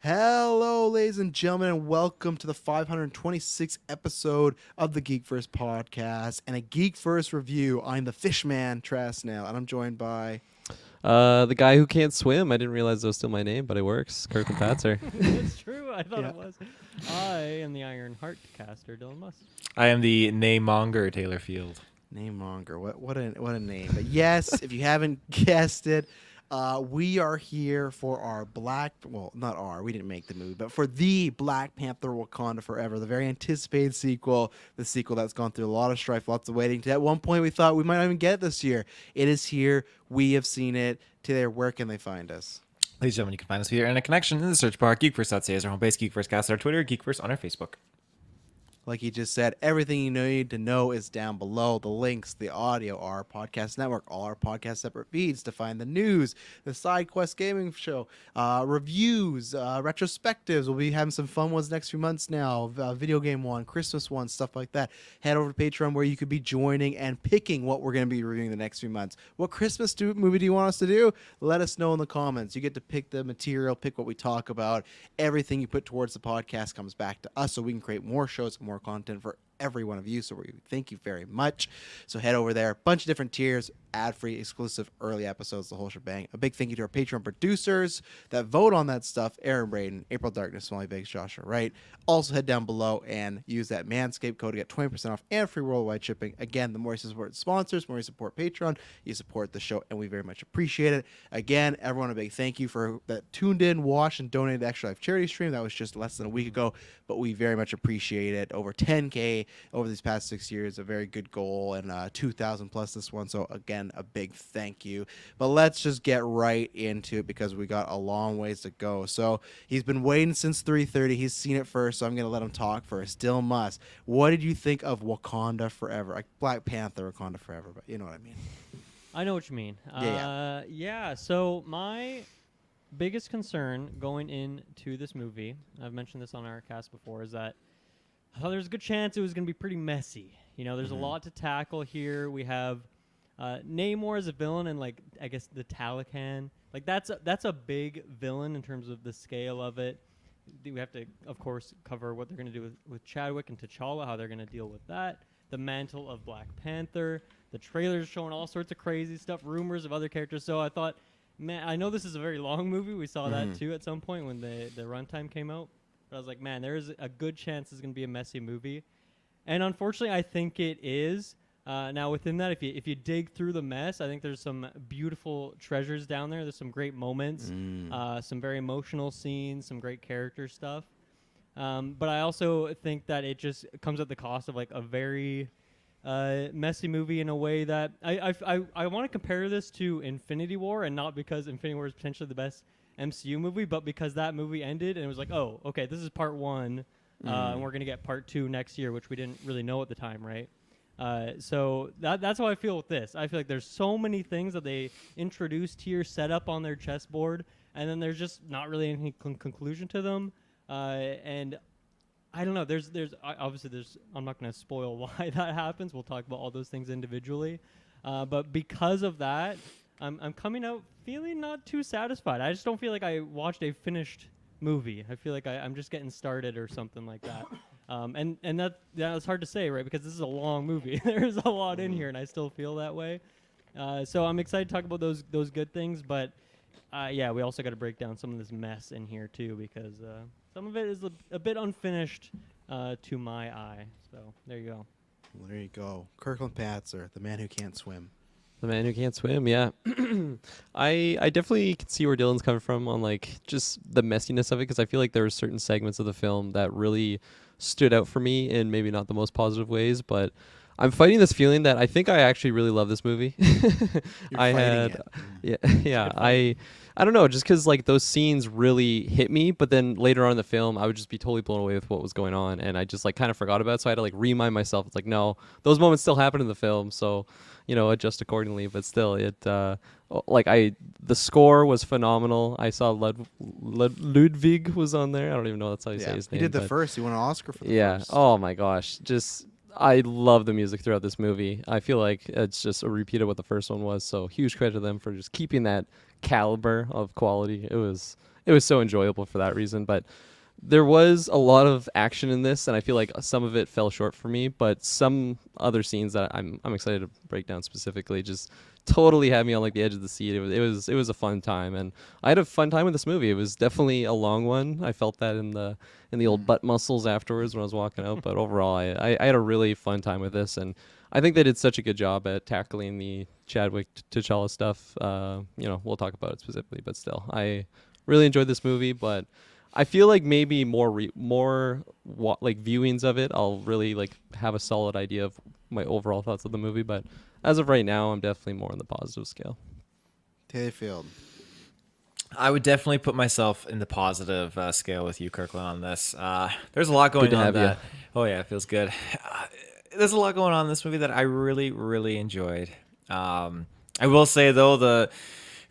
Hello, ladies and gentlemen, and welcome to the 526th episode of the GeekVerse podcast and a GeekVerse review. I'm the Fishman, Trasnail, and I'm joined by... The guy who can't swim. I didn't realize that was still my name, but it works. Kirklin Panther. That's true. I thought it was. I am the Iron Heart caster, Dylan Musk. I am the name-monger, Taylor Field. Name-monger. What a name. But yes, if you haven't guessed it, we are here for our we didn't make the movie, but for the Black Panther Wakanda Forever, the very anticipated sequel, the sequel that's gone through a lot of strife, lots of waiting. At one point, we thought we might not even get it this year. It is here. We have seen it. Taylor, where can they find us? Ladies and gentlemen, you can find us via Internet Connection in the search bar. GeekVerse.ca is our home base. GeekVerse on our Twitter. GeekVerse on our Facebook. Like he just said, everything you need to know is down below. The links, the audio, our podcast network, all our podcast separate feeds to find the news, the Side Quest Gaming Show, reviews, retrospectives. We'll be having some fun ones next few months now. Video game one, Christmas one, stuff like that. Head over to Patreon where you could be joining and picking what we're going to be reviewing the next few months. What Christmas movie do you want us to do? Let us know in the comments. You get to pick the material, pick what we talk about. Everything you put towards the podcast comes back to us so we can create more shows and more content for every one of you, so we thank you very much. So head over there, bunch of different tiers, ad-free, exclusive, early episodes, the whole shebang. A big thank you to our Patreon producers that vote on that stuff: Aaron Braden, April Darkness, Smalley Bakes, Joshua Wright. Also head down below and use that Manscaped code to get 20% off and free worldwide shipping. Again, the more you support sponsors, the more you support Patreon, you support the show, and we very much appreciate it. Again, everyone, a big thank you for that tuned in, watched, and donated the Extra Life charity stream. That was just less than a week ago, but we very much appreciate it. Over 10K over these past 6 years, a very good goal, and 2,000 plus this one. So again, a big thank you. But let's just get right into it because we got a long ways to go. So he's been waiting since 3:30. He's seen it first, so I'm going to let him talk first. Still must. What did you think of Wakanda Forever? Like Black Panther, Wakanda Forever, but you know what I mean. I know what you mean. Yeah. So my biggest concern going into this movie, I've mentioned this on our cast before, is that I thought there's a good chance it was going to be pretty messy. You know, there's a lot to tackle here. We have Namor as a villain, and like I guess the Talocan. Like that's a big villain in terms of the scale of it. We have to, of course, cover what they're going to do with Chadwick and T'Challa, how they're going to deal with that. The mantle of Black Panther. The trailer's showing all sorts of crazy stuff, rumors of other characters. So I thought, man, I know this is a very long movie. We saw that too at some point when the runtime came out. But I was like, man, there is a good chance it's going to be a messy movie. And unfortunately, I think it is. Now, within that, if you dig through the mess, I think there's some beautiful treasures down there. There's some great moments, some very emotional scenes, some great character stuff. But I also think that it just comes at the cost of like a very messy movie in a way that I want to compare this to Infinity War, and not because Infinity War is potentially the best MCU movie, but because that movie ended and it was like, oh, okay, this is part one, and we're going to get part two next year, which we didn't really know at the time, right? So that's how I feel with this. I feel like there's so many things that they introduced here, set up on their chessboard, and then there's just not really any conclusion to them. And I don't know. There's obviously I'm not going to spoil why that happens. We'll talk about all those things individually. But because of that, I'm coming out feeling not too satisfied. I just don't feel like I watched a finished movie. I feel like I'm just getting started or something like that. And that's hard to say, right? Because this is a long movie. There's a lot in here, and I still feel that way. So I'm excited to talk about those good things, but yeah, we also got to break down some of this mess in here too, because some of it is a bit unfinished to my eye. So there you go. Well, there you go. Kirkland Panther, the man who can't swim. The man who can't swim, yeah. I definitely can see where Dylan's coming from on like just the messiness of it, because I feel like there were certain segments of the film that really stood out for me in maybe not the most positive ways, but I'm fighting this feeling that I think I actually really love this movie. I don't know, just because like those scenes really hit me, but then later on in the film, I would just be totally blown away with what was going on, and I just like kind of forgot about it. So I had to like remind myself. It's like, no, those moments still happen in the film, so adjust accordingly. But still, the score was phenomenal. I saw Ludwig was on there. I don't even know that's how you say his name. He did the first. He won an Oscar for the first. Oh my gosh, I love the music throughout this movie. I feel like it's just a repeat of what the first one was. So huge credit to them for just keeping that caliber of quality. It was it was so enjoyable for that reason. But there was a lot of action in this, and I feel like some of it fell short for me. But some other scenes that I'm excited to break down specifically just totally had me on like the edge of the seat. It was a fun time, and I had a fun time with this movie. It was definitely a long one. I felt that in the old butt muscles afterwards when I was walking out. But overall, I had a really fun time with this, and I think they did such a good job at tackling the Chadwick T'Challa stuff. We'll talk about it specifically, but still, I really enjoyed this movie. But I feel like maybe more viewings of it, I'll really like have a solid idea of my overall thoughts of the movie. But as of right now, I'm definitely more on the positive scale. Tayfield. I would definitely put myself in the positive scale with you, Kirklin, on this. There's a lot going Good to on have that. you. Oh yeah, it feels good. There's a lot going on in this movie that I really, really enjoyed. I will say though,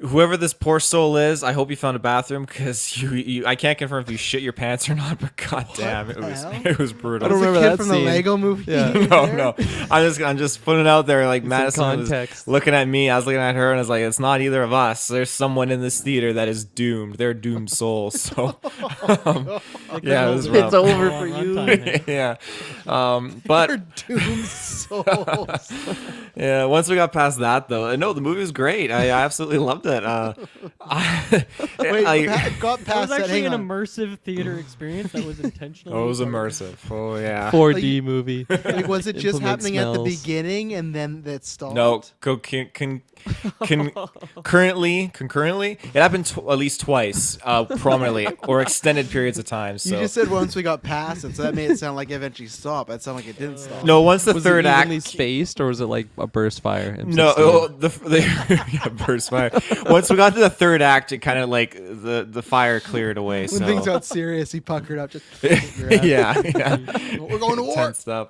whoever this poor soul is, I hope you found a bathroom, because I can't confirm if you shit your pants or not, but goddamn, it was brutal. I don't remember the kid that from scene. the Lego movie. Yeah. No. I'm just putting it out there. Like, Some Madison was context. looking at me, I was looking at her, and I was like, it's not either of us. There's someone in this theater that is doomed. They're doomed souls. So yeah, it was rough. It's over Long for you. runtime, eh? Yeah. But They're doomed souls. yeah, once we got past that, though, no, the movie was great. I absolutely loved it. Wait, got That past was that. actually Hang an on. immersive theater experience that was intentionally. Oh, it was part of immersive. Oh yeah. 4D movie. Like, was it just Implement happening at the smells. beginning and then that stopped? No, concurrently, it happened at least twice, prominently, or extended periods of time. So You just said once we got past it, so that made it sound like it eventually stopped. That sounded like it didn't stop. no, once the Was third it act. evenly spaced, or was it like a burst fire? No, yeah, burst fire. Once we got to the third act, it kind of like the fire cleared away. When So things got serious, he puckered up. Just yeah, we're going to war. tense stuff.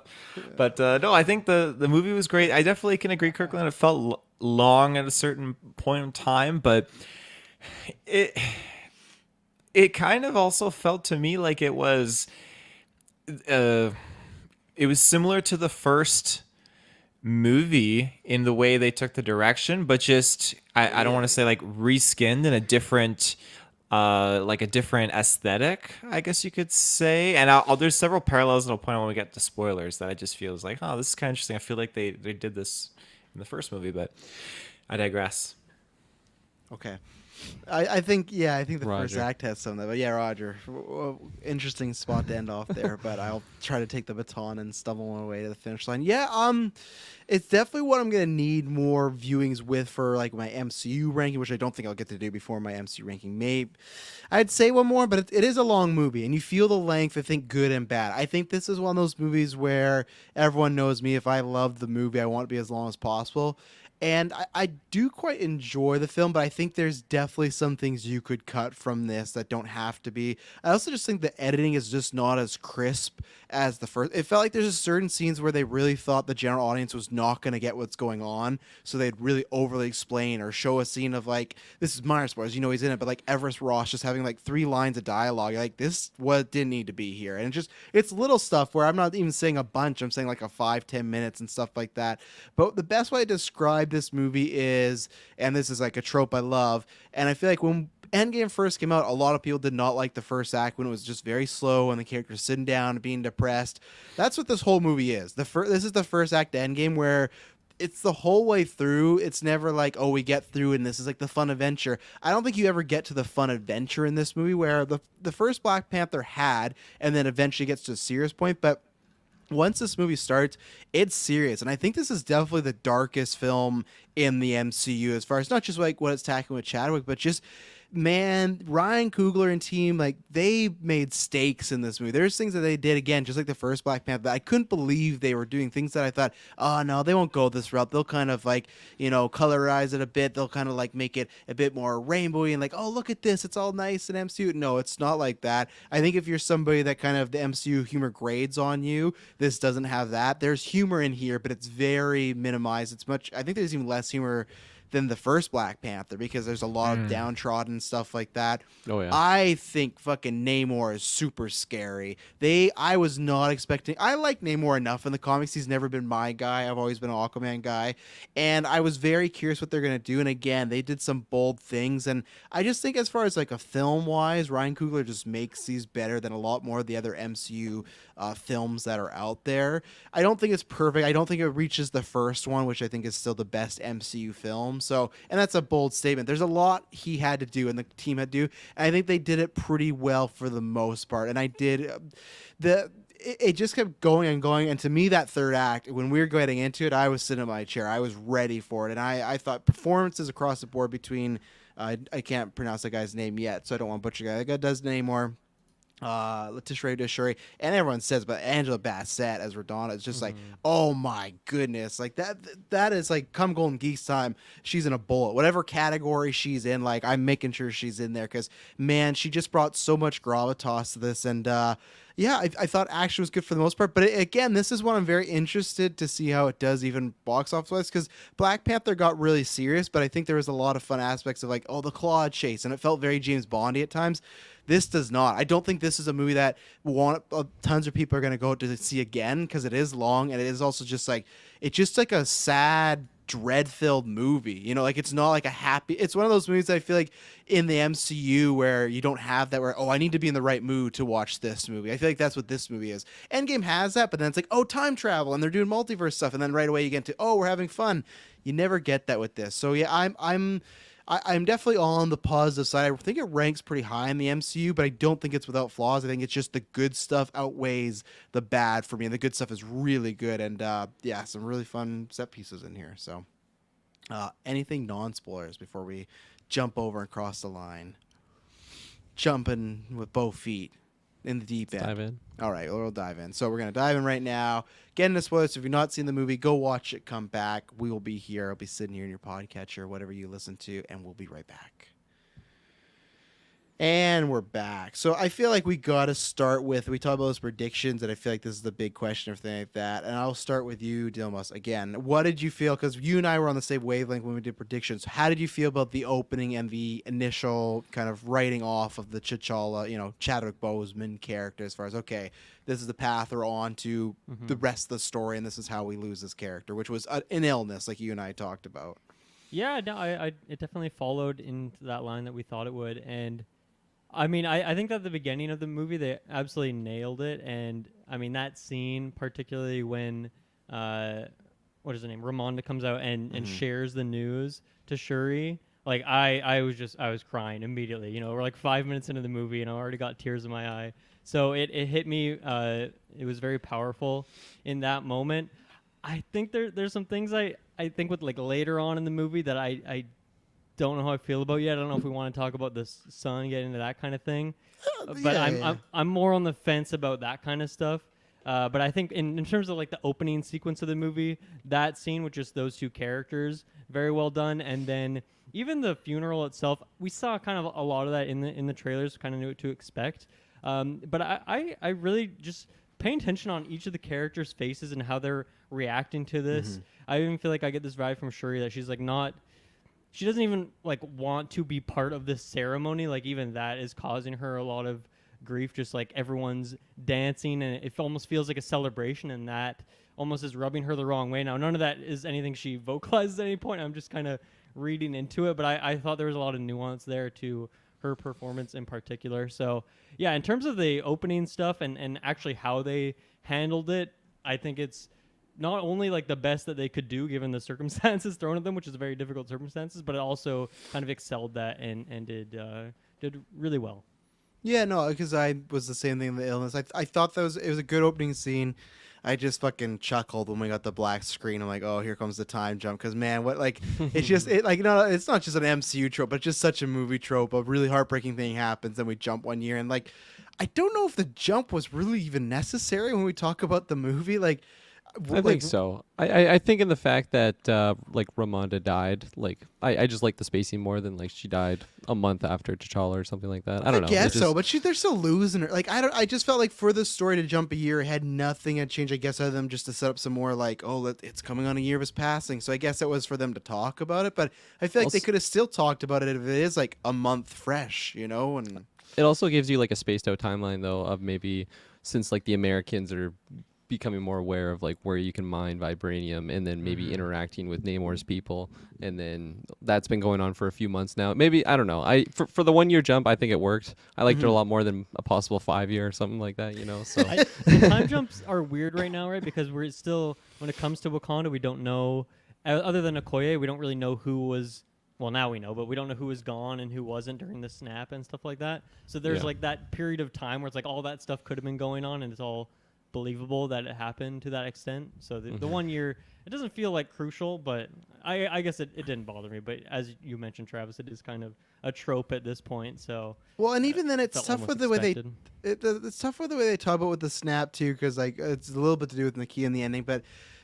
But no, I think the movie was great. I definitely can agree, Kirkland. It felt long at a certain point in time, but it kind of also felt to me like it was similar to the first movie in the way they took the direction, but just I don't want to say like reskinned in a different like a different aesthetic, I guess you could say. And there's several parallels that I'll point out when we get to spoilers that I just feel is like, oh, this is kind of interesting. I feel like they did this in the first movie, but I digress. Okay. I think the first Roger. act has some of that. But yeah, Roger. Interesting spot to end off there, but I'll try to take the baton and stumble my way to the finish line. Yeah, it's definitely what I'm gonna need more viewings with for like my MCU ranking, which I don't think I'll get to do before my MCU ranking. Maybe I'd say one more, but it is a long movie, and you feel the length. I think good and bad. I think this is one of those movies where everyone knows me. If I love the movie, I want it to be as long as possible. And I do quite enjoy the film, but I think there's definitely some things you could cut from this that don't have to be. I also just think the editing is just not as crisp as the first. It felt like there's just certain scenes where they really thought the general audience was not going to get what's going on, so they'd really overly explain or show a scene of like, this is minor spoilers, you know he's in it, but like Everest Ross just having like 3 lines of dialogue. Like, this what didn't need to be here. And it's little stuff where I'm not even saying a bunch, I'm saying like a 5-10 minutes and stuff like that. But the best way to describe this movie is, and this is like a trope I love, and I feel like when Endgame first came out, a lot of people did not like the first act when it was just very slow and the characters sitting down and being depressed. That's what this whole movie is. This is the first act of Endgame, where it's the whole way through. It's never like, oh, we get through and this is like the fun adventure. I don't think you ever get to the fun adventure in this movie, where the first Black Panther had, and then eventually gets to a serious point. But once this movie starts, it's serious. And I think this is definitely the darkest film in the MCU, as far as not just like what it's tackling with Chadwick, but just, man, Ryan Coogler and team, like, they made stakes in this movie. There's things that they did, again, just like the first Black Panther, that I couldn't believe they were doing. Things that I thought, oh, no, they won't go this route. They'll kind of, like, colorize it a bit. They'll kind of, like, make it a bit more rainbowy and, like, oh, look at this. It's all nice in MCU. No, it's not like that. I think if you're somebody that kind of the MCU humor grades on you, this doesn't have that. There's humor in here, but it's very minimized. I think there's even less humor than the first Black Panther because there's a lot of downtrodden stuff like that. Oh, yeah. I think fucking Namor is super scary. I was not expecting. I like Namor enough in the comics. He's never been my guy. I've always been an Aquaman guy, and I was very curious what they're gonna do. And again, they did some bold things, and I just think as far as like a film wise, Ryan Coogler just makes these better than a lot more of the other MCU films that are out there. I don't think it's perfect. I don't think it reaches the first one, which I think is still the best MCU film. So, and that's a bold statement. There's a lot he had to do and the team had to do. And I think they did it pretty well for the most part. And I did it just kept going and going. And to me, that third act, when we were getting into it, I was sitting in my chair. I was ready for it. And I thought performances across the board between, I can't pronounce that guy's name yet, so I don't want to butcher the guy. That guy doesn't anymore. Letitia Shuri, and everyone says, but Angela Bassett as Radonna is just like, oh my goodness, like that is like come Golden Geeks time. She's in a bullet, whatever category she's in. Like I'm making sure she's in there because man, she just brought so much gravitas to this, and yeah, I thought action was good for the most part. But again, this is one I'm very interested to see how it does even box office wise because Black Panther got really serious, but I think there was a lot of fun aspects of like, oh, the claw chase, and it felt very James Bondy at times. This does not. I don't think this is a movie that tons of people are going to go to see again because it is long and it is also just like it's just like a sad, dread-filled movie. You know, like it's not like a happy. It's one of those movies that I feel like in the MCU where you don't have that. Where I need to be in the right mood to watch this movie. I feel like that's what this movie is. Endgame has that, but then it's like time travel and they're doing multiverse stuff, and then right away you get into we're having fun. You never get that with this. So yeah, I'm definitely on the positive side. I think it ranks pretty high in the MCU, but I don't think it's without flaws. I think it's just the good stuff outweighs the bad for me, and the good stuff is really good. And yeah, some really fun set pieces in here. So anything non-spoilers before we jump over and cross the line? Jumping with both feet in the deep end. Dive in. All right, we'll dive in. So we're going to dive in right now. Get into spoilers. If you've not seen the movie, go watch it, come back. We will be here. I'll be sitting here in your podcatcher, whatever you listen to, and we'll be right back. And we're back. So I feel like we got to start with, we talked about those predictions, and I feel like this is the big question or anything like that. And I'll start with you, Dilmas. Again, what did you feel? Because you and I were on the same wavelength when we did predictions. How did you feel about the opening and the initial kind of writing off of the T'Challa, Chadwick Boseman character as far as, okay, this is the path we're on to the rest of the story, and this is how we lose this character, which was an illness like you and I talked about. Yeah, no, it definitely followed into that line that we thought it would, and I mean, I think that at the beginning of the movie, they absolutely nailed it. And, I mean, that scene, particularly when, what is her name? Ramonda comes out and shares the news to Shuri. Like, I was crying immediately. We're like 5 minutes into the movie, and I already got tears in my eye. So it hit me. It was very powerful in that moment. I think there's some things I think with, like, later on in the movie that I don't know how I feel about yet. I don't know if we want to talk about the son, get into that kind of thing. But I'm more on the fence about that kind of stuff. But I think in terms of like the opening sequence of the movie, that scene with just those two characters, very well done. And then even the funeral itself, we saw kind of a lot of that in the trailers, kind of knew what to expect. But I really just paying attention on each of the characters' faces and how they're reacting to this. I even feel like I get this vibe from Shuri that she's like she doesn't even like want to be part of this ceremony. Like even that is causing her a lot of grief. Just like everyone's dancing and it almost feels like a celebration, and that almost is rubbing her the wrong way. Now, none of that is anything she vocalizes at any point. I'm just kind of reading into it, but I thought there was a lot of nuance there to her performance in particular. So yeah, in terms of the opening stuff and actually how they handled it, I think it's not only like the best that they could do given the circumstances thrown at them, which is very difficult circumstances, but it also kind of excelled that and did really well. Yeah, no, because I was the same thing in the illness. I thought it was a good opening scene. I just fucking chuckled when we got the black screen. I'm like, oh, here comes the time jump. Because man, what like it's just it's not just an MCU trope, but just such a movie trope. A really heartbreaking thing happens, and we jump 1 year, and like I don't know if the jump was really even necessary when we talk about the movie. Like I think so. I think in the fact that like Ramonda died, like I just like the spacing more than like she died a month after T'Challa or something like that. I don't know. guess It so, just- but they're still losing her. Like I just felt like for the story to jump a year ahead, nothing had changed. I guess other than just to set up some more like, it's coming on a year of his passing. So I guess it was for them to talk about it. But I feel like they Also- could have still talked about it if it is like a month fresh, you know. And It also gives you like a spaced out timeline though of maybe since like the Americans are becoming more aware of like where you can mine vibranium and then maybe interacting with Namor's people, and then that's been going on for a few months now. Maybe I don't know. For the 1 year jump, I think it worked. I liked it a lot more than a possible 5 year or something like that. You know, so The time jumps are weird right now, right? Because we're still, when it comes to Wakanda, we don't know, other than Okoye, we don't really know who was. Well, now we know, but we don't know who was gone and who wasn't during the snap and stuff like that. So there's Yeah. like that period of time where it's like all that stuff could have been going on, and it's all believable that it happened to that extent. So the 1 year, it doesn't feel like crucial, but I guess it didn't bother me. But as you mentioned, Travis, it is kind of a trope at this point. So well, and even then, it's felt tough almost with the way expected. it's tough with the way they talk about with the snap too, because like it's a little bit to do with the key in the ending. But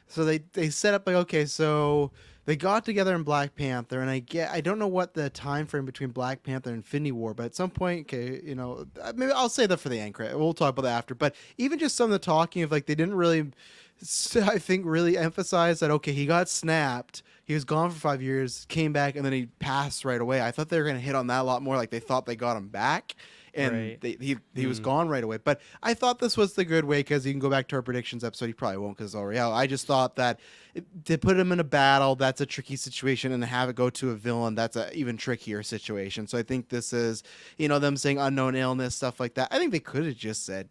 so they set up like, okay, so they got together in Black Panther, and I don't know what the time frame between Black Panther and Infinity War, but at some point, okay, you know, maybe I'll say that for the end credit. We'll talk about that after. But even just some of the talking of like they didn't really, I think, really emphasize that okay, he got snapped. He was gone for 5 years, came back, and then he passed right away. I thought they were going to hit on that a lot more. Like they thought they got him back, and Right. he was gone right away. But I thought this was the good way because you can go back to our predictions episode. You probably won't because it's already out. I just thought that to put him in a battle, that's a tricky situation, and to have it go to a villain, that's an even trickier situation. So I think this is, you know, them saying unknown illness, stuff like that. I think they could have just said,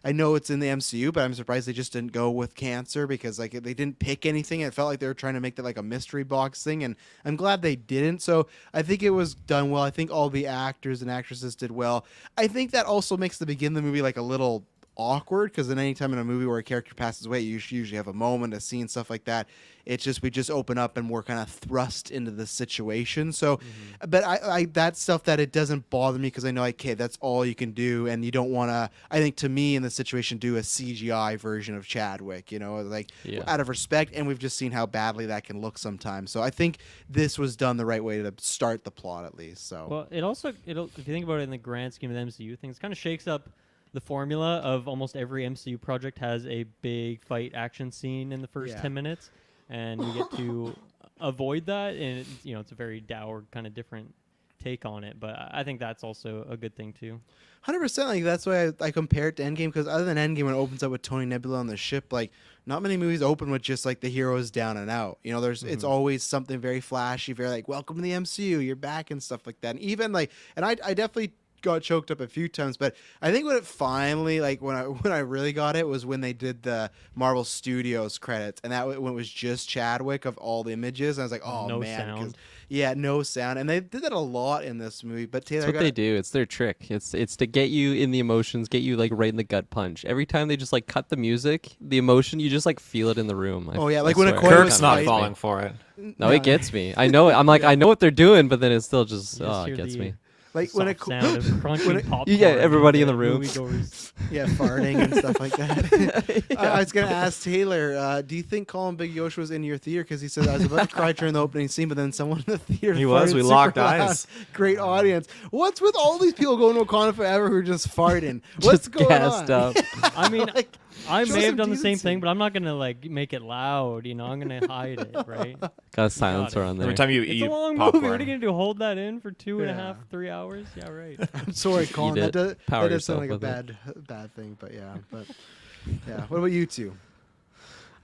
I know it's in the MCU, but I'm surprised they just didn't go with cancer because like they didn't pick anything. It felt like they were trying to make that like a mystery box thing, and I'm glad they didn't. So I think it was done well. I think all the actors and actresses did well. I think that also makes the beginning of the movie like a little awkward because then anytime in a movie where a character passes away, you usually have a moment, a scene, stuff like that. It's just we just open up and we're kind of thrust into the situation. So, but I that stuff that it doesn't bother me because I know okay that's all you can do, and you don't want to. I think to me in the situation do a CGI version of Chadwick, you know, like Yeah. out of respect, and we've just seen how badly that can look sometimes. So I think this was done the right way to start the plot at least. So Well, if you think about it in the grand scheme of the MCU things, kind of shakes up the formula of almost every MCU project has a big fight action scene in the first Yeah. 10 minutes, and we get to avoid that, and it's a very dour kind of different take on it, but I think that's also a good thing too. 100%. Like that's why I compare it to Endgame because other than Endgame, when it opens up with Tony Nebula on the ship, like not many movies open with just like the heroes down and out. You know, it's always something very flashy, very like welcome to the MCU, you're back and stuff like that. And even like, and I definitely got choked up a few times, but I think when it finally like when I really got it was when they did the Marvel Studios credits, and that when it was just Chadwick of all the images. And I was like, oh No man, 'cause- sound. yeah, no sound, and they did that a lot in this movie. But Taylor, That's what they do. It's their trick. It's to get you in the emotions, get you like right in the gut punch. Every time they just like cut the music, the emotion, you just like feel it in the room. Oh, yeah, I like when swear. Okoye Every was Kirk's time not it gets falling me. for it. No, it gets me. I know it. I'm like, I know what they're doing, but then it's still just, You just oh, it hear gets the me. like when it soft sound of crunching when it- popcorn. You get everybody in the room. moviegoers. yeah, farting and stuff like that. I was gonna ask Taylor, do you think Colin Big Yosh was in your theater? Because he said I was about to cry during the opening scene, but then someone in the theater He was. farted We super locked loud. eyes. Great audience. What's with all these people going to Wakanda Forever who are just farting? What's Just going gassed on? up. I mean, Like, I show may have some done the same decency. thing, but I'm not gonna like make it loud. I'm gonna hide it, right? Got a silencer on there. Every time you It's eat a long popcorn. movie. What are you gonna do? Hold that in for 2.5, Yeah. 3 hours? Yeah, right. I'm sorry, Colin. it. Power That does sound yourself like a with bad thing, but yeah. But yeah. What about you two?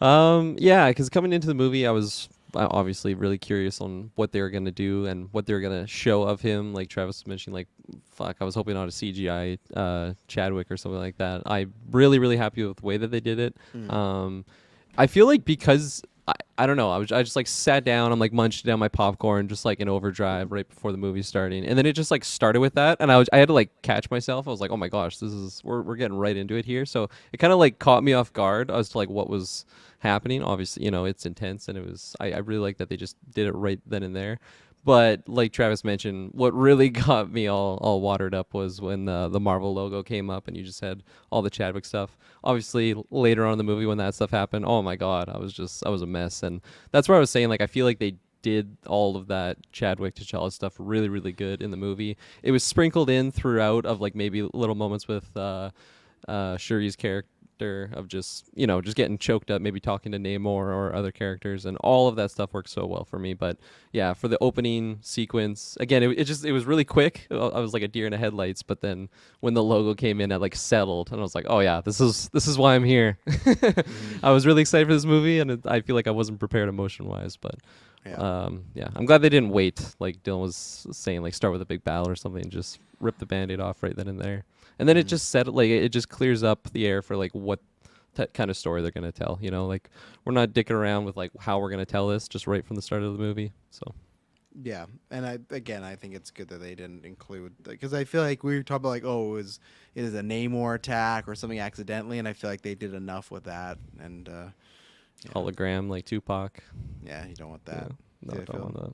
Yeah, because coming into the movie, I was obviously really curious on what they were gonna do and what they were gonna show of him. Like Travis mentioned, like fuck, I was hoping on a CGI Chadwick or something like that. I'm really, really happy with the way that they did it. I feel like because I don't know, I just like sat down, I'm like munching down my popcorn, just like in overdrive right before the movie starting, and then it just like started with that, and I had to like catch myself. I was like, oh my gosh, we're getting right into it here. So it kind of like caught me off guard as to like what was happening. Obviously, it's intense, and it was I really like that they just did it right then and there. But like Travis mentioned, what really got me all watered up was when the Marvel logo came up and you just had all the Chadwick stuff. Obviously, later on in the movie when that stuff happened, oh my god, I was a mess. And that's where I was saying, like, I feel like they did all of that Chadwick T'Challa stuff really, really good in the movie. It was sprinkled in throughout of like maybe little moments with Shuri's character of just just getting choked up, maybe talking to Namor or other characters, and all of that stuff worked so well for me. But yeah, for the opening sequence, again, it was really quick. I was like a deer in the headlights. But then when the logo came in, I like settled, and I was like, oh yeah, this is why I'm here. I was really excited for this movie, and I feel like I wasn't prepared emotion wise, but. Yeah, I'm glad they didn't wait, like Dylan was saying, like start with a big battle or something and just rip the Band-Aid off right then and there. And then it just said, like, it just clears up the air for like what kind of story they're going to tell, like we're not dicking around with like how we're going to tell this just right from the start of the movie. So Yeah, and I think it's good that they didn't include, because I feel like we were talking about like, oh, it is a Namor attack or something accidentally, and I feel like they did enough with that. And hologram like Tupac. Yeah, you don't want that. No, I don't want that.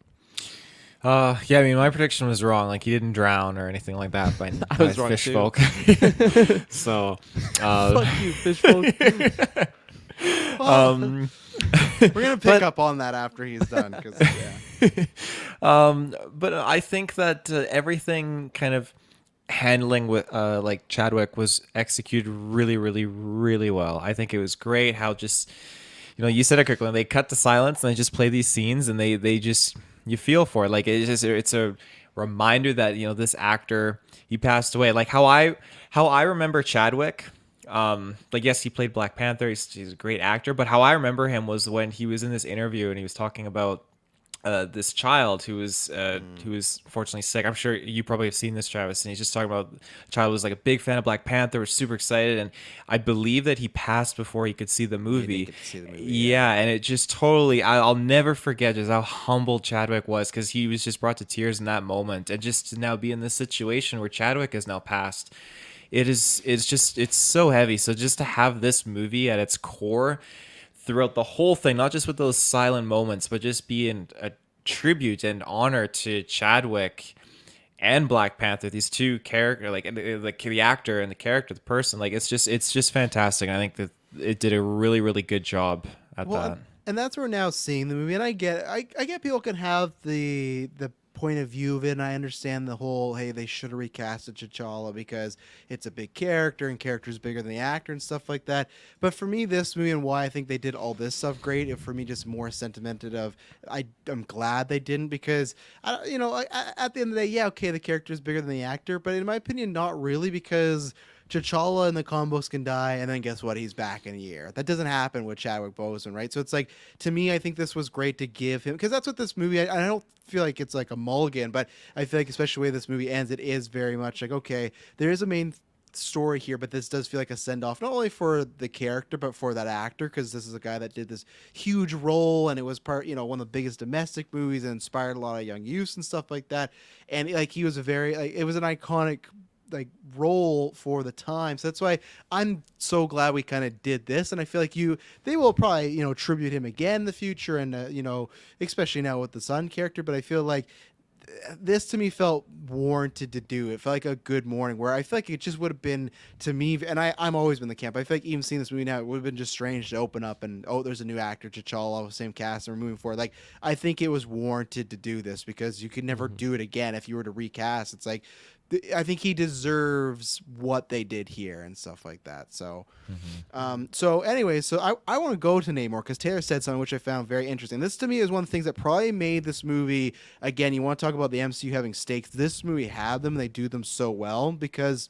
Yeah, I mean, my prediction was wrong. Like, he didn't drown or anything like that by, I by was wrong fish too. folk. So, Fuck you, fish folk. We're gonna pick up on that after he's done, because but I think that everything kind of handling with like Chadwick was executed really, really, really well. I think it was great how just you said it, Kirklin, they cut the silence and they just play these scenes and they just you feel for it. Like it's a reminder that this actor, he passed away. Like how I remember Chadwick. Like, yes, he played Black Panther. He's a great actor, but how I remember him was when he was in this interview and he was talking about this child who was fortunately sick. I'm sure you probably have seen this, Travis, and he's just talking about a child who was like a big fan of Black Panther, was super excited, and I believe that he passed before he could see the movie. Yeah, and it just totally, I'll never forget just how humble Chadwick was, because he was just brought to tears in that moment, and just to now be in this situation where Chadwick has now passed. It's so heavy. So just to have this movie at its core throughout the whole thing, not just with those silent moments, but just being a tribute and honor to Chadwick and Black Panther, these two characters, like the actor and the character, the person, like it's just fantastic. And I think that it did a really, really good job at that. And that's where we're now seeing the movie, and I get people can have the point of view of it, and I understand the whole, hey, they should have recasted T'Challa because it's a big character and character's bigger than the actor and stuff like that. But for me, this movie and why I think they did all this stuff great, it for me just more sentimented of I'm glad they didn't, because at the end of the day, yeah, okay, the character is bigger than the actor, but in my opinion, not really, because T'Challa and the combos can die, and then guess what? He's back in a year. That doesn't happen with Chadwick Boseman, right? So it's like, to me, I think this was great to give him, because that's what this movie, I don't feel like it's like a mulligan, but I feel like especially the way this movie ends, it is very much like, okay, there is a main story here, but this does feel like a send-off, not only for the character, but for that actor, because this is a guy that did this huge role, and it was one of the biggest domestic movies and inspired a lot of young youths and stuff like that. And like, he was a very, like, it was an iconic role for the time, so that's why I'm so glad we kind of did this. And I feel like they will probably tribute him again in the future, and especially now with the son character, but I feel like this to me felt warranted to do. It felt like a good morning, where I feel like it just would have been, to me, and I'm always been the camp, I feel like even seeing this movie now, it would have been just strange to open up and, oh, there's a new actor, T'Challa, same cast, and we're moving forward. Like, I think it was warranted to do this, because you could never do it again if you were to recast. It's like, I think he deserves what they did here and stuff like that. So, so anyway, so I want to go to Namor, because Taylor said something which I found very interesting. This to me is one of the things that probably made this movie, again, you want to talk about the MCU having stakes. This movie had them. They do them so well, because,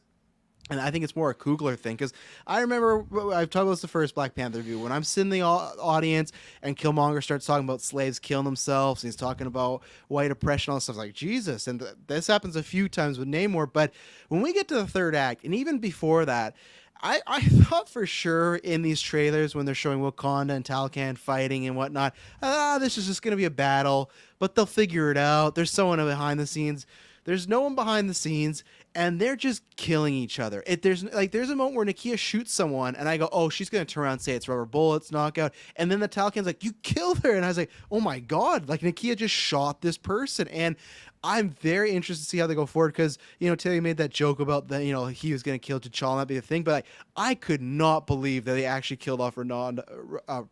and I think it's more a Coogler thing, because I remember, I've talked about this the first Black Panther review, when I'm sitting in the audience and Killmonger starts talking about slaves killing themselves, and he's talking about white oppression, all this stuff, like, Jesus. And this happens a few times with Namor, but when we get to the third act, and even before that, I thought for sure in these trailers when they're showing Wakanda and Talokan fighting and whatnot, this is just going to be a battle, but they'll figure it out. There's someone behind the scenes. There's no one behind the scenes, and they're just killing each other. There's a moment where Nakia shoots someone, and I go, oh, she's gonna turn around and say it's rubber bullets, knockout, and then the Talcan's like, you killed her, and I was like, oh my god, like Nakia just shot this person, and I'm very interested to see how they go forward because, Taylor made that joke about that, he was going to kill T'Challa and that be the thing, but I could not believe that they actually killed off Ramonda. I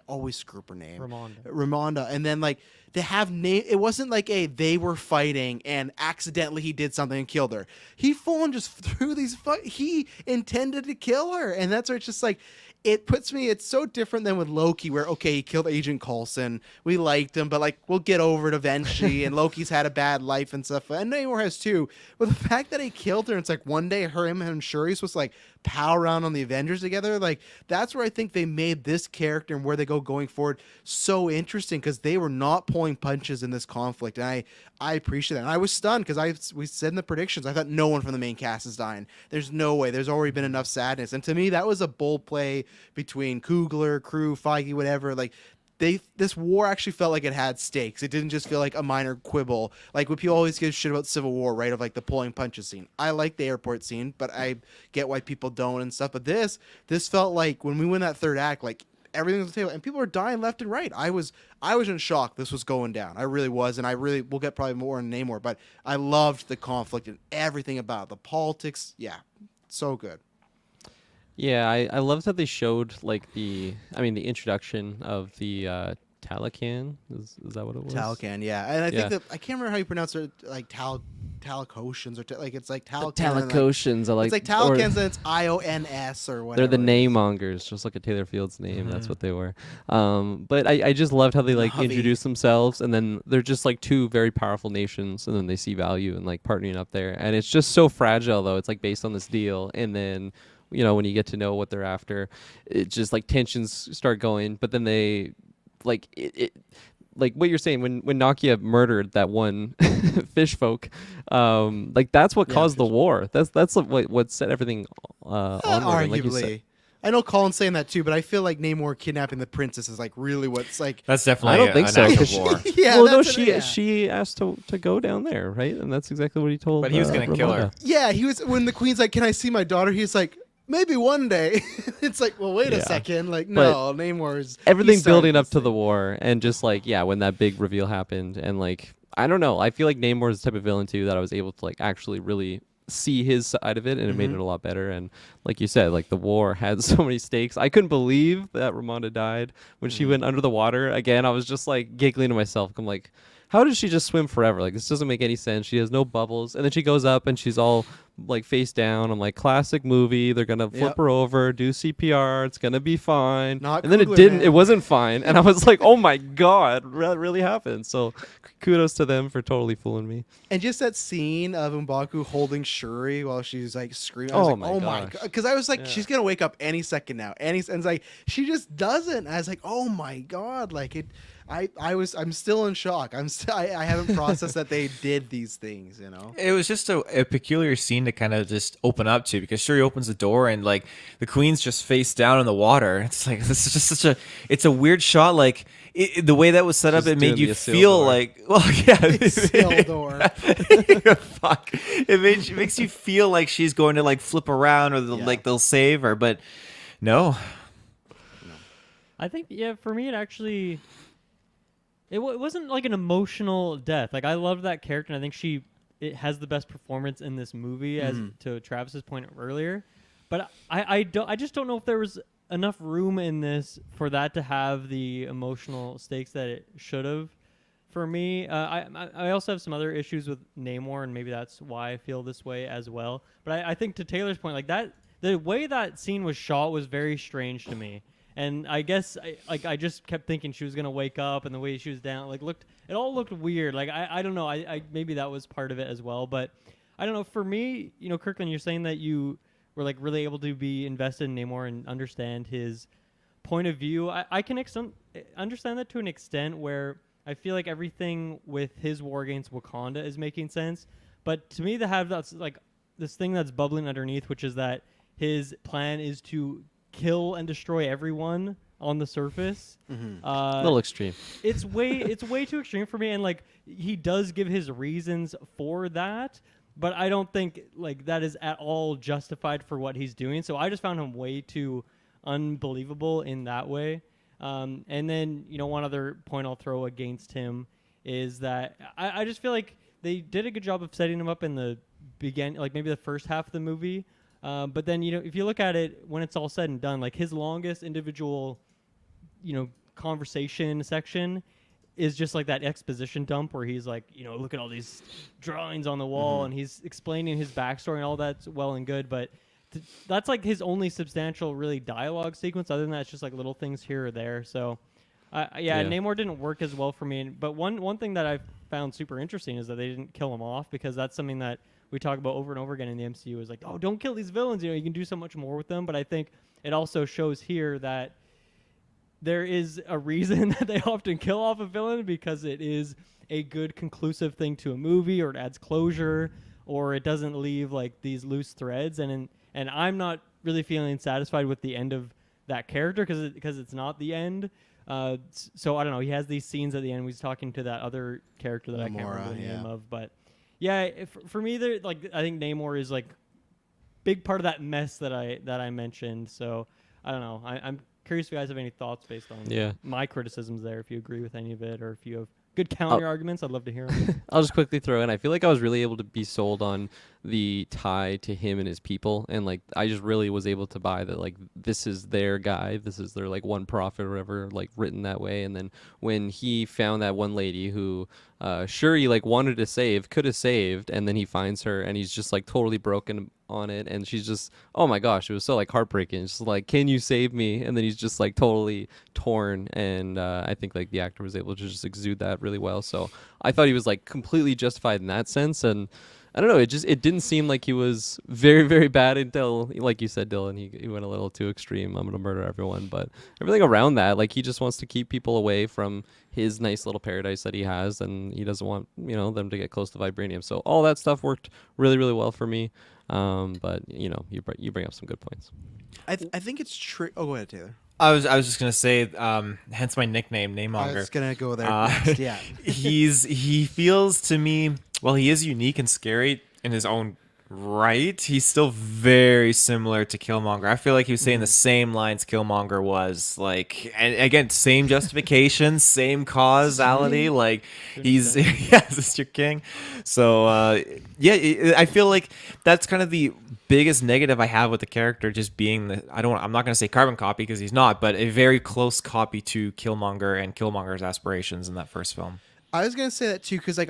always screw up her name. Ramonda. And then, they have name. It wasn't like they were fighting and accidentally he did something and killed her. He full on just threw these he intended to kill her. And that's where it's just it puts me, it's so different than with Loki where, okay, he killed Agent Coulson. We liked him, but we'll get over it eventually. And Loki's had a bad life and stuff. And Namor has too. But the fact that he killed her, it's one day him and Shuri supposed to pal around on the Avengers together. That's where I think they made this character and where they go going forward so interesting because they were not pulling punches in this conflict. And I appreciate that. And I was stunned because we said in the predictions, I thought no one from the main cast is dying. There's no way. There's already been enough sadness. And to me, that was a bold play between Coogler, Crew, Feige, whatever. This war actually felt like it had stakes. It didn't just feel like a minor quibble. When people always give shit about Civil War, right? Of the pulling punches scene. I like the airport scene, but I get why people don't and stuff. But this felt like when we win that third act, everything was on the table and people are dying left and right. I was in shock this was going down. I really was, and we'll get probably more in Namor, but I loved the conflict and everything about it. The politics. Yeah, so good. Yeah, I loved how they showed the introduction of the Talakan. Is that what it was? Talakan, yeah. And I think that I can't remember how you pronounce it, Talakotians or it's Talakan. Talakotians. It's Talakans and it's IONS or whatever. They're the name mongers, just like a Taylor Field's name. That's what they were. But I just loved how they introduce themselves, and then they're just two very powerful nations, and then they see value in partnering up there, and it's just so fragile though. It's based on this deal, and then when you get to know what they're after, it just tensions start going. But then they what you're saying when Nakia murdered that one fish folk, that's what caused the war. That's what set everything onward. Arguably. I know Colin's saying that too, but I feel like Namor kidnapping the princess is really what's That's definitely I don't think so. Act of war. Yeah, well, no, she asked to go down there, right? And that's exactly what he told. But he was gonna kill her. Yeah, he was when the queen's like, "Can I see my daughter?" He's like, maybe one day. It's well, wait a second. No, Namor is everything building up to the war, and just when that big reveal happened, and I don't know, I feel like Namor is the type of villain too that I was able to actually really see his side of it, and it made it a lot better. And like you said, the war had so many stakes. I couldn't believe that Ramonda died when she went under the water again. I was just giggling to myself. I'm like, how does she just swim forever? This doesn't make any sense. She has no bubbles. And then she goes up and she's all face down. I'm like, classic movie. They're going to flip her over, do CPR. It's going to be fine. And then it didn't. Man. It wasn't fine. And I was like, oh my God, that really happened. So kudos to them for totally fooling me. And just that scene of M'Baku holding Shuri while she's screaming. I was oh my God. Because I was she's going to wake up any second now. And it's she just doesn't. I was like, oh my God. I'm still in shock. I haven't processed that they did these things, It was just a peculiar scene to kind of just open up to, because Shuri opens the door and the queen's just face down in the water. It's this is just it's a weird shot. The way that was set up, it made you feel fuck. It makes you feel like she's going to flip around or they'll save her, but no. I think for me it actually. It wasn't an emotional death. I loved that character, and I think it has the best performance in this movie, as to Travis's point earlier. But I just don't know if there was enough room in this for that to have the emotional stakes that it should have. For me, I also have some other issues with Namor, and maybe that's why I feel this way as well. But I think to Taylor's point, the way that scene was shot was very strange to me. And I guess I just kept thinking she was gonna wake up, and the way she was down, it all looked weird. I don't know. I maybe that was part of it as well. But I don't know. For me, Kirklin, you're saying that you were really able to be invested in Namor and understand his point of view. I can understand that to an extent where I feel like everything with his war against Wakanda is making sense. But to me, to have that's this thing that's bubbling underneath, which is that his plan is to kill and destroy everyone on the surface. A little extreme. It's way too extreme for me, and he does give his reasons for that, but I don't think like that is at all justified for what he's doing. So I just found him way too unbelievable in that way. And then, one other point I'll throw against him is that I just feel like they did a good job of setting him up in the beginning, like maybe the first half of the movie. But then, if you look at it when it's all said and done, like his longest individual, conversation section is just like that exposition dump where he's like, look at all these drawings on the wall and he's explaining his backstory and all that's well and good. But that's like his only substantial really dialogue sequence. Other than that, it's just like little things here or there. So yeah, Namor didn't work as well for me. But one thing that I found super interesting is that they didn't kill him off, because that's something that we talk about over and over again in the MCU is like, oh, don't kill these villains. You can do so much more with them. But I think it also shows here that there is a reason that they often kill off a villain, because it is a good conclusive thing to a movie, or it adds closure, or it doesn't leave like these loose threads. And I'm not really feeling satisfied with the end of that character because it's not the end. So I don't know. He has these scenes at the end. He's talking to that other character that I can't remember the name of, but yeah, for me, I think Namor is like big part of that mess that I mentioned. So I don't know. I'm curious if you guys have any thoughts based on my criticisms there. If you agree with any of it, or if you have good counter arguments, I'd love to hear them. I'll just quickly throw in, I feel like I was really able to be sold on the tie to him and his people, and like I just really was able to buy that like this is their guy, this is their like one prophet or whatever, like written that way. And then when he found that one lady who sure he like wanted to save, could have saved, and then he finds her and he's just like totally broken on it, and she's just, oh my gosh, it was so like heartbreaking. It's just like, can you save me? And then he's just like totally torn, and I think like the actor was able to just exude that really well. So I thought he was like completely justified in that sense. And I don't know, it didn't seem like he was very, very bad until, like you said, Dylan, he went a little too extreme. I'm gonna murder everyone. But everything around that, like he just wants to keep people away from his nice little paradise that he has, and he doesn't want them to get close to vibranium. So all that stuff worked really, really well for me. But you bring up some good points. I think it's true. Oh, go ahead, Taylor. I was just gonna say, hence my nickname, Namemonger. I was gonna go there next. Yeah, he feels to me, well, he is unique and scary in his own right. He's still very similar to Killmonger. I feel like he was saying the same lines Killmonger was, like, and again, same justification, same causality. Like he's Mr. King. So I feel like that's kind of the biggest negative I have with the character, just being I'm not going to say carbon copy because he's not, but a very close copy to Killmonger and Killmonger's aspirations in that first film. I was gonna say that too, because like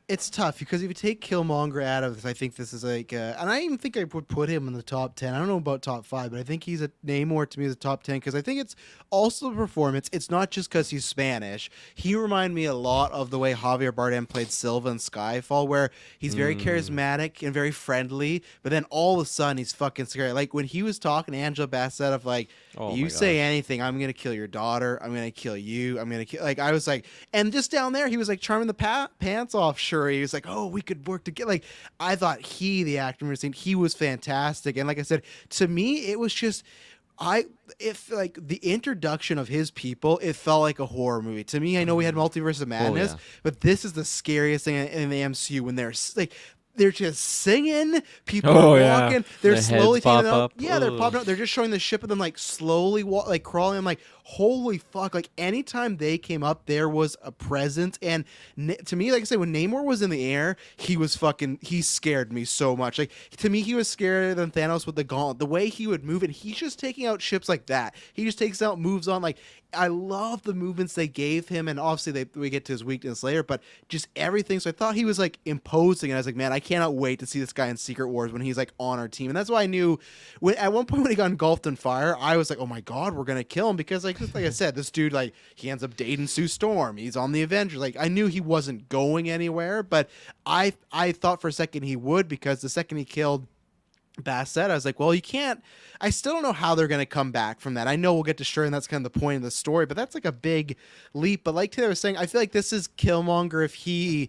it's tough, because if you take Killmonger out of this, I think this is like, and I even think I would put him in the top 10. I don't know about top 5, but I think he's a Namor to me is a top 10, because I think it's also the performance. It's not just because he's Spanish. He reminded me a lot of the way Javier Bardem played Silva in Skyfall, where he's very charismatic and very friendly, but then all of a sudden he's fucking scary. Like when he was talking to Angela Bassett of like, you say anything, I'm gonna kill your daughter, I'm gonna kill you, I'm gonna kill. Like I was like, and just down there he was like charming the pants off Shuri. He was like, oh, we could work together. Like I thought the actor he was fantastic. And like I said, to me it was just if like the introduction of his people, it felt like a horror movie to me. I know we had Multiverse of Madness, but this is the scariest thing in the MCU, when they're like, they're just singing, people are walking, they're slowly taking up. Yeah, they're popping up. They're just showing the ship of them like slowly like crawling. I'm like, holy fuck. Like anytime they came up, there was a presence. And to me, like I said, when Namor was in the air, he scared me so much. Like to me, he was scarier than Thanos with the gauntlet. The way he would move, and he's just taking out ships like that. He just takes out, moves on. Like I love the movements they gave him, and obviously we get to his weakness later, but just everything. So I thought he was like imposing, and I was like, man, I cannot wait to see this guy in Secret Wars when he's like on our team. And that's why I knew at one point when he got engulfed in fire, I was like, oh my god, we're gonna kill him, because like I said, this dude, like he ends up dating Sue Storm. He's on the Avengers. Like I knew he wasn't going anywhere, but I thought for a second he would, because the second he killed Bassett, I was like, well, you can't. I still don't know how they're going to come back from that. I know we'll get to Shuri, and that's kind of the point of the story, but that's like a big leap. But like Taylor was saying, I feel like this is Killmonger if he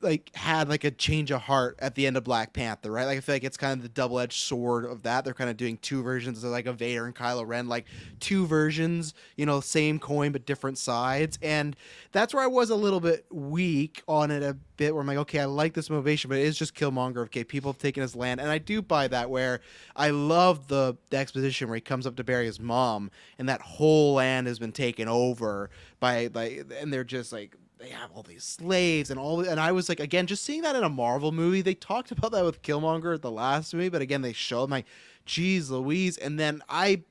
like had like a change of heart at the end of Black Panther, right? Like I feel like it's kind of the double-edged sword of that. They're kind of doing two versions of like a Vader and Kylo Ren, like two versions, you know, same coin but different sides. And that's where I was a little bit weak on it a bit, where I'm like, okay, I like this motivation, but it is just Killmonger. Okay, people have taken his land, and I do buy that. Where I love the exposition where he comes up to bury his mom, and that whole land has been taken over by and they're just like, they have all these slaves and all, and I was like, again, just seeing that in a Marvel movie. They talked about that with Killmonger at the last movie, but again, they showed my, geez Louise. And then I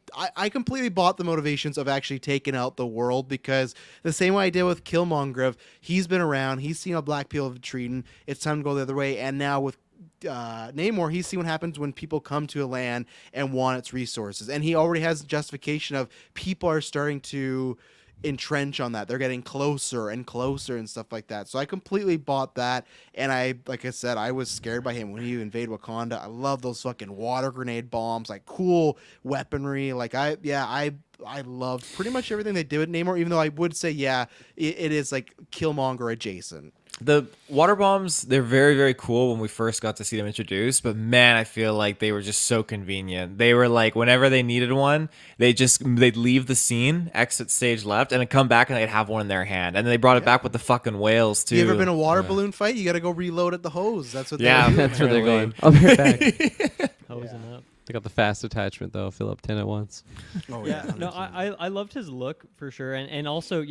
completely bought the motivations of actually taking out the world, because the same way I did with Killmonger, of he's been around, he's seen how black people have been treated, it's time to go the other way. And now with Namor, he's seen what happens when people come to a land and want its resources, and he already has justification of people are starting to entrench on that. They're getting closer and closer and stuff like that. So I completely bought that. And I, like I said, I was scared by him when he invade Wakanda. I love those fucking water grenade bombs, like cool weaponry. Like I loved pretty much everything they did with Namor, even though I would say, it is like Killmonger adjacent. The water bombs, they're very, very cool when we first got to see them introduced, but man, I feel like they were just so convenient. They were like, whenever they needed one, they'd leave the scene, exit stage left, and then come back and they'd have one in their hand. And then they brought it back with the fucking whales too. You ever been a water balloon fight? You got to go reload at the hose. That's what Yeah, they're doing. That's where they're going. I'll be right back. Hosing up. They got the fast attachment though. Fill up 10 at once. Oh Yeah, no, 100%. I loved his look for sure, and also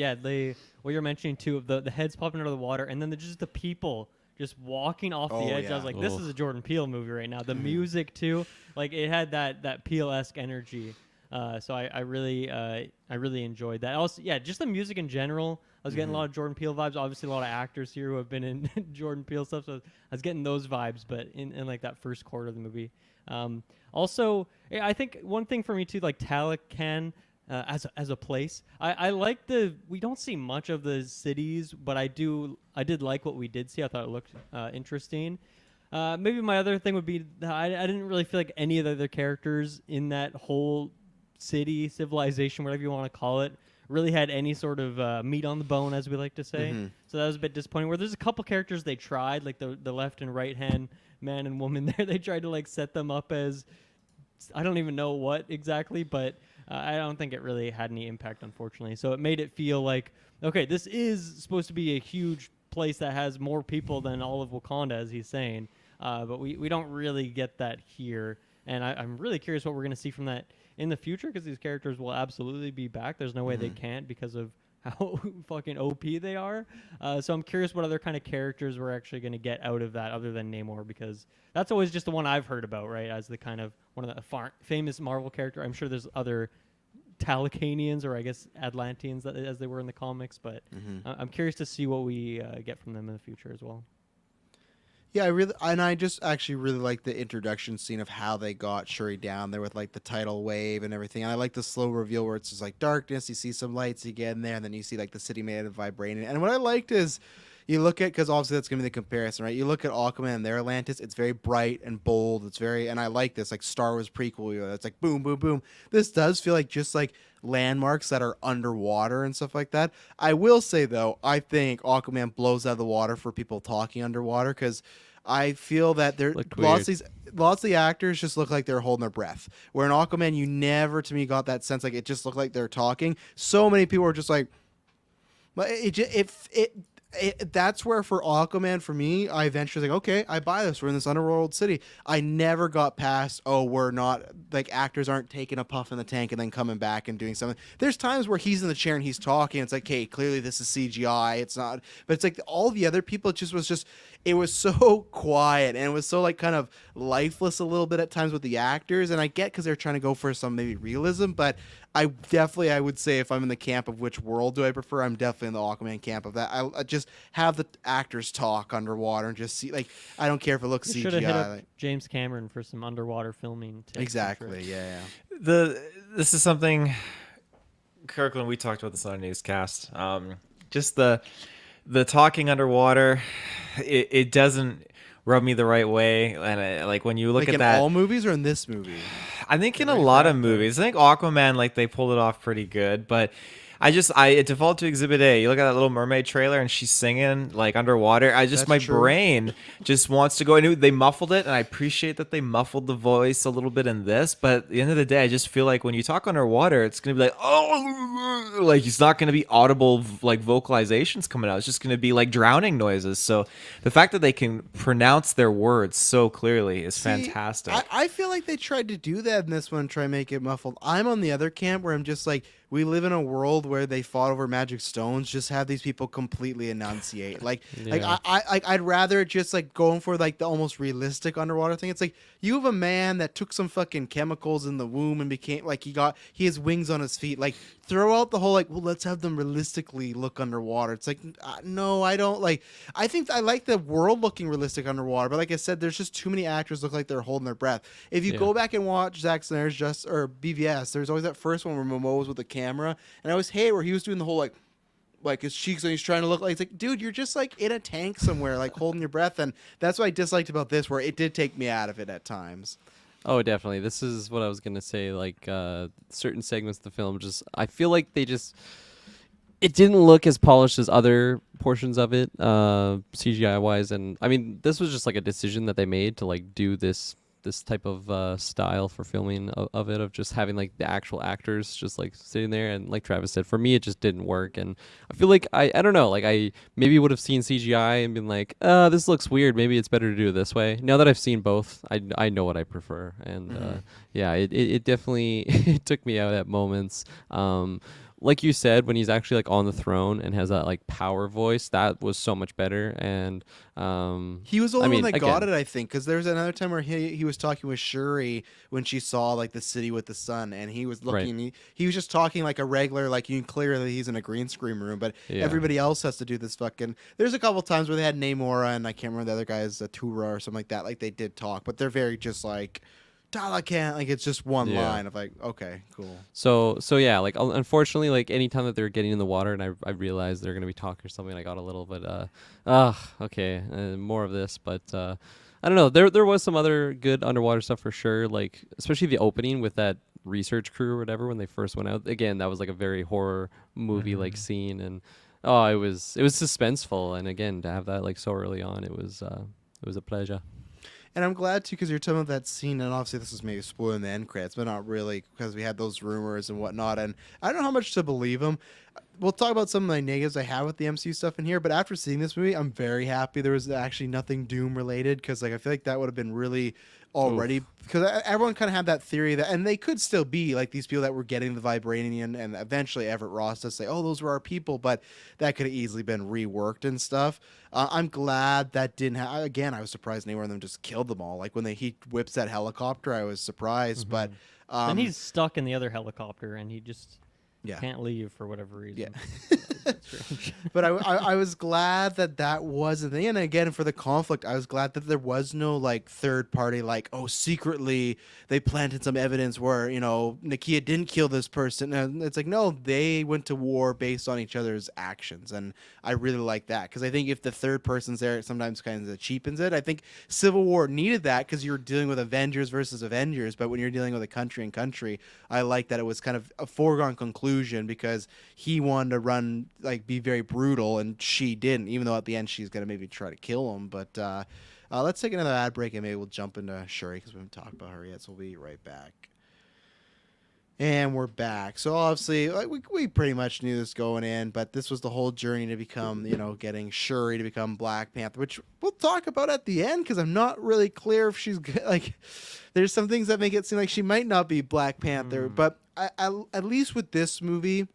what you're mentioning too, of the heads popping out of the water, and then just the people just walking off the edge. I was like, this is a Jordan Peele movie right now. The music too, like it had that Peele-esque energy. So I really enjoyed that. Also, just the music in general. I was getting a lot of Jordan Peele vibes. Obviously, a lot of actors here who have been in Jordan Peele stuff, so I was getting those vibes. But in like that first quarter of the movie. Also, I think one thing for me too, like Talocan as a place, I like we don't see much of the cities, but I did like what we did see. I thought it looked interesting. Maybe my other thing would be that I didn't really feel like any of the other characters in that whole city, civilization, whatever you want to call it, really had any sort of meat on the bone, as we like to say. So that was a bit disappointing. Where there's a couple characters they tried, like the left and right hand man and woman there, they tried to like set them up as I don't even know what exactly, but I don't think it really had any impact, unfortunately. So it made it feel like, okay, this is supposed to be a huge place that has more people than all of Wakanda, as he's saying. But we don't really get that here. And I'm really curious what we're going to see from that in the future, because these characters will absolutely be back. There's no way they can't because of how fucking OP they are. So I'm curious what other kind of characters we're actually going to get out of that other than Namor, because that's always just the one I've heard about, right, as the kind of one of the famous Marvel character. I'm sure there's other Talacanians, or I guess Atlanteans, as they were in the comics, but I'm curious to see what we get from them in the future as well. Yeah, I just actually really like the introduction scene of how they got Shuri down there with like the tidal wave and everything. And I like the slow reveal where it's just like darkness, you see some lights, you get in there, and then you see like the city made of vibranium. And what I liked is, you look at, because obviously that's going to be the comparison, right? You look at Aquaman and their Atlantis, it's very bright and bold. It's very, and I like this, like Star Wars prequel, you know, it's like boom, boom, boom. This does feel like just like landmarks that are underwater and stuff like that. I will say though, I think Aquaman blows out of the water for people talking underwater, because I feel that there lots of the actors just look like they're holding their breath. Where in Aquaman, you never, to me, got that sense. Like it just looked like they're talking. So many people are just like, but that's where for Aquaman, for me, I eventually like, okay, I buy this. We're in this underworld city. I never got past, we're not, like, actors aren't taking a puff in the tank and then coming back and doing something. There's times where he's in the chair and he's talking. It's like, hey, clearly this is CGI. It's not, but it's like all the other people, it was so quiet, and it was so like kind of lifeless a little bit at times with the actors. And I get because they're trying to go for some maybe realism, but I would say if I'm in the camp of which world do I prefer, I'm definitely in the Aquaman camp of that. I just have the actors talk underwater and just see, like, I don't care if it looks CGI. Should have hit up James Cameron for some underwater filming tips. Exactly, yeah. This is something, Kirklin, we talked about this on a newscast. Just the talking underwater, it doesn't rub me the right way. And like when you look at that, in all movies or in this movie, I think in a lot of movies, I think Aquaman, like they pulled it off pretty good, but It default to Exhibit A. You look at that Little Mermaid trailer and she's singing like underwater. That's My true. brain just wants to go. I knew they muffled it, and I appreciate that they muffled the voice a little bit in this. But at the end of the day, I just feel like when you talk underwater, it's gonna be like, oh, like it's not gonna be audible like vocalizations coming out. It's just gonna be like drowning noises. So the fact that they can pronounce their words so clearly is fantastic. I feel like they tried to do that in this one, try and make it muffled. I'm on the other camp where I'm just like, we live in a world where they fought over magic stones. Just have these people completely enunciate. Like Yeah. I'd rather just like going for like the almost realistic underwater thing. It's like you have a man that took some fucking chemicals in the womb and became like he has wings on his feet. Like throw out the whole like, well, let's have them realistically look underwater. It's like no, I don't like. I think I like the world looking realistic underwater, but like I said, there's just too many actors look like they're holding their breath. If you Yeah. go back and watch Zack Snyder's BVS, there's always that first one where Momoa was with the camera, and I always hate where he was doing the whole like his cheeks and he's trying to look like, it's like, dude, you're just like in a tank somewhere, like holding your breath, and that's what I disliked about this, where it did take me out of it at times. Oh, definitely. This is what I was gonna say. Like certain segments of the film, just I feel like it didn't look as polished as other portions of it, CGI wise. And I mean, this was just like a decision that they made to like do this type of style for filming of it, of just having like the actual actors just like sitting there. And like Travis said, for me it just didn't work. And I feel like I don't know, like I maybe would have seen CGI and been like, this looks weird, maybe it's better to do it this way. Now that I've seen both, I know what I prefer. And yeah, it definitely it took me out at moments. Like you said, when he's actually like on the throne and has that like power voice, that was so much better. And He was the only I mean, one that got again, it, I think, because there's another time where he was talking with Shuri when she saw like the city with the sun, and he was Right. looking. He was just talking like a regular, like you can clearly he's in a green screen room, but Yeah. everybody else has to do this fucking. There's a couple times where they had Namora and I can't remember the other guy's Tura or something like that. Like they did talk, but they're very just like. I can't like it's just one Yeah. line of like okay cool. So yeah, like unfortunately, like anytime that they're getting in the water and I realized they're gonna be talking or something, I got a little bit okay, more of this. But I don't know. There was some other good underwater stuff for sure. Like especially the opening with that research crew or whatever when they first went out. Again, that was like a very horror movie like scene, and it was suspenseful. And again, to have that like so early on, it was a pleasure. And I'm glad too, because you're talking about that scene, and obviously this is maybe spoiling the end credits, but not really, because we had those rumors and whatnot, and I don't know how much to believe them. We'll talk about some of the negatives I have with the MCU stuff in here, but after seeing this movie, I'm very happy there was actually nothing Doom related, because like I feel like that would have been really already, because everyone kind of had that theory that, and they could still be like these people that were getting the vibranium, and eventually Everett Ross does say, oh, those were our people, but that could have easily been reworked and stuff. I'm glad that didn't happen. Again, I was surprised neither one of them just killed them all. Like when he whips that helicopter, I was surprised, but And he's stuck in the other helicopter, and he just yeah. can't leave for whatever reason. Yeah. That's strange. But I was glad that was the thing. And again, for the conflict, I was glad that there was no like third party, like, oh, secretly they planted some evidence where, Nakia didn't kill this person. And it's like, no, they went to war based on each other's actions. And I really like that, because I think if the third person's there, it sometimes kind of cheapens it. I think Civil War needed that because you're dealing with Avengers versus Avengers. But when you're dealing with a country and country, I like that it was kind of a foregone conclusion, because he wanted to run, like, be very brutal, and she didn't, even though at the end she's going to maybe try to kill him. But let's take another ad break, and maybe we'll jump into Shuri, because we haven't talked about her yet, so we'll be right back. And we're back. So obviously, like, we pretty much knew this going in, but this was the whole journey to become, getting Shuri to become Black Panther, which we'll talk about at the end, because I'm not really clear if she's like. There's some things that make it seem like she might not be Black Panther, but at least with this movie,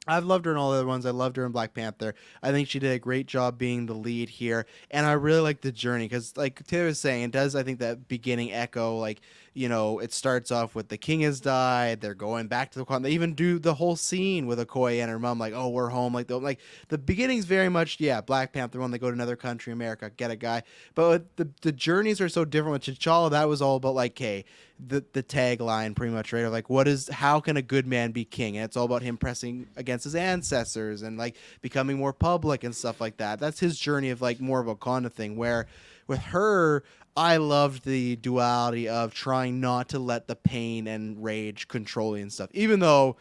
I've loved her in all the other ones. I loved her in Black Panther. I think she did a great job being the lead here, and I really like the journey, because, like Taylor was saying, it does, I think, that beginning echo, like, it starts off with the king has died. They're going back to the Wakanda. They even do the whole scene with Okoye and her mom, like, oh, we're home. Like the beginning's very much, Black Panther when they go to another country, America, get a guy. But the journeys are so different. With T'Challa, that was all about, like, hey, the tagline pretty much, right? Of like, how can a good man be king? And it's all about him pressing against his ancestors and like becoming more public and stuff like that. That's his journey of like more of a Wakanda thing, where with her, I loved the duality of trying not to let the pain and rage control you and stuff. Even though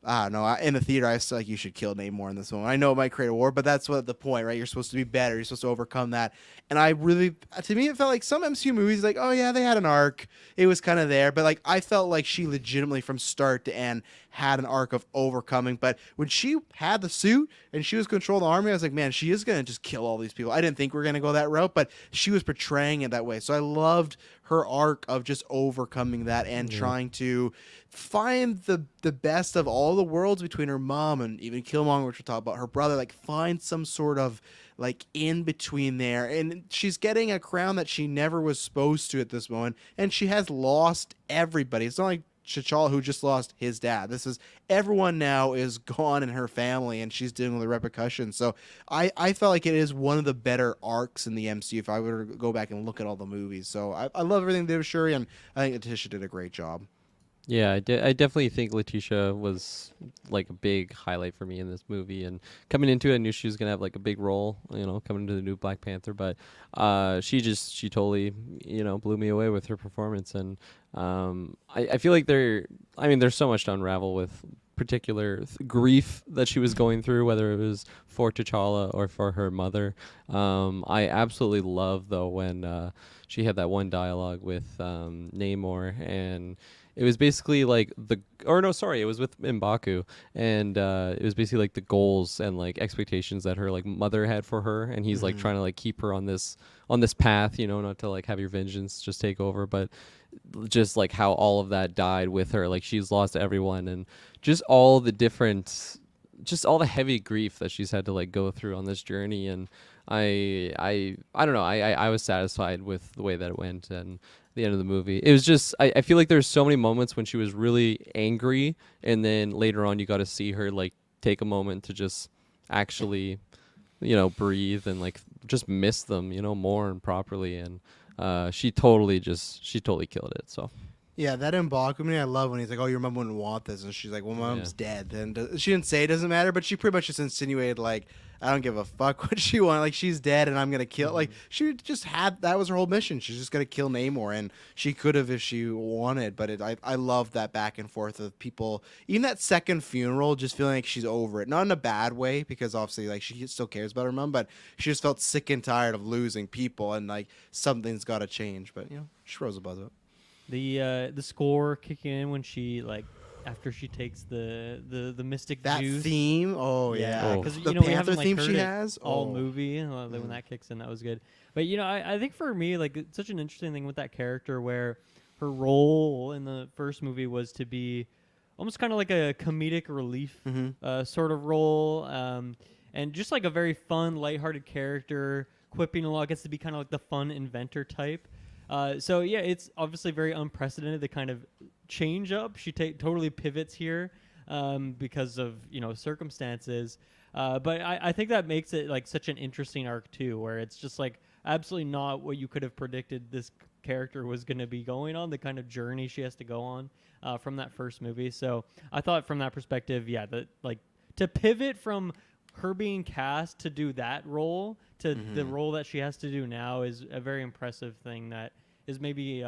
I don't know. In the theater, I still like you should kill Namor in this one. I know it might create a war, but that's what the point, right? You're supposed to be better. You're supposed to overcome that. And I really, to me, it felt like some MCU movies, like, oh yeah, they had an arc. It was kind of there, but like I felt like she legitimately from start to end had an arc of overcoming. But when she had the suit and she was controlling the army, I was like, man, she is gonna just kill all these people. I didn't think we were gonna go that route, but she was portraying it that way. So I loved her arc of just overcoming that and trying to find the best of all the worlds between her mom and even Killmonger, which we'll talk about, her brother, like find some sort of like in between there. And she's getting a crown that she never was supposed to at this moment, and she has lost everybody. It's not like T'Challa, who just lost his dad. This is everyone now is gone in her family, and she's dealing with the repercussions. So I felt like it is one of the better arcs in the MCU if I were to go back and look at all the movies. So I love everything they did with Shuri, and I think Letitia did a great job. Yeah, I definitely think Letitia was like a big highlight for me in this movie. And coming into it, I knew she was gonna have like a big role, coming into the new Black Panther. But she totally, blew me away with her performance. And I feel like there's so much to unravel with particular grief that she was going through, whether it was for T'Challa or for her mother. I absolutely love though when she had that one dialogue with Namor, and it was basically like it was with M'Baku, and it was basically like the goals and like expectations that her like mother had for her, and he's like trying to like keep her on this path, not to like have your vengeance just take over, but just like how all of that died with her, like she's lost everyone, and just all the heavy grief that she's had to like go through on this journey. And I don't know, I was satisfied with the way that it went, and the end of the movie. It was just I feel like there's so many moments when she was really angry, and then later on you got to see her like take a moment to just actually breathe and like just miss them more and properly. And she totally killed it. So Yeah, that M'Baku, I love when he's like, oh, your mom wouldn't want this. And she's like, well, my mom's dead. And she didn't say it doesn't matter, but she pretty much just insinuated, like, I don't give a fuck what she wanted. Like, she's dead and I'm going to kill. Like, she just had, that was her whole mission. She's just going to kill Namor. And she could have if she wanted. But I love that back and forth of people. Even that second funeral, just feeling like she's over it. Not in a bad way, because obviously, like, she still cares about her mom. But she just felt sick and tired of losing people. And, like, something's got to change. But, she rose above it. The score kicking in when she after she takes the mystic that juice. Theme, yeah, because the we Panther haven't theme heard she it has all movie. When that kicks in, that was good. But I think for me, like, it's such an interesting thing with that character where her role in the first movie was to be almost kind of like a comedic relief sort of role, and just like a very fun, lighthearted character, quipping a lot, gets to be kind of like the fun inventor type. So yeah, it's obviously very unprecedented, the kind of change up. She totally pivots here because of circumstances. But I think that makes it like such an interesting arc too, where it's just like absolutely not what you could have predicted this character was going to be going on, the kind of journey she has to go on from that first movie. So I thought from that perspective, yeah, that like to pivot from her being cast to do that role to the role that she has to do now is a very impressive thing that is maybe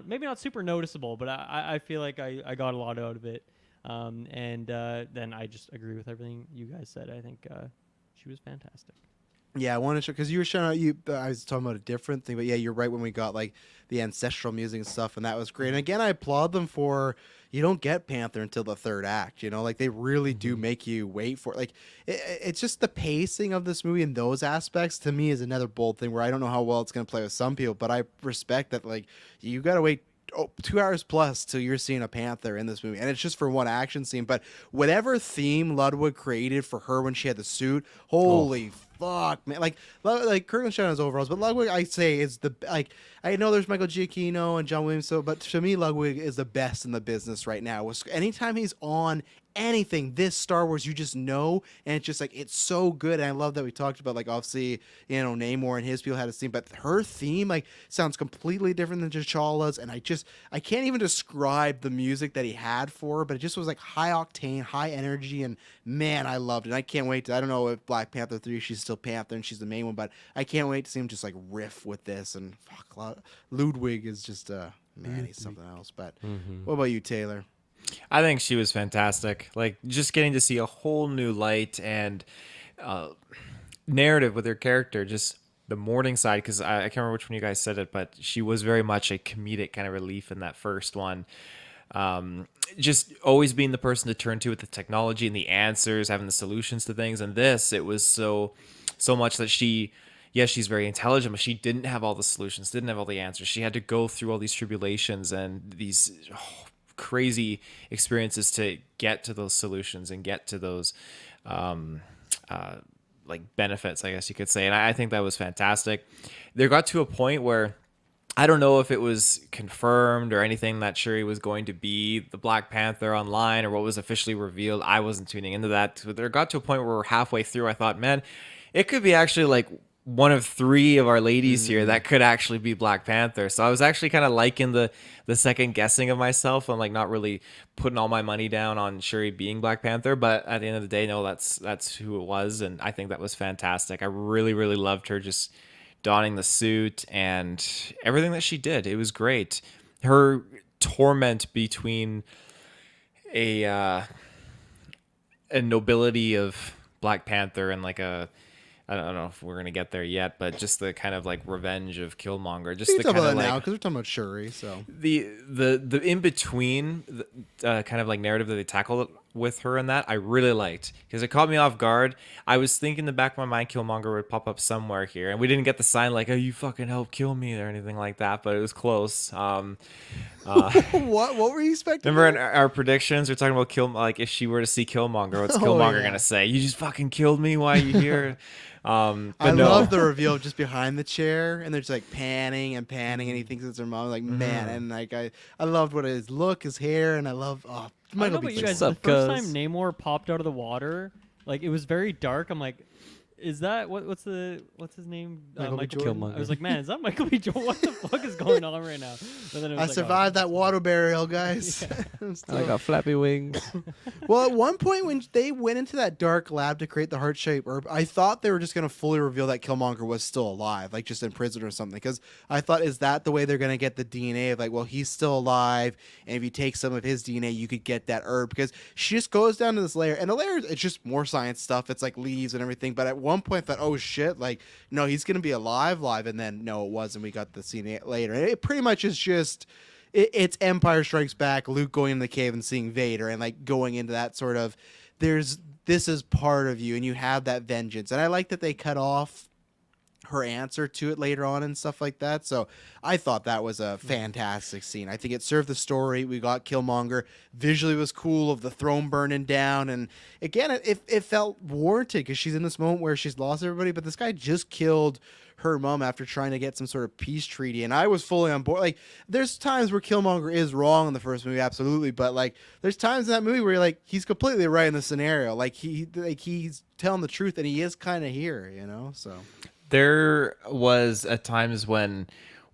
maybe not super noticeable, but I feel like I got a lot out of it. And then I just agree with everything you guys said. I think she was fantastic. Yeah, I want to show, because you were showing I was talking about a different thing, but yeah, you're right when we got like the ancestral music and stuff, and that was great. And again, I applaud them for, you don't get Panther until the third act, like they really do make you wait for it. Like it's just the pacing of this movie in those aspects to me is another bold thing where I don't know how well it's going to play with some people, but I respect that, like, you got to wait 2 hours plus till you're seeing a Panther in this movie, and it's just for one action scene. But whatever theme Ludwig created for her when she had the suit, holy fuck, man! Like Kirklin showing his overalls, but Ludwig, I say, is the, like, I know there's Michael Giacchino and John Williams, but to me Ludwig is the best in the business right now. Anytime he's on anything, this Star Wars, you just know, and it's just like, it's so good. And I love that we talked about, like, obviously, Namor and his people had a theme, but her theme, like, sounds completely different than T'Challa's, and I can't even describe the music that he had for her, but it just was like high octane, high energy, and man, I loved it. I can't wait I don't know if Black Panther 3, she's still Panther and she's the main one, but I can't wait to see him just like riff with this. And fuck, Ludwig is just man, he's something else. But what about you, Taylor? I think she was fantastic. Like just getting to see a whole new light and uh, narrative with her character, just the morning side. Because I can't remember which one you guys said it, but she was very much a comedic kind of relief in that first one. Just always being the person to turn to with the technology and the answers, having the solutions to things. And this, it was so much that she, yes, she's very intelligent, but she didn't have all the solutions, didn't have all the answers. She had to go through all these tribulations and these crazy experiences to get to those solutions and get to those like benefits, I guess you could say. And I think that was fantastic. There got to a point where I don't know if it was confirmed or anything that Shuri was going to be the Black Panther online or what was officially revealed. I wasn't tuning into that. But there got to a point where we're halfway through. I thought, man, it could be actually like one of three of our ladies here that could actually be Black Panther. So I was actually kind of liking the second guessing of myself and like not really putting all my money down on Shuri being Black Panther. But at the end of the day, no, that's who it was, and I think that was fantastic. I really loved her just donning the suit and everything that she did. It was great. Her torment between a nobility of Black Panther and like a, I don't know if we're gonna get there yet, but just the kind of like revenge of Killmonger, just We the can talk kind about of that now like because we're talking about Shuri. So the in between kind of like narrative that they tackled with her in that I really liked because it caught me off guard. I was thinking in the back of my mind Killmonger would pop up somewhere here, and we didn't get the sign like, "Oh, you fucking help kill me" or anything like that, but it was close. what were you expecting? Remember in our predictions, we're talking about like if she were to see Killmonger, what's Oh, Killmonger yeah. gonna say? You just fucking killed me. Why are you here? But I no. love the reveal of just behind the chair, and they're just like panning and panning, and he thinks it's her mom. Like man, and like I loved what his look, his hair, and I love I don't Michael know B. about you Jordan. guys. What's The up, first cuz? time Namor popped out of the water, like it was very dark. I'm like, is that what's his name? Michael B. Jordan. Jordan. I was like, man, is that Michael B. Jordan? What the fuck is going on right now? And then it was I like, oh, survived that water burial, guys. I'm I still- got flappy wings. Well, at one point when they went into that dark lab to create the heart-shaped herb, I thought they were just going to fully reveal that Killmonger was still alive, like just in prison or something. Because I thought, is that the way they're going to get the DNA of like, well, he's still alive, and if you take some of his DNA, you could get that herb. Because she just goes down to this layer, and the layer, it's just more science stuff. It's like leaves and everything. But at one point, I thought, oh shit, like no, he's going to be alive, and then no, it wasn't. We got the scene later. It pretty much is just. It's Empire Strikes Back, Luke going in the cave and seeing Vader, and like going into that sort of, this is part of you, and you have that vengeance. And I like that they cut off her answer to it later on and stuff like that. So I thought that was a fantastic scene. I think it served the story. We got Killmonger. Visually it was cool of the throne burning down. And again, it felt warranted because she's in this moment where she's lost everybody, but this guy just killed her mom after trying to get some sort of peace treaty, and I was fully on board. Like, there's times where Killmonger is wrong in the first movie, absolutely, but like, there's times in that movie where you're like, he's completely right in the scenario. Like he's telling the truth, and he is kind of here, you know. So There was at times when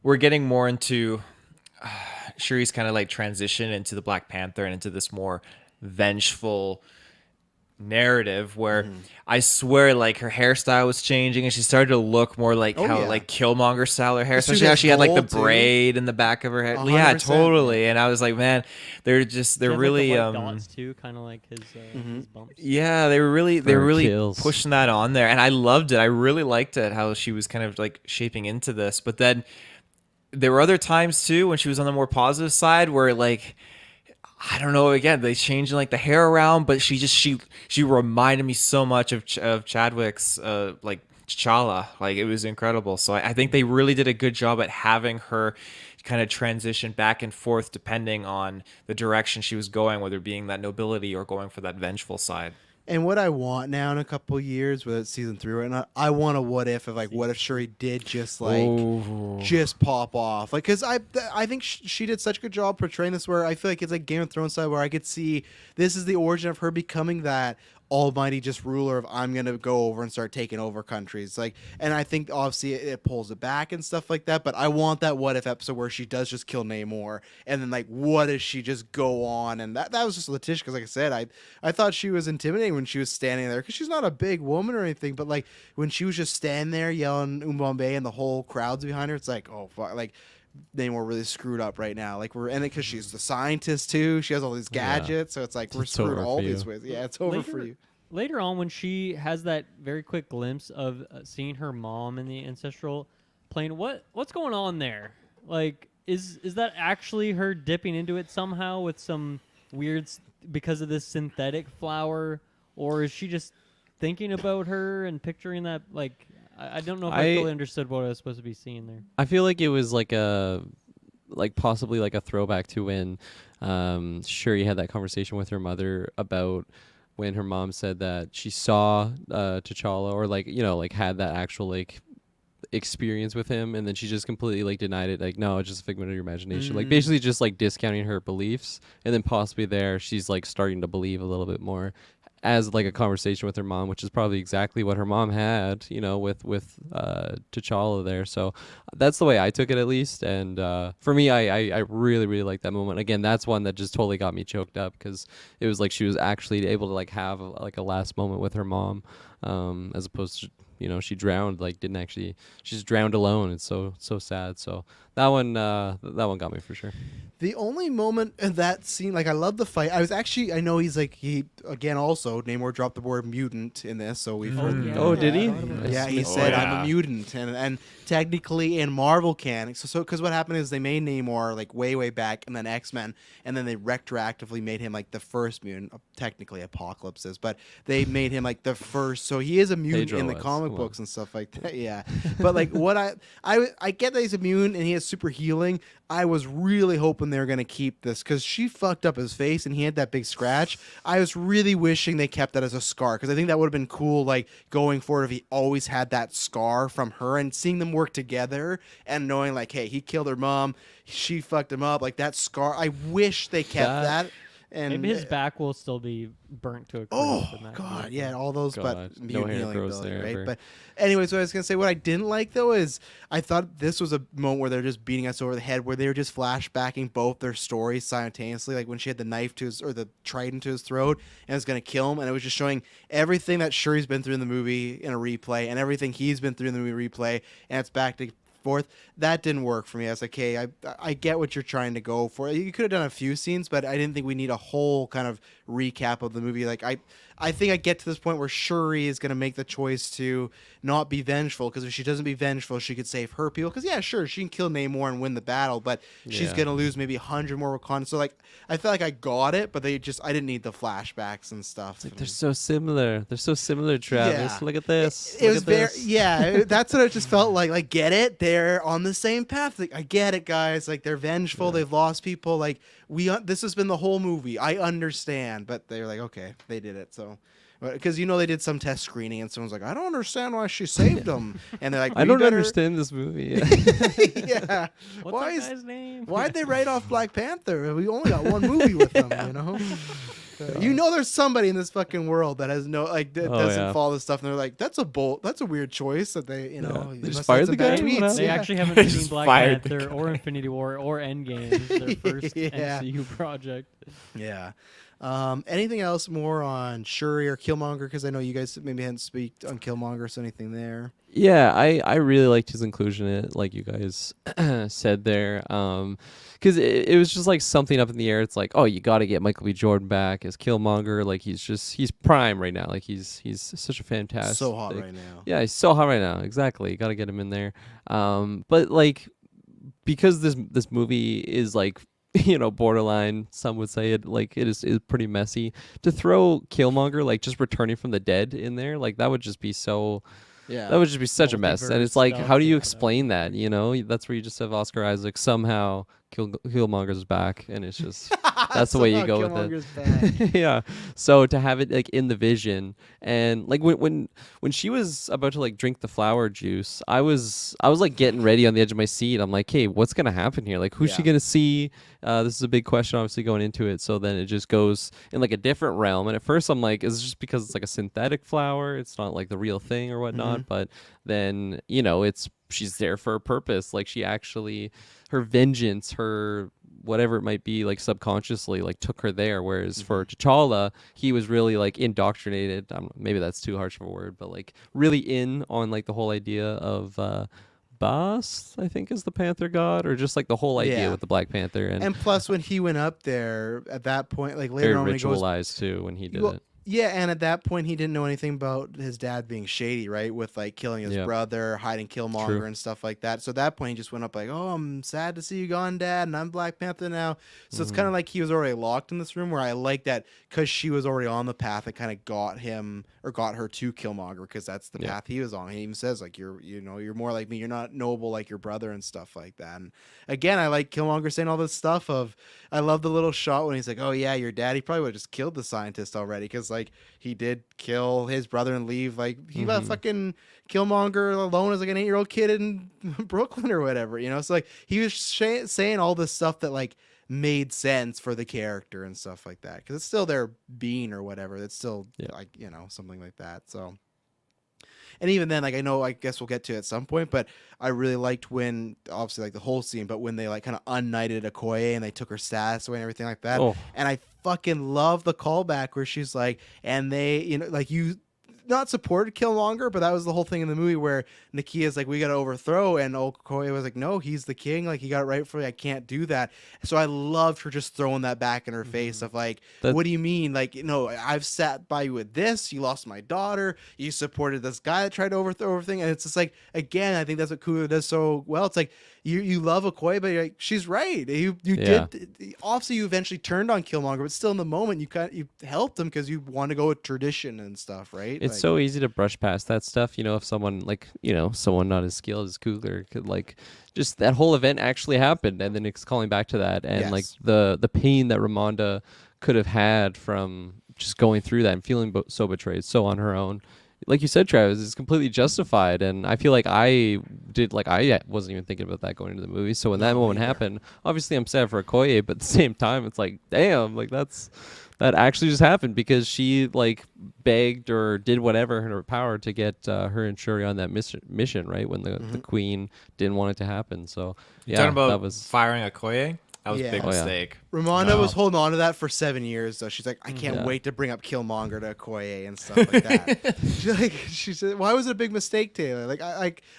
we're getting more into Shuri's kind of like transition into the Black Panther and into this more vengeful narrative where I swear like her hairstyle was changing and she started to look more like Oh, how yeah. like Killmonger style her hair, She especially how has she had like the gold, too. braid in the back of her head. Yeah, 100%. totally. And I was like, man, they're She really had, like, the white dots too, kind of like his bumps. yeah, they were really kills. pushing that on there, and I loved it. I really liked it how she was kind of like shaping into this. But then there were other times too when she was on the more positive side where like I don't know, again they changed like the hair around, but she reminded me so much of Chadwick's like T'Challa. Like it was incredible. So I think they really did a good job at having her kind of transition back and forth depending on the direction she was going, whether being that nobility or going for that vengeful side. And what I want now in a couple of years, whether it's season 3 or not, I want a what if of like, what if Shuri did just like just pop off? Like, because I think she did such a good job portraying this, where I feel like it's like Game of Thrones side, where I could see this is the origin of her becoming that almighty just ruler of I'm gonna go over and start taking over countries. Like, and I think obviously it pulls it back and stuff like that, but I want that what if episode where she does just kill Namor, and then like what if she just go on, and that was just Letitia, because like I said, I thought she was intimidating when she was standing there, because she's not a big woman or anything, but like when she was just standing there yelling Umbambe and the whole crowd's behind her, it's like, oh fuck, like Namor really screwed up right now. Like we're in it because she's the scientist too. She has all these gadgets, so it's like we're It's screwed over all for these you. ways. Yeah, it's over for you. Later on, when she has that very quick glimpse of seeing her mom in the ancestral plane, what's going on there? Like, is that actually her dipping into it somehow with some weird because of this synthetic flower, or is she just thinking about her and picturing that? Like, I don't know if I fully understood what I was supposed to be seeing there. I feel like it was like possibly like a throwback to when Shuri had that conversation with her mother about when her mom said that she saw T'Challa, or like, you know, like had that actual like experience with him, and then she just completely like denied it, like, no, it's just a figment of your imagination, like basically just like discounting her beliefs. And then possibly there she's like starting to believe a little bit more as like a conversation with her mom, which is probably exactly what her mom had, you know, with T'Challa there. So that's the way I took it, at least. And for me, I really, really like that moment. Again, that's one that just totally got me choked up, because it was like she was actually able to like have like a last moment with her mom, as opposed to, you know, she drowned, like didn't actually, she's drowned alone. It's so sad. So that one got me for sure. The only moment in that scene, like I love the fight. I know he's like, he again also Namor dropped the word mutant in this, so we've heard. yeah. Oh, did he? Yeah, he Oh, said I'm yeah. a mutant, and technically in Marvel canon, so because what happened is they made Namor like way back, and then X-Men, and then they retroactively made him like the first mutant. Technically Apocalypse is, but they made him like the first, so he is a mutant Pedro in the was. comic Come on. books and stuff like that. Yeah, but like what I get that he's immune and he has super healing. I was really hoping they were gonna keep this because she fucked up his face and he had that big scratch. I was really wishing they kept that as a scar because I think that would have been cool, like going forward if he always had that scar from her and seeing them work together and knowing like, hey, he killed her mom, she fucked him up, like that scar. I wish they kept that. And Maybe his back will still be burnt to a crisp. oh and that could be god, okay. yeah, all those, God, but no mutant hair healing grows ability, there right? ever. But anyways, what I was gonna say, what I didn't like though is I thought this was a moment where they're just beating us over the head, where they were just flashbacking both their stories simultaneously, like when she had the knife to his or the trident to his throat and was gonna kill him, and it was just showing everything that Shuri's been through in the movie in a replay and everything he's been through in the movie replay, and it's back to forth. That didn't work for me. I was like, hey, I get what you're trying to go for. You could have done a few scenes, but I didn't think we need a whole kind of recap of the movie. Like I think I get to this point where Shuri is going to make the choice to not be vengeful, because if she doesn't be vengeful, she could save her people. Because yeah, sure, she can kill Namor and win the battle, but she's Yeah. going to lose maybe 100 more Wakanda. So like, I felt like I got it, but I didn't need the flashbacks and stuff. Like, they're so similar. They're so similar, Travis. Yeah. Look at this. It Look was at very, this. yeah. That's what it just felt like. Like, get it? They're on the same path. Like, I get it, guys. Like, they're vengeful. They've lost people. Like, this has been the whole movie. I understand, but they're like, okay, they did it. So, because they did some test screening, and someone's like, I don't understand why she saved them, and they're like, I "We don't better-" understand this movie. yeah. What's Why that guy's name? Why'd they write off Black Panther? We only got one movie with them, you know. There's somebody in this fucking world that has no that doesn't yeah. follow this stuff, and they're like, that's a weird choice that they, They they just must fired have some the bad guy? What tweets. happened? They Yeah. actually haven't They seen just Black fired the Panther or Infinity War or Endgame. It's their first Yeah. MCU project. Yeah. Anything else more on Shuri or Killmonger? Because I know you guys maybe hadn't speak on Killmonger, so anything there? Yeah, I really liked his inclusion in it, like you guys said there. Because it was just like something up in the air. It's like, oh, you got to get Michael B. Jordan back as Killmonger. Like he's prime right now. Like he's such a fantastic. So hot right now. Yeah, he's so hot right now. Exactly. You got to get him in there. But like, because this movie is like, borderline, some would say it is pretty messy. To throw Killmonger like just returning from the dead in there, like that would just be so. Yeah. That would just be such a mess. And Multiverse it's like, stuff, how do you yeah. explain that? That's where you just have Oscar Isaac somehow Killmonger's back, and it's just that's the way you Somehow go with it. Killmonger's back. Yeah. So to have it like in the vision, and like when she was about to like drink the flower juice, I was like getting ready on the edge of my seat. I'm like, hey, what's gonna happen here? Like, who's she Yeah. gonna see? This is a big question, obviously, going into it. So then it just goes in like a different realm. And at first I'm like, is it just because it's like a synthetic flower? It's not like the real thing or whatnot. But then, she's there for a purpose. Like she actually, her vengeance, her whatever it might be, like subconsciously, like took her there. Whereas for T'Challa, he was really like indoctrinated. Maybe that's too harsh of a word, but like really in on like the whole idea of Bast, I think, is the Panther god, or just like the whole idea Yeah. with the Black Panther, And plus, when he went up there at that point, like very later on when he goes, ritualized too when he did well, it. yeah, and at that point he didn't know anything about his dad being shady, right? With like killing his Yeah. brother, hiding Killmonger True. and stuff like that. So at that point he just went up like, "Oh, I'm sad to see you gone, Dad, and I'm Black Panther now." So it's kind of like he was already locked in this room. Where I like that because she was already on the path that kind of got him or got her to Killmonger because that's the Yeah. path he was on. He even says like, you're more like me. You're not noble like your brother and stuff like that." And again, I like Killmonger saying all this stuff of. I love the little shot when he's like, "Oh yeah, your dad. He probably would have just killed the scientist already because like he did kill his brother and leave. Like he left fucking Killmonger alone as like an 8-year-old kid in Brooklyn or whatever, you know." So like he was saying all this stuff that like made sense for the character and stuff like that because it's still their being or whatever. It's still like something like that. So. And even then, like I guess we'll get to it at some point, but I really liked when, obviously, like the whole scene, but when they like kind of unknighted Okoye and they took her status away and everything like that. Oh. And I fucking love the callback where she's like, and they, like you not supported Killmonger, but that was the whole thing in the movie where Nakia's like, we got to overthrow, and Okoye was like, no, he's the king, like he got it right for me, I can't do that. So I loved her just throwing that back in her face of like, what do you mean? Like, I've sat by you with this, you lost my daughter, you supported this guy that tried to overthrow everything, and it's just like, again, I think that's what Coogler does so well. It's like you love Okoye, but you're like, she's right. You did obviously you eventually turned on Killmonger, but still in the moment you helped him because you want to go with tradition and stuff, right? It's like, so easy to brush past that stuff, if someone like, someone not as skilled as Coogler could like just that whole event actually happened and then it's calling back to that and like the pain that Ramonda could have had from just going through that and feeling so betrayed, so on her own. Like you said, Travis, it's completely justified, and I feel like I wasn't even thinking about that going into the movie. So when that moment happened, obviously I'm sad for Okoye, but at the same time, it's like, damn, like that actually just happened because she like begged or did whatever in her power to get her and Shuri on that mission, right? When the Queen didn't want it to happen. So You're talking about that was firing Okoye? That was a big Yeah. mistake. Ramonda was holding on to that for 7 years, so she's like, I can't wait to bring up Killmonger to Okoye and stuff like that. she said, why was it a big mistake, Taylor? Like,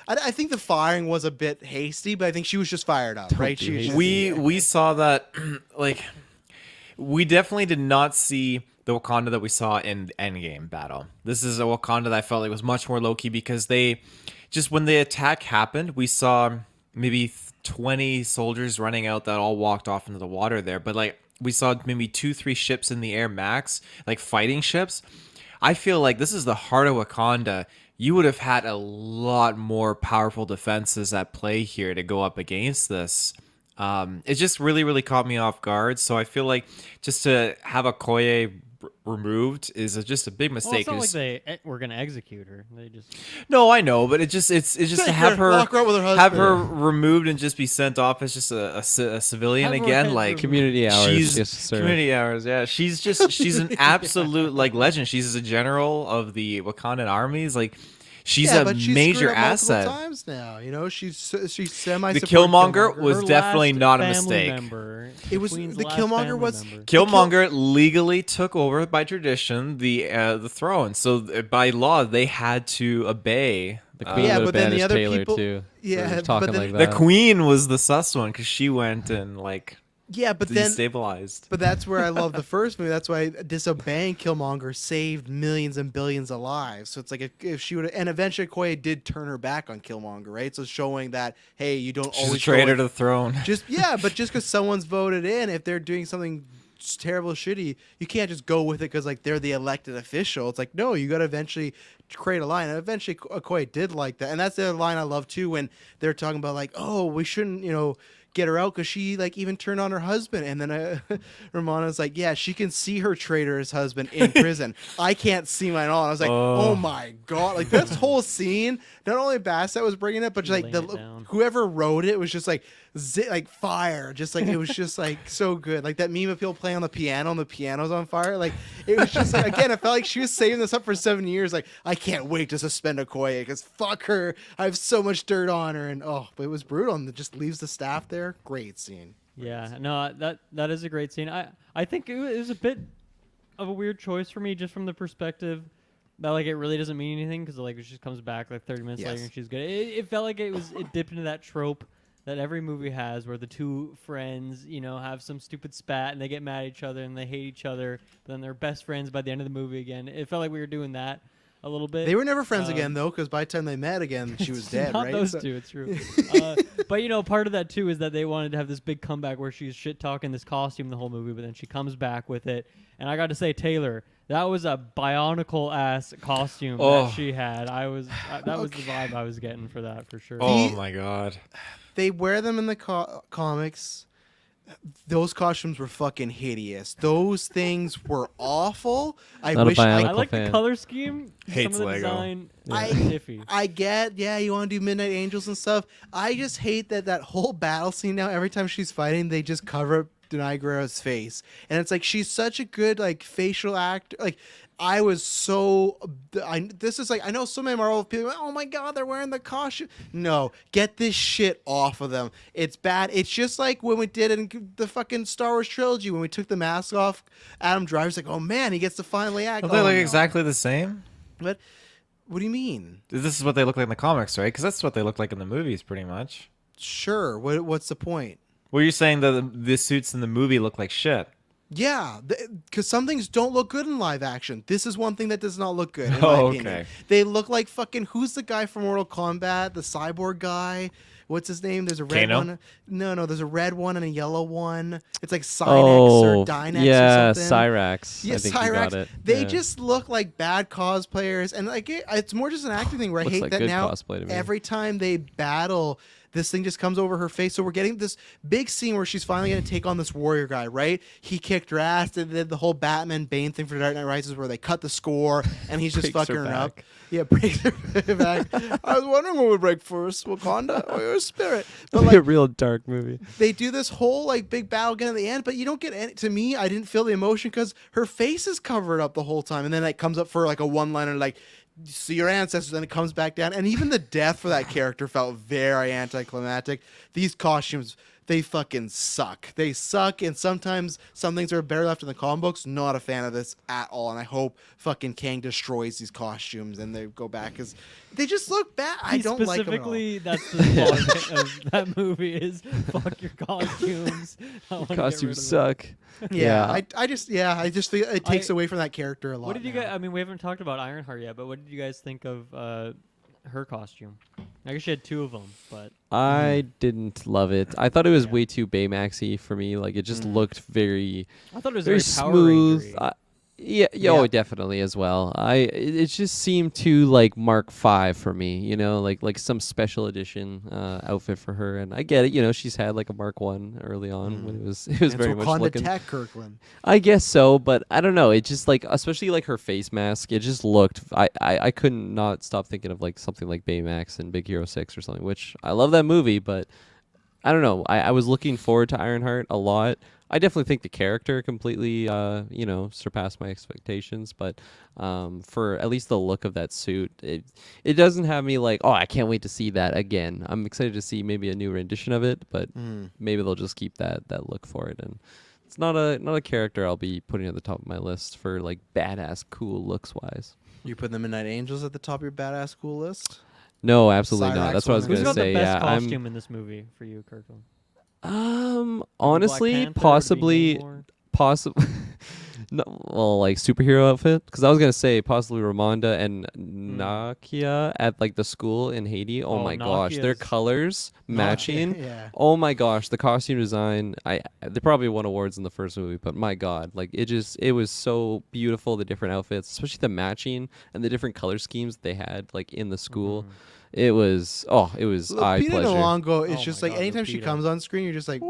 I think the firing was a bit hasty, but I think she was just fired up, right? She was just, We saw that, like, we definitely did not see the Wakanda that we saw in the Endgame battle. This is a Wakanda that I felt like was much more low-key because when the attack happened, we saw maybe 20 soldiers running out that all walked off into the water there. But like we saw maybe 2-3 ships in the air max, like fighting ships. I feel like this is the heart of Wakanda. You would have had a lot more powerful defenses at play here to go up against this. It just really, really caught me off guard. So I feel like just to have Okoye removed is just a big Well, mistake. it's not like they were gonna execute her. They just No, I know, but it's just to have her lock her up with her husband. have her removed and just be sent off as just a civilian Have her again. head Like removed. community hours. she's yes, sir. community hours. Yeah, she's an absolute like legend. She's a general of the Wakandan armies. Like she's a but she's major screwed up multiple asset. times now. She's semi. The Killmonger was Her definitely last not a family mistake. member, It was- Queen's the last Killmonger family was- member. Killmonger legally took over by tradition the throne. So by law they had to obey. The Queen Yeah, would but have then the banished other Taylor people- too. Yeah, for but talking then like The that. Queen was the sus one because she went and like Yeah, but then destabilized. But that's where I love the first movie. That's why disobeying Killmonger saved millions and billions of lives. So it's like if she would, and eventually Okoye did turn her back on Killmonger, right? So showing that hey, you don't She's a always traitor go to the throne. but just because someone's voted in, if they're doing something terrible, shitty, you can't just go with it because like they're the elected official. It's like no, you got to eventually create a line. And eventually Okoye did like that, and that's the other line I love too when they're talking about like, oh, we shouldn't, get her out because she like even turned on her husband, and then Ramonda's like, yeah, she can see her traitorous husband in prison. I can't see mine all. And I was like, oh my god, like this whole scene. Not only Bassett was bringing it, but just, like Laying it down. whoever wrote it was just like like fire, just like it was just like so good. Like that meme of people playing on the piano and the piano's on fire. Like it was just like again, I felt like she was saving this up for 7 years. Like I can't wait to suspend Okoye because fuck her. I have so much dirt on her, and but it was brutal. And it just leaves the staff there. Great scene. Yeah, no, that is a great scene. I think it was a bit of a weird choice for me, just from the perspective that like it really doesn't mean anything because like she just comes back like 30 minutes Yes. later and she's good. It felt like it dipped into that trope that every movie has where the two friends, you know, have some stupid spat and they get mad at each other and they hate each other, but then they're best friends by the end of the movie again. It felt like we were doing that a little bit. They were never friends again though, because by the time they met again, she was dead. Not right? those So- two, it's true. But you know, part of that too is that they wanted to have this big comeback where she's shit talking this costume the whole movie, but then she comes back with it. And I got to say, Taylor, that was a bionicle ass costume Oh. that she had. That was the vibe I was getting for that for sure. Oh my god. They wear them in the comics. Those costumes were fucking hideous. Those things were awful. I Not a wish bionicle I like fan. the color scheme. Hates Some of the Lego. design I- is iffy. I get, yeah, you want to do Midnight Angels and stuff. I just hate that whole battle scene now. Every time she's fighting, they just cover up Denai Guerrero's face, and it's like she's such a good like facial actor. Like I was so, this is like I know so many Marvel people. Oh my god, they're wearing the costume. No, get this shit off of them. It's bad. It's just like when we did in the fucking Star Wars trilogy when we took the mask off. Adam Driver's like, oh man, he gets to finally act. Don't they Oh, look no. exactly the same? But what do you mean? This is what they look like in the comics, right? Because that's what they look like in the movies, pretty much. Sure. What's the point? Well, you're saying that the suits in the movie look like shit. Yeah, because some things don't look good in live action. This is one thing that does not look good. In my Oh, opinion. okay. They look like fucking. Who's the guy from Mortal Kombat? The cyborg guy. What's his name? There's a red Kano? one. No. There's a red one and a yellow one. It's like Cynex Oh, or Dynex yeah, or something. Cyrax. Yeah, I think you got Cyrax. it. They Yeah. just look like bad cosplayers, and like it's more just an acting thing where I Looks hate like that good now. cosplay to me. Every time they battle, this thing just comes over her face. So we're getting this big scene where she's finally going to take on this warrior guy, right? He kicked her ass and did the whole Batman Bane thing for Dark Knight Rises where they cut the score and he's just Breaks fucking her her up. back. Yeah, breaks her back. I was wondering what would break first, Wakanda or your spirit. But a like real dark movie. they do this whole like big battle again at the end, but you don't get any. To me, I didn't feel the emotion because her face is covered up the whole time, and then it comes up for like a one-liner like see your ancestors, then it comes back down, and even the death for that character felt very anticlimactic. These costumes, they fucking suck. They suck, and sometimes some things are better left in the comic books. Not a fan of this at all, and I hope fucking Kang destroys these costumes and they go back because they just look bad. I don't like them at all. Specifically, that's the plot of that movie is fuck your costumes. I wanna get rid Costumes of them. suck. Yeah, I just feel it takes away from that character a lot. What did you now. guys? I mean, we haven't talked about Ironheart yet, but what did you guys think of her costume? I guess she had two of them, but I didn't love it. I thought it was way too Baymaxy for me. Like it just looked very, I thought it was very very Power smooth. Rangery. Yeah, oh, definitely as well. It just seemed too like Mark V for me, you know, like some special edition outfit for her. And I get it, you know, she's had like a Mark I early on when it was It's very much Wakanda looking. Tech, Kirklin. I guess so, but I don't know. It just like, especially like her face mask, it just looked. I couldn't not stop thinking of like something like Baymax and Big Hero 6 or something. Which I love that movie, but I don't know. I was looking forward to Ironheart a lot. I definitely think the character completely, surpassed my expectations. But for at least the look of that suit, it doesn't have me like, oh, I can't wait to see that again. I'm excited to see maybe a new rendition of it, but maybe they'll just keep that look for it. And it's not a character I'll be putting at the top of my list for like badass cool looks wise. You put the Midnight Angels at the top of your badass cool list? No, absolutely not. Cyrax That's what I was one. Who's gonna got say. the best Yeah, costume in this movie for you, Kirkland? Honestly, Black Panther, possibly, Namor? possibly, no, well, like superhero outfit. Because I was gonna say possibly Ramonda and Nakia at like the school in Haiti. Oh, Oh, my gosh, their Nakia's- colors matching. Yeah. Oh my gosh, the costume design. They probably won awards in the first movie, but my god, like it was so beautiful. The different outfits, especially the matching and the different color schemes they had like in the school. It was eye Lupita pleasure. Nyong'o is Oh just my like God, anytime she Lupita. comes on screen, you're just like,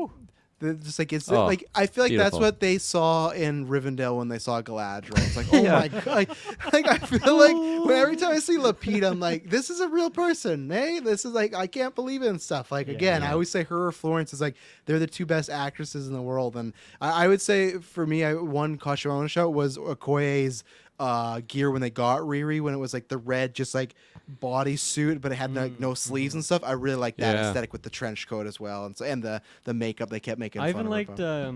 just like it's Oh, like I feel like that's beautiful. what they saw in Rivendell when they saw Galadriel. It's like, oh Yeah. my god, like I feel like when every time I see Lupita, I'm like, this is a real person, hey, this is like I can't believe it and stuff. Like again, I always say her or Florence is like they're the two best actresses in the world, and I would say for me, one costume I want to shout was Okoye's gear when they got Riri when it was like the red just like body suit but it had like no sleeves and stuff. I really like that Yeah. aesthetic with the trench coat as well and the makeup they kept making I fun even of her liked for.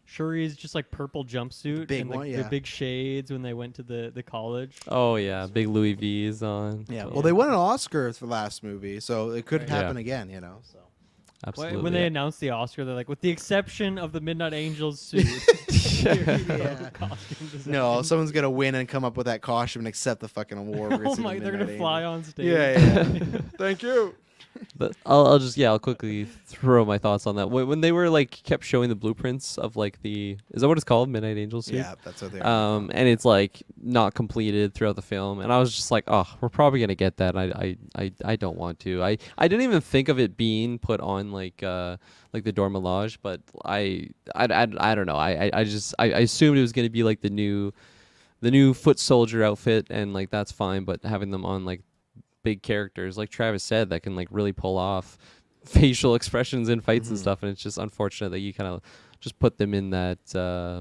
Shuri's just like purple jumpsuit big and one, the yeah. big shades when they went to the college. Oh yeah, big Louis V's on. Yeah. So, Well, they won an Oscar for last movie, so it could Right. happen Yeah. again. You know. So. absolutely. When they announced the Oscar, they're like, with the exception of the Midnight Angels suit. Yeah. costume design. No, someone's gonna win and come up with that costume and accept the fucking award. Oh my! They're gonna fly on stage. Yeah. Thank you. But I'll quickly throw my thoughts on that. When they were like kept showing the blueprints of like is that what it's called, Midnight Angel suit? Yeah, that's what they are. And it's like not completed throughout the film, and I was just like, oh, we're probably gonna get that. I don't want to. I didn't even think of it being put on like the Dora Milaje, but I don't know. I assumed it was gonna be like the new foot soldier outfit, and like that's fine, but having them on like big characters, like Travis said, that can like really pull off facial expressions in fights and stuff, and it's just unfortunate that you kind of just put them in that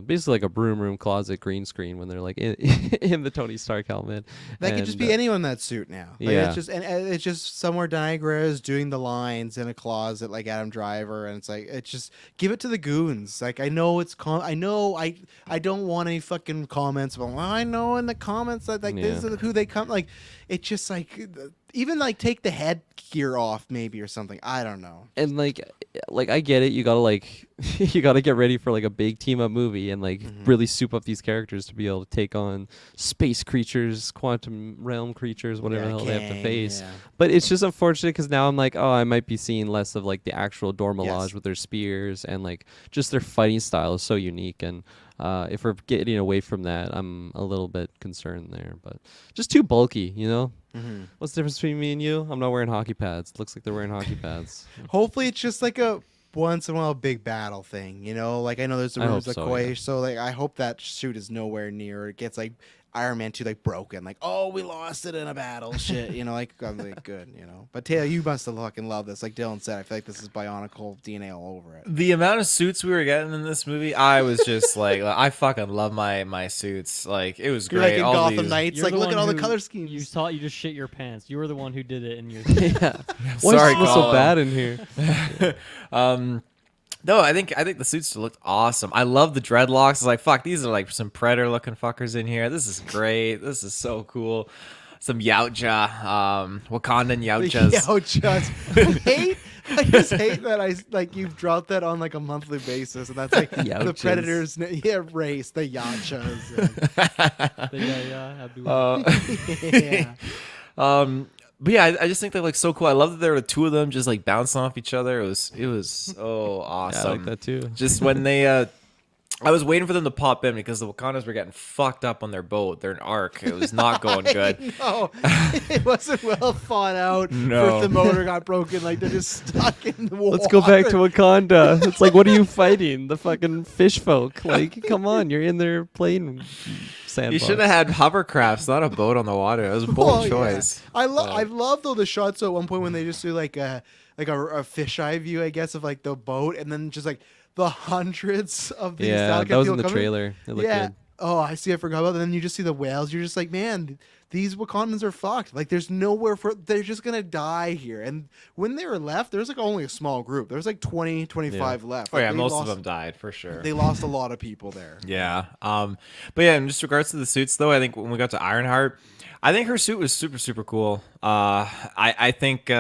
basically like a broom room closet green screen when they're like in the Tony Stark helmet. That could just be anyone in that suit now. Like, Yeah. it's just somewhere Niagara is doing the lines in a closet like Adam Driver, and it's just give it to the goons. Like I know I don't want any fucking comments about. Well, I know in the comments that like this is who they come like. It's just like even like take the headgear off maybe or something. I don't know. And like I get it, you gotta you gotta get ready for like a big team up movie and like really soup up these characters to be able to take on space creatures, quantum realm creatures, whatever the hell they have to Kang, face. yeah. But it's just unfortunate because now I'm like, oh, I might be seeing less of like the actual Dora Milaje Yes. with their spears, and like just their fighting style is so unique. And if we're getting away from that, I'm a little bit concerned there. But just too bulky, you know. What's the difference between me and you? I'm not wearing hockey pads. It looks like they're wearing hockey pads. Hopefully it's just like a once in a while big battle thing, you know? Like I know there's the I rumors hope like so, yeah. Koish, so like I hope that suit is nowhere near it gets like Iron Man 2 like broken, like oh we lost it in a battle, shit, you know, like I'm like good, you know. But Taylor, you must have fucking love this. Like Dylan said, I feel like this is Bionicle DNA all over it. The amount of suits we were getting in this movie, I was just like I fucking love my suits. Like it was You're great. like in All Gotham these- Knights, You're like the look at one all the who- color You schemes. thought you just shit your pants. You were the one who did it in your. Yeah. Why Sorry, is it so Colin. bad in here? No, I think the suits looked awesome. I love the dreadlocks. It's like fuck, these are like some predator looking fuckers in here. This is great. This is so cool. Some Yautja, Wakandan Yauchas. I just hate that you've dropped that on like a monthly basis, and that's like the Yauchas. Predators, race, the Yachas. But yeah, I just think they're like so cool. I love that there were two of them just like bouncing off each other. It was so awesome. Yeah, I like that too. Just when they I was waiting for them to pop in because the Wakandas were getting fucked up on their boat, their arc. It was not going good. No, it wasn't well thought out. No. First the motor got broken, like they're just stuck in the water. Let's go back to Wakanda. It's like, what are you fighting? The fucking fish folk. Like, come on, you're in there playing sandbox. You should have had hovercrafts, not a boat on the water. It was a bold Oh, yeah. choice. I love though the shots at one point when they just do like a fisheye view, I guess, of like the boat, and then just like the hundreds of these. Yeah, Stalker that was people in the coming. trailer. It looked Yeah. good. Oh, I see. I forgot about that. Then you just see the whales. You're just like, man, these Wakandans are fucked. Like, there's nowhere for. They're just gonna die here. And when they were left, there's like only a small group. There's like 20, 25 left. Oh Like, yeah, they most lost- of them died for sure. They lost a lot of people there. Yeah. But yeah, in just regards to the suits though, I think when we got to Ironheart, I think her suit was super, super cool. I think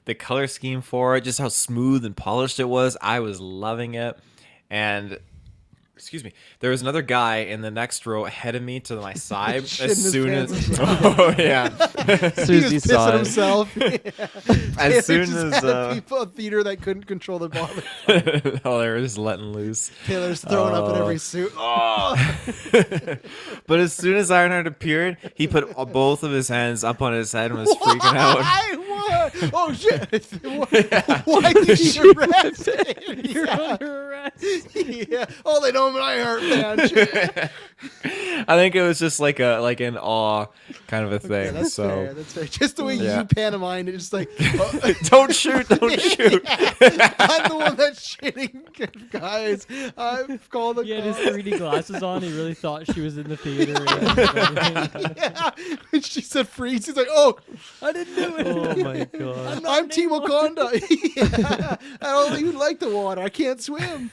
the color scheme for it, just how smooth and polished it was, I was loving it. And excuse me, there was another guy in the next row ahead of me to my side. Shit in as his soon pants as as well. oh yeah, As He soon was as he saw pissing it. himself. as Taylor soon just as had a theater that couldn't control their body. oh, they were just letting loose. Taylor's throwing up in every suit. But as soon as Ironheart appeared, he put both of his hands up on his head and was freaking out. What? Oh shit! Why did he arrest him? You're Yeah. under arrest. Yeah. Oh, they know I'm an Ironheart fan. Shit. I think it was just like an awe kind of a thing. Yeah, that's so fair. That's fair. Just the way Yeah. you pantomime it, just like don't shoot, don't shoot. I'm the one that's shitting, guys. I've called the He had his cops. 3D glasses on. He really thought she was in the theater. Yeah. When she said freeze, he's like, oh, I didn't do it. Oh my god. I'm Team Wakanda. Yeah. I don't even like the water. I can't swim.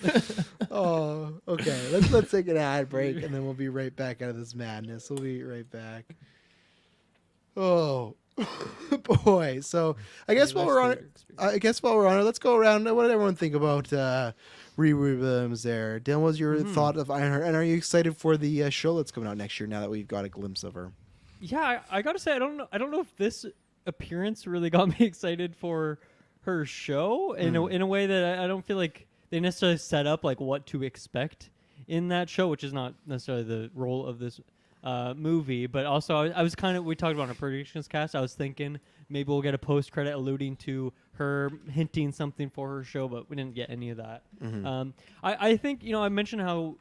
Oh, okay. Let's take an ad break and then we'll be right back out of this madness. We'll be right back. Oh boy. So I guess while we're on it, let's go around. What did everyone think about Riri Williams there? Dan, what was your thought of Ironheart? And are you excited for the show that's coming out next year now that we've got a glimpse of her? Yeah, I gotta say, I don't know if this appearance really got me excited for her show in a way that I don't feel like they necessarily set up like what to expect in that show, which is not necessarily the role of this movie. But also, I was kind of, we talked about a predictions cast. I was thinking maybe we'll get a post credit alluding to her hinting something for her show, but we didn't get any of that. I think, I mentioned how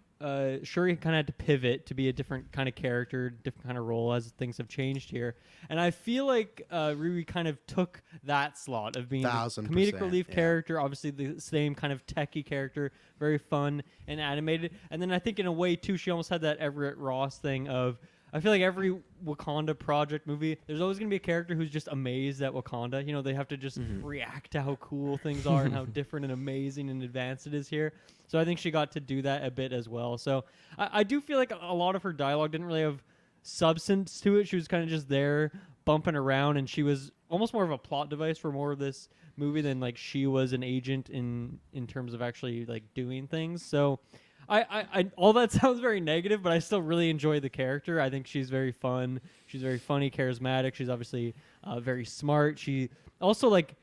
Shuri kind of had to pivot to be a different kind of character, different kind of role as things have changed here. And I feel like Riri kind of took that slot of being a 1000%, comedic relief yeah. character, obviously the same kind of techie character, very fun and animated. And then I think in a way too, she almost had that Everett Ross thing of, I feel like every Wakanda project movie, there's always going to be a character who's just amazed at Wakanda. They have to just react to how cool things are and how different and amazing and advanced it is here. So I think she got to do that a bit as well. So I do feel like a lot of her dialogue didn't really have substance to it. She was kind of just there bumping around, and she was almost more of a plot device for more of this movie than like she was an agent in terms of actually like doing things. So I all that sounds very negative, but I still really enjoy the character. I think she's very fun. She's very funny, charismatic. She's obviously very smart. She also like,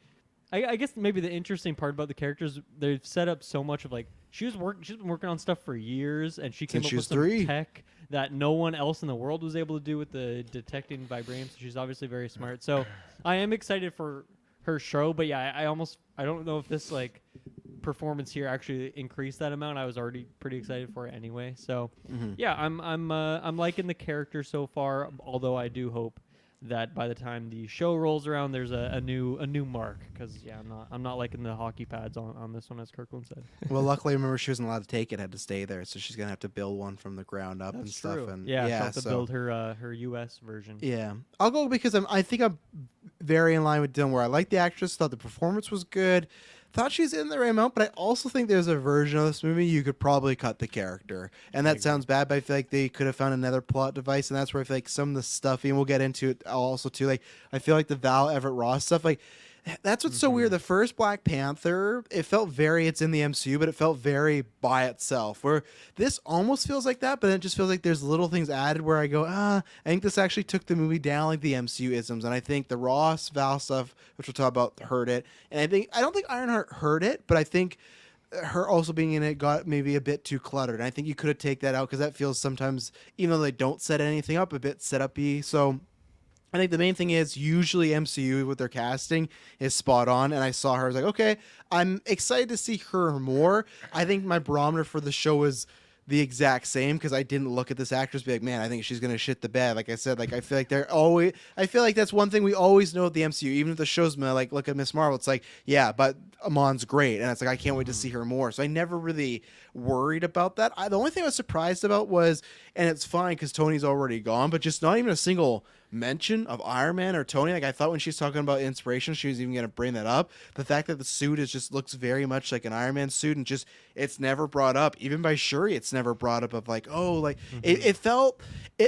I guess maybe the interesting part about the characters, they've set up so much of like she's been working on stuff for years, and she came Since up she with was some 3. tech that no one else in the world was able to do with the detecting vibranium. So she's obviously very smart. So I am excited for her show, but yeah, I don't know if this like performance here actually increased that amount. I was already pretty excited for it anyway. So yeah, I'm liking the character so far, although I do hope that by the time the show rolls around, there's a new mark, because yeah, I'm not liking the hockey pads on this one, as Kirklin said. Well, luckily, remember, she wasn't allowed to take it; had to stay there, so she's gonna have to build one from the ground up and stuff. True. And Yeah, she'll have to so build her US version. yeah, I'll go because I think I'm very in line with Dylan, where I like the actress, thought the performance was good, thought she's in the right amount, but I also think there's a version of this movie you could probably cut the character, and that sounds bad, but I feel like they could have found another plot device, and that's where I feel like some of the stuff, and we'll get into it also too, like I feel like the Val Everett Ross stuff, like that's what's so weird. The first Black Panther, it felt very, it's in the MCU, but it felt very by itself, where this almost feels like that, but then it just feels like there's little things added where I go, I think this actually took the movie down like the MCU isms, and I think the Ross Val stuff, which we'll talk about, hurt it, and I don't think Ironheart hurt it, but I think her also being in it got maybe a bit too cluttered, and I think you could have taken that out, because that feels sometimes, even though they don't set anything up, a bit set-up-y, so I think the main thing is usually MCU with their casting is spot on, and I saw her, I was like, okay, I'm excited to see her more. I think my barometer for the show is the exact same, because I didn't look at this actress be like, man, I think she's gonna shit the bed. Like I said, like I feel like that's one thing we always know at the MCU, even if the show's like, look at Miss Marvel, it's like, yeah, but Amon's great, and it's like I can't wait to see her more. So I never really worried about that. The only thing I was surprised about was, and it's fine because Tony's already gone, but just not even a single mention of Iron Man or Tony. Like I thought when she's talking about inspiration, she was even going to bring that up. The fact that the suit looks very much like an Iron Man suit, and just it's never brought up, even by Shuri. It's never brought up of like, oh, like it felt.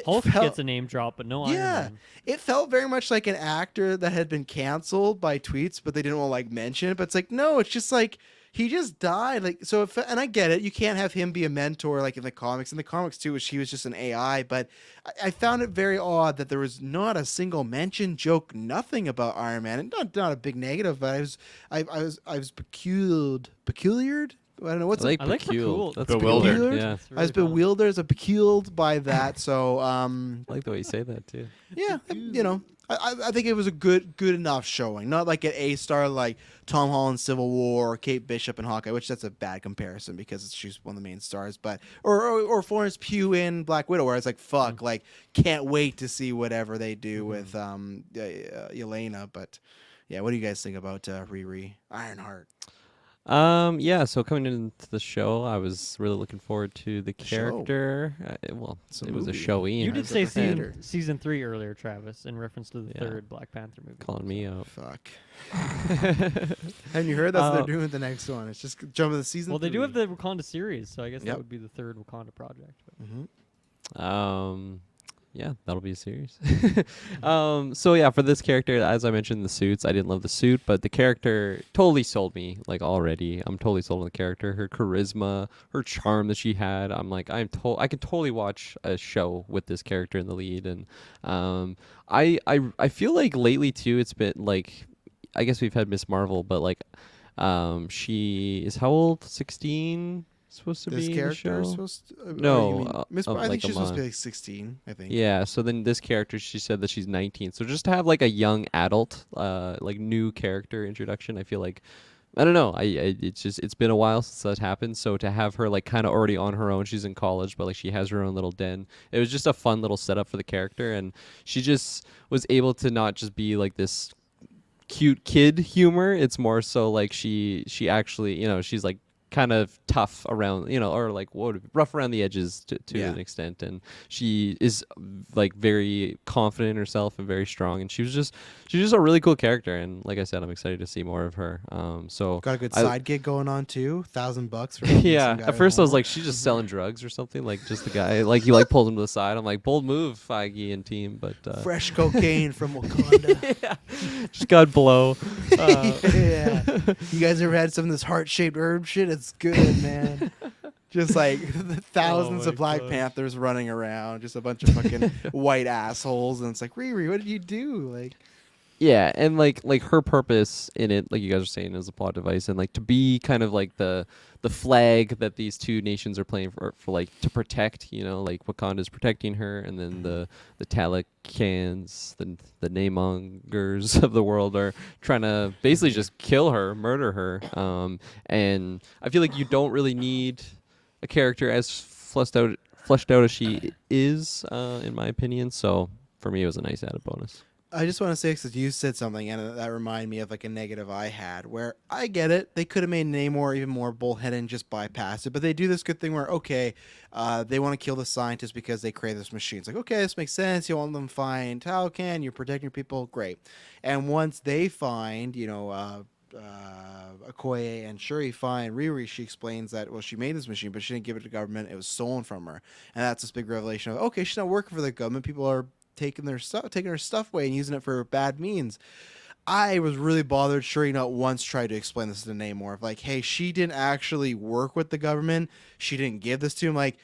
Hulk gets a name drop, but no Iron Man. It felt very much like an actor that had been canceled by tweets, but they didn't want to like mention it. But it's like, no, it's just like he just died. Like, so and I get it. You can't have him be a mentor like in the comics. In the comics too, he was just an AI. But I found it very odd that there was not a single mention, joke, nothing about Iron Man. And not a big negative, but I was peculiared. I don't know what's I like peculiar. That's Bewildered. peculiar. Yeah, It's I was really fun. bewildered, as a peculiared by that. So I like the way you say that too. yeah, I think it was a good enough showing. Not like an A-star like Tom Holland Civil War or Kate Bishop in Hawkeye, which that's a bad comparison because she's one of the main stars. But or Florence Pugh in Black Widow, where I was like, fuck, like can't wait to see whatever they do with Yelena. But yeah, what do you guys think about Riri Ironheart? Yeah, so coming into the show, I was really looking forward to the character. Well, a it was a movie. show. You did As a say theater. season 3 earlier, Travis, in reference to the Yeah. third Black Panther movie. Calling me out. Fuck. Haven't you heard that's what they're doing with the next one? It's just jumping the season. Well, they do 3. have the Wakanda series, so I guess Yep. that would be the third Wakanda project. But. Yeah, that'll be a series. So yeah, for this character, as I mentioned, the suits, I didn't love the suit, but the character totally sold me. Like already, I'm totally sold on the character. Her charisma, her charm that she had. I'm like, I can totally watch a show with this character in the lead. And I feel like lately too, it's been like, I guess we've had Miss Marvel, but like, she is how old? 16. Supposed to This be in the character is show? supposed to, No, you mean Miss I like think a she's supposed to be month. like 16, I think. Yeah, so then this character, she said that she's 19. So just to have like a young adult, like new character introduction, I feel like, I don't know, it's been a while since that happened. So to have her like kind of already on her own, she's in college, but like she has her own little den. It was just a fun little setup for the character, and she just was able to not just be like this cute kid humor. It's more so like she actually, she's like kind of tough around, or like rough around the edges to Yeah. an extent, and she is like very confident in herself and very strong, and she's just a really cool character, and like I said, I'm excited to see more of her. So Got a good I- side gig going on too. $1,000 for yeah, some guy at first I was home. like, she's just selling drugs or something, like just the guy, like he like pulled him to the side. I'm like, bold move, Feige and team, but fresh cocaine from Wakanda. just got blow. Yeah. You guys ever had some of this heart-shaped herb shit? It's good, man. Just like the thousands my of Black gosh. Panthers running around, just a bunch of fucking white assholes, and it's like, Riri, what did you do? Like, Yeah, and like her purpose in it, like you guys are saying, is a plot device, and like to be kind of like the flag that these two nations are playing for like to protect, like Wakanda's protecting her, and then the Talakans, the Namongers of the world are trying to basically just kill her, murder her. And I feel like you don't really need a character as fleshed out as she is, in my opinion. So for me, it was a nice added bonus. I just want to say, because you said something, and that reminded me of like a negative I had, where I get it. They could have made Namor even more bullheaded and just bypass it, but they do this good thing where, okay, they want to kill the scientists because they create this machine. It's like, okay, this makes sense. You want them to find Talcan, you're protecting your people, great. And once they find, Okoye and Shuri find Riri, she explains that, well, she made this machine, but she didn't give it to the government. It was stolen from her. And that's this big revelation of, okay, she's not working for the government. People are taking her stuff away and using it for bad means. I was really bothered Shuri not once tried to explain this to Namor of like, hey, she didn't actually work with the government. She didn't give this to him. Like,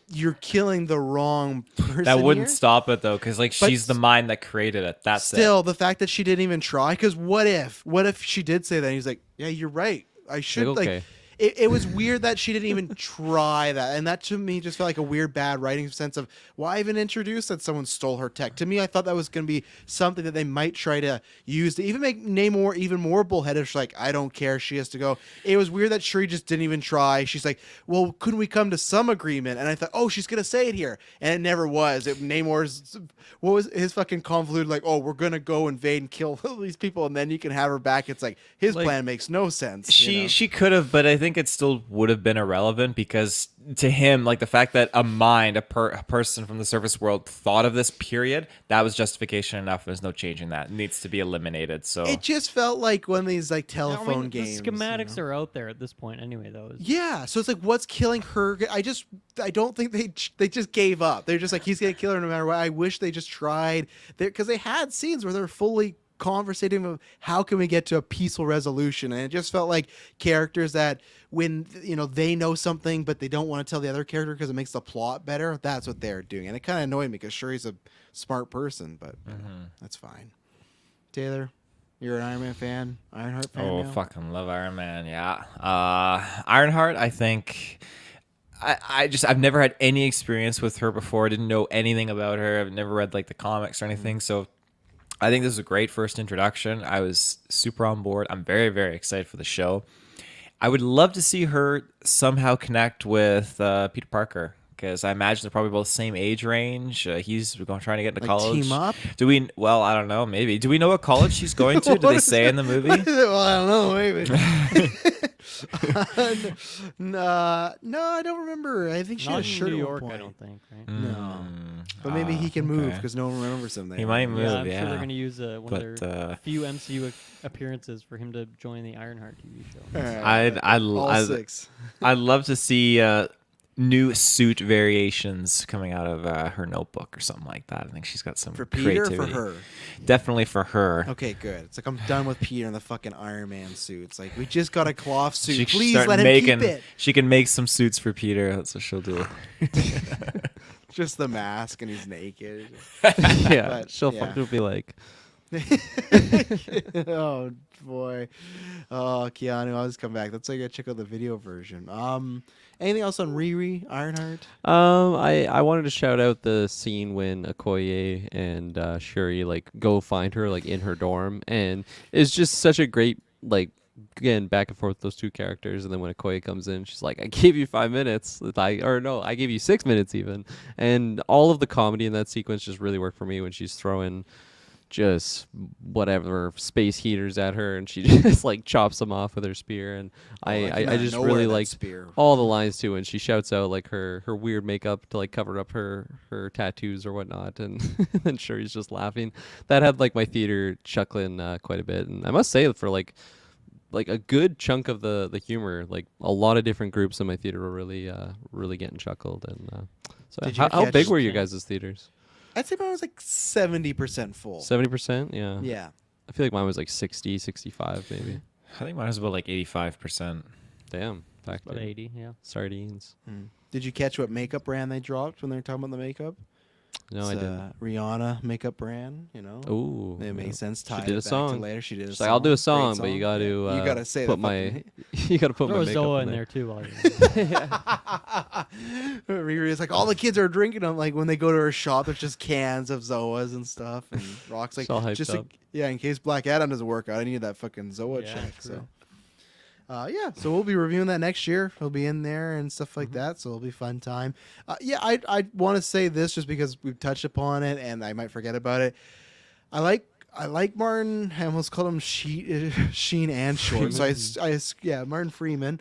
you're killing the wrong person. That wouldn't here. stop it though, because like But she's the mind that created it. That's Still, the fact that she didn't even try, because what if she did say that? And he's like, yeah, you're right. I should okay. It was weird that she didn't even try that, and that to me just felt like a weird bad writing sense of why even introduce that someone stole her tech. To me, I thought that was going to be something that they might try to use to even make Namor even more bullheaded. She's like, I don't care, she has to go. It was weird that Shuri just didn't even try. She's like, well, couldn't we come to some agreement? And I thought, oh, she's gonna say it here, and it never was. Namor's what was his fucking convoluted like, oh, we're gonna go invade and kill these people, and then you can have her back. It's like his Like, plan makes no sense. she could have, but I think it still would have been irrelevant because to him, like the fact that a mind, a person from the surface world thought of this period, that was justification enough. There's no changing that. It needs to be eliminated. So It just felt like one of these like telephone I mean, games. The schematics are out there at this point anyway, though. Yeah, so it's like, what's killing her? I don't think they just gave up. They're just like, he's gonna kill her no matter what. I wish they just tried there, because they had scenes where they're fully conversating of how can we get to a peaceful resolution, and it just felt like characters that when they know something but they don't want to tell the other character because it makes the plot better. That's what they're doing, and it kind of annoyed me because Shuri's a smart person, but that's fine. Taylor, you're an Iron Man fan, Ironheart fan. oh, now? fucking love Iron Man. Yeah. Ironheart, I think I've never had any experience with her before. I didn't know anything about her. I've never read like the comics or anything. So I think this is a great first introduction. I was super on board. I'm very, very excited for the show. I would love to see her somehow connect with Peter Parker, because I imagine they're probably both trying age range. He's going trying to get into Like college. team up? Do we? Well, I don't know. Maybe. Do we know what college she's going to? Do they say in the movie? Well, I don't know. Maybe. No, I don't remember. I think she Not had a in shirt New at one York, point. I don't think. Right? No. But maybe he can move because no one remembers him there. He might move. Yeah, I'm yeah. sure they're going to use one of But, their few MCU appearances for him to join the Ironheart TV show. All right. All I'd 6. love to see new suit variations coming out of her notebook or something like that. I think she's got some For Peter or creativity. for her? Definitely for her. Okay, good. It's like I'm done with Peter in the fucking Iron Man suit. It's like we just got a cloth suit. She can Please start let him making, keep it. She can make some suits for Peter. That's what she'll do. Just the mask and he's naked. Yeah, But, she'll yeah. be like, Oh boy. Oh, Keanu, I'll just come back. That's why I gotta check out the video version. Anything else on Riri, Ironheart? I wanted to shout out the scene when Okoye and Shuri like go find her like in her dorm, and it's just such a great like again back and forth with those two characters. And then when Okoye comes in, she's like, "I gave you 5 minutes," I gave you 6 minutes even, and all of the comedy in that sequence just really worked for me when she's throwing just whatever space heaters at her and she just like chops them off with her spear. And I just really liked spear. all the lines too, and she shouts out like her weird makeup to like cover up her tattoos or whatnot, and then Shuri's just laughing. That had like my theater chuckling quite a bit. And I must say for like a good chunk of the humor, like a lot of different groups in my theater were really getting chuckled. And so Did you how catch- big were your guys' theaters? I'd say mine was like 70% full. 70%? Yeah. Yeah. I feel like mine was like 60, 65 maybe. I think mine was about like 85%. Damn. Back About to 80, yeah. sardines. Did you catch what makeup brand they dropped when they were talking about the makeup? No, I didn't. Rihanna makeup brand, you know. Ooh. It made sense. She Tied did it a back song. To later. She did a She's song. like, I'll do a Great song, but you got to you gotta say put the my you got to put my Throw makeup Zoa in in there. there too. While Riri's like, all the kids are drinking them. Like when they go to her shop, there's just cans of Zoas and stuff. And Rock's like, It's all hyped just up. in case Black Adam doesn't work out, I need that fucking Zoa Yeah, check. true. So, so we'll be reviewing that next year. We'll be in there and stuff like that. So it'll be a fun time. I want to say this just because we've touched upon it and I might forget about it. I like Martin. I almost called him Sheen and Short. So Martin Freeman.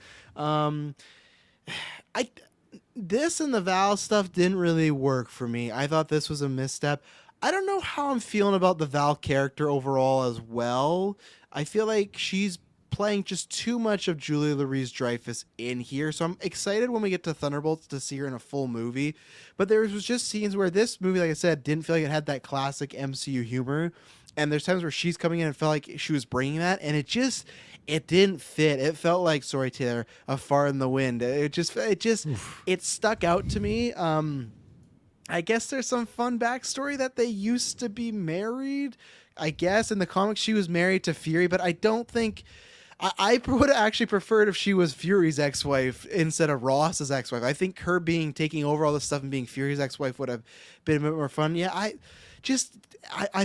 This and the Val stuff didn't really work for me. I thought this was a misstep. I don't know how I'm feeling about the Val character overall as well. I feel like she's playing just too much of Julia Louis-Dreyfus in here. So I'm excited when we get to Thunderbolts to see her in a full movie. But there was just scenes where this movie, like I said, didn't feel like it had that classic MCU humor. And there's times where she's coming in and felt like she was bringing that. And it didn't fit. It felt like, sorry, Taylor, a fart in the wind. It stuck out to me. I guess there's some fun backstory that they used to be married. I guess in the comics she was married to Fury, but I don't think... I would have actually preferred if she was Fury's ex-wife instead of Ross's ex-wife. I think her taking over all this stuff and being Fury's ex-wife would have been a bit more fun. Yeah, I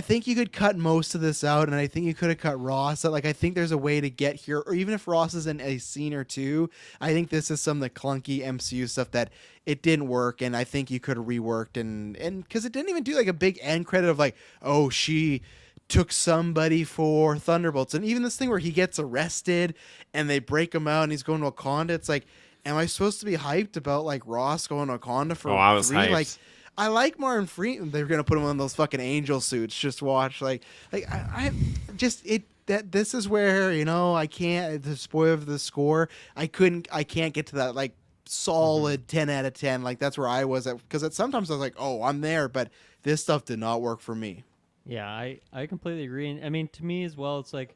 think you could cut most of this out, and I think you could have cut Ross. Like, I think there's a way to get here, or even if Ross is in a scene or two, I think this is some of the clunky MCU stuff that it didn't work, and I think you could have reworked, and because it didn't even do like a big end credit of like, oh, she took somebody for Thunderbolts. And even this thing where he gets arrested and they break him out and he's going to Wakanda. It's like, am I supposed to be hyped about like Ross going to Wakanda for I was 3? hyped. Like, I like Martin Freeman. They're gonna put him in one of those fucking angel suits. Just watch, this is where I can't. The spoil of the score. I can't get to that like solid 10 out of 10. Like that's where I was at, because sometimes I was like, oh, I'm there, but this stuff did not work for me. Yeah, I completely agree. And I mean, to me as well, it's like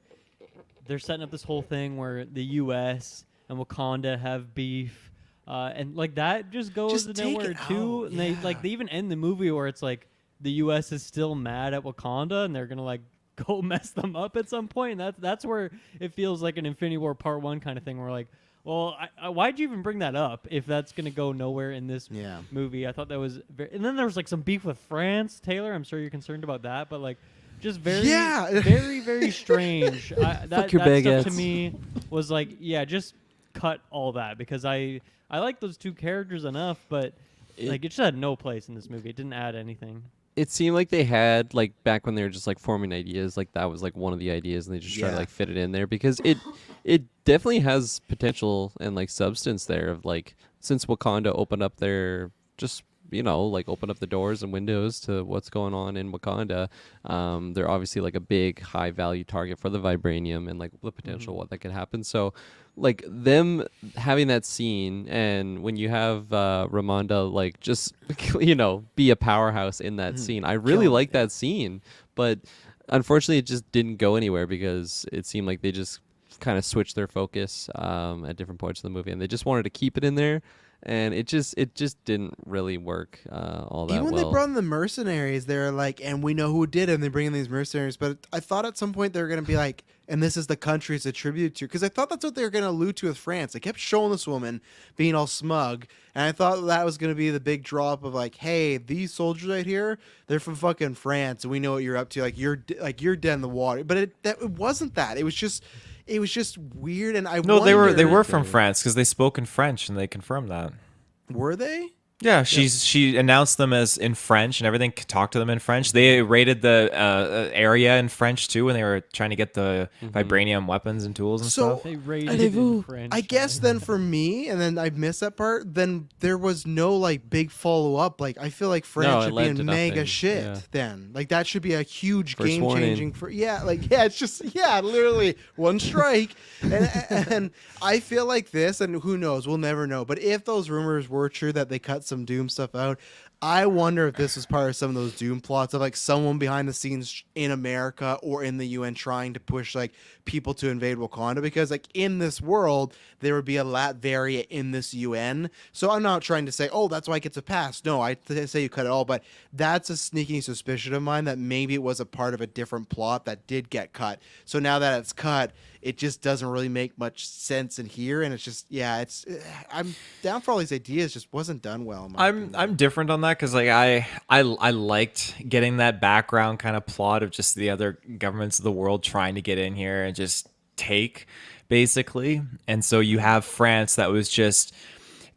they're setting up this whole thing where the U.S. and Wakanda have beef, and like that just goes Just to take nowhere it too. out, And they even end the movie where it's like the U.S. is still mad at Wakanda and they're gonna like go mess them up at some point. And that's where it feels like an Infinity War Part 1 kind of thing. Where like, well, why'd you even bring that up if that's going to go nowhere in this movie? I thought that was and then there was like some beef with France. Taylor, I'm sure you're concerned about that, but like just very, Yeah. very, very strange. That your stuff to baguettes. me was like, yeah, just cut all that because I like those two characters enough, but like it just had no place in this movie. It didn't add anything. It seemed like they had like back when they were just like forming ideas, like that was like one of the ideas, and they just try to Yeah. like fit it in there because it definitely has potential and like substance there of like since Wakanda opened up their just like open up the doors and windows to what's going on in Wakanda. They're obviously like a big high value target for the vibranium and like the potential what that could happen. So like them having that scene and when you have Ramonda like just be a powerhouse in that scene. I really Killing like it. that scene, but unfortunately it just didn't go anywhere because it seemed like they just kind of switched their focus at different points of the movie and they just wanted to keep it in there. And it just didn't really work all that Even when well. they brought in the mercenaries, they're like, and we know who did it, and they bring in these mercenaries. But I thought at some point they were going to be like, and this is the country it's attributed to. Because I thought that's what they were going to allude to with France. They kept showing this woman being all smug. And I thought that was going to be the big drop of like, hey, these soldiers right here, they're from fucking France. And we know what you're up to. Like, you're dead in the water. But it wasn't that. It was just weird. And I No, they wondered- were from France because they spoke in French and they confirmed that. Were they? Yeah, she announced them as in French and everything. Talked to them in French. They rated the area in French too when they were trying to get the vibranium weapons and tools and So- stuff. They rated it in French. I guess then for me, and then I missed that part. Then there was no like big follow up. Like I feel like France No, it should be led to in mega nothing. shit. Yeah. Then like that should be a huge First game warning. changing for it's just literally one strike, and I feel like this, and who knows, we'll never know. But if those rumors were true that they cut some Doom stuff out. I wonder if this was part of some of those Doom plots of like someone behind the scenes in America or in the UN trying to push like people to invade Wakanda because like in this world there would be a Latveria in this UN. So I'm not trying to say, oh, that's why it gets a pass. No, I say you cut it all, but that's a sneaking suspicion of mine that maybe it was a part of a different plot that did get cut. So now that it's cut, it just doesn't really make much sense in here, and it's just I'm down for all these ideas. Just wasn't done well. in my opinion. I'm different on that because like I liked getting that background kind of plot of just the other governments of the world trying to get in here and just take basically. And so you have France that was just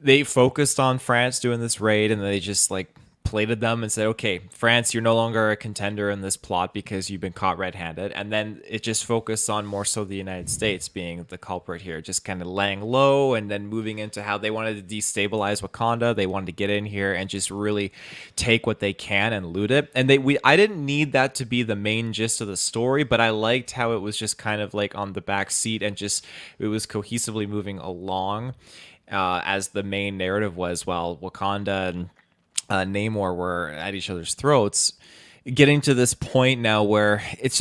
they focused on France doing this raid and they just like plated them and said, okay, France, you're no longer a contender in this plot because you've been caught red-handed. And then it just focused on more so the United States being the culprit here, just kind of laying low and then moving into how they wanted to destabilize Wakanda. They wanted to get in here and just really take what they can and loot it. And I didn't need that to be the main gist of the story, but I liked how it was just kind of like on the back seat and just it was cohesively moving along as the main narrative was while Wakanda and Namor were at each other's throats, getting to this point now where it's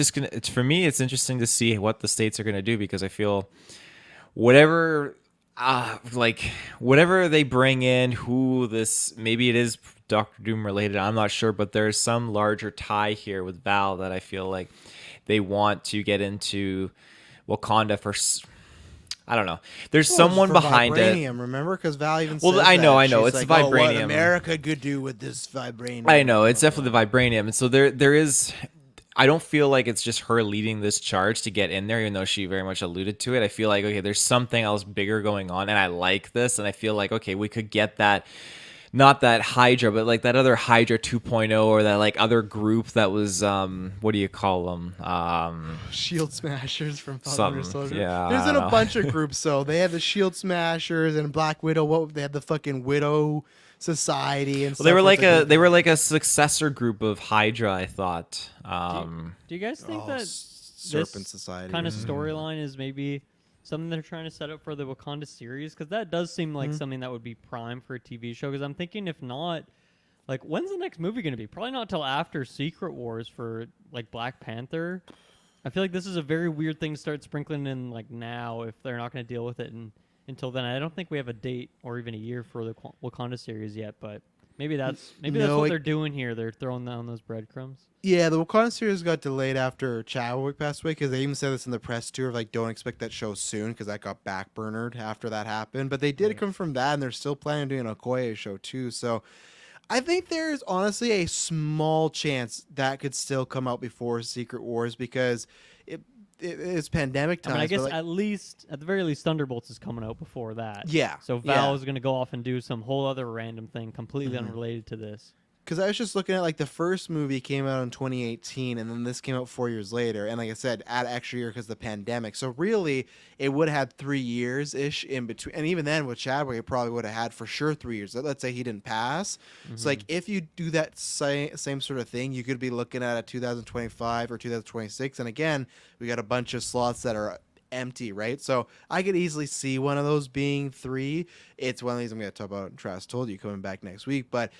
for me it's interesting to see what the states are gonna do because I feel whatever they bring in, maybe it is Doctor Doom related, I'm not sure, but there's some larger tie here with Val that I feel like they want to get into Wakanda for. I don't know. There's someone for behind vibranium, it. remember? Because Val even Well, says I know, that. I know. She's It's like, oh, what vibranium. America could do with this vibranium. I know. It's definitely the vibranium. And so there is... I don't feel like it's just her leading this charge to get in there, even though she very much alluded to it. I feel like, okay, there's something else bigger going on, and I like this. And I feel like, okay, we could get that... Not that Hydra, but like that other Hydra 2.0 or that like other group that was what do you call them? Shield Smashers from Falcon Something, Winter Soldier. yeah, There's I been don't a know. bunch of groups. So they had the Shield Smashers and Black Widow. They had the fucking Widow Society and Well, they were stuff. like a successor group of Hydra, I thought. Do you guys think that Serpent this Society kind of storyline is maybe something they're trying to set up for the Wakanda series? Because that does seem like something that would be prime for a TV show. Because I'm thinking, if not, like, when's the next movie going to be? Probably not till after Secret Wars for like Black Panther. I feel like this is a very weird thing to start sprinkling in like now if they're not going to deal with it until then. I don't think we have a date or even a year for the Wakanda series yet, but maybe that's what they're doing here. They're throwing down those breadcrumbs. Yeah, the Wakanda series got delayed after Chadwick passed away because they even said this in the press tour of like, don't expect that show soon because that got backburnered after that happened. But they did confirm that, and they're still planning on doing a Okoye show too. So I think there's honestly a small chance that could still come out before Secret Wars because it's pandemic I times. mean, I guess but, like, at the very least, Thunderbolts is coming out before that. Yeah, So Val is going to go off and do some whole other random thing completely unrelated to this. because I was just looking at like the first movie came out in 2018, and then this came out 4 years later, and like I said, add extra year because of the pandemic. So really, it would have had 3 years ish in between, and even then with Chadwick, it probably would have had for sure 3 years. Let's say he didn't pass. So like if you do that same sort of thing, you could be looking at a 2025 or 2026, and again, we got a bunch of slots that are empty, right? So I could easily see one of those being 3. It's one of these I'm going to talk about. Travis told you coming back next week, but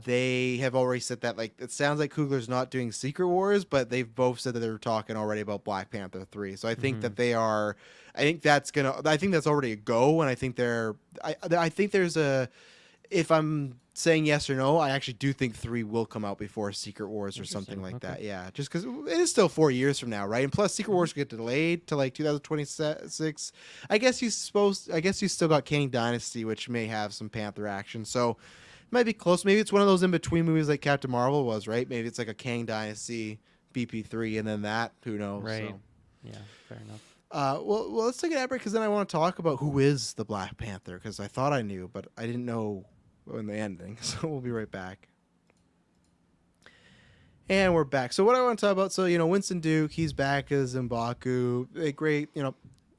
they have already said that like it sounds like Coogler's not doing Secret Wars, but they've both said that they're talking already about Black Panther 3. So I think that they are. I think that's already a go, and I think I think there's a. If I'm saying yes or no, I actually do think 3 will come out before Secret Wars or something like that. Yeah, just because it is still 4 years from now, right? And plus, Secret Wars get delayed to like 2026. I guess you still got Kang Dynasty, which may have some Panther action. So it might be close. Maybe it's one of those in between movies like Captain Marvel was, right? Maybe it's like a Kang Dynasty BP3, and then that. Who knows? Right. So. Yeah, fair enough. Well, let's take an break because then I want to talk about who is the Black Panther because I thought I knew, but I didn't know in the ending. So we'll be right back. And we're back. So what I want to talk about, so, Winston Duke, he's back as M'Baku. A great,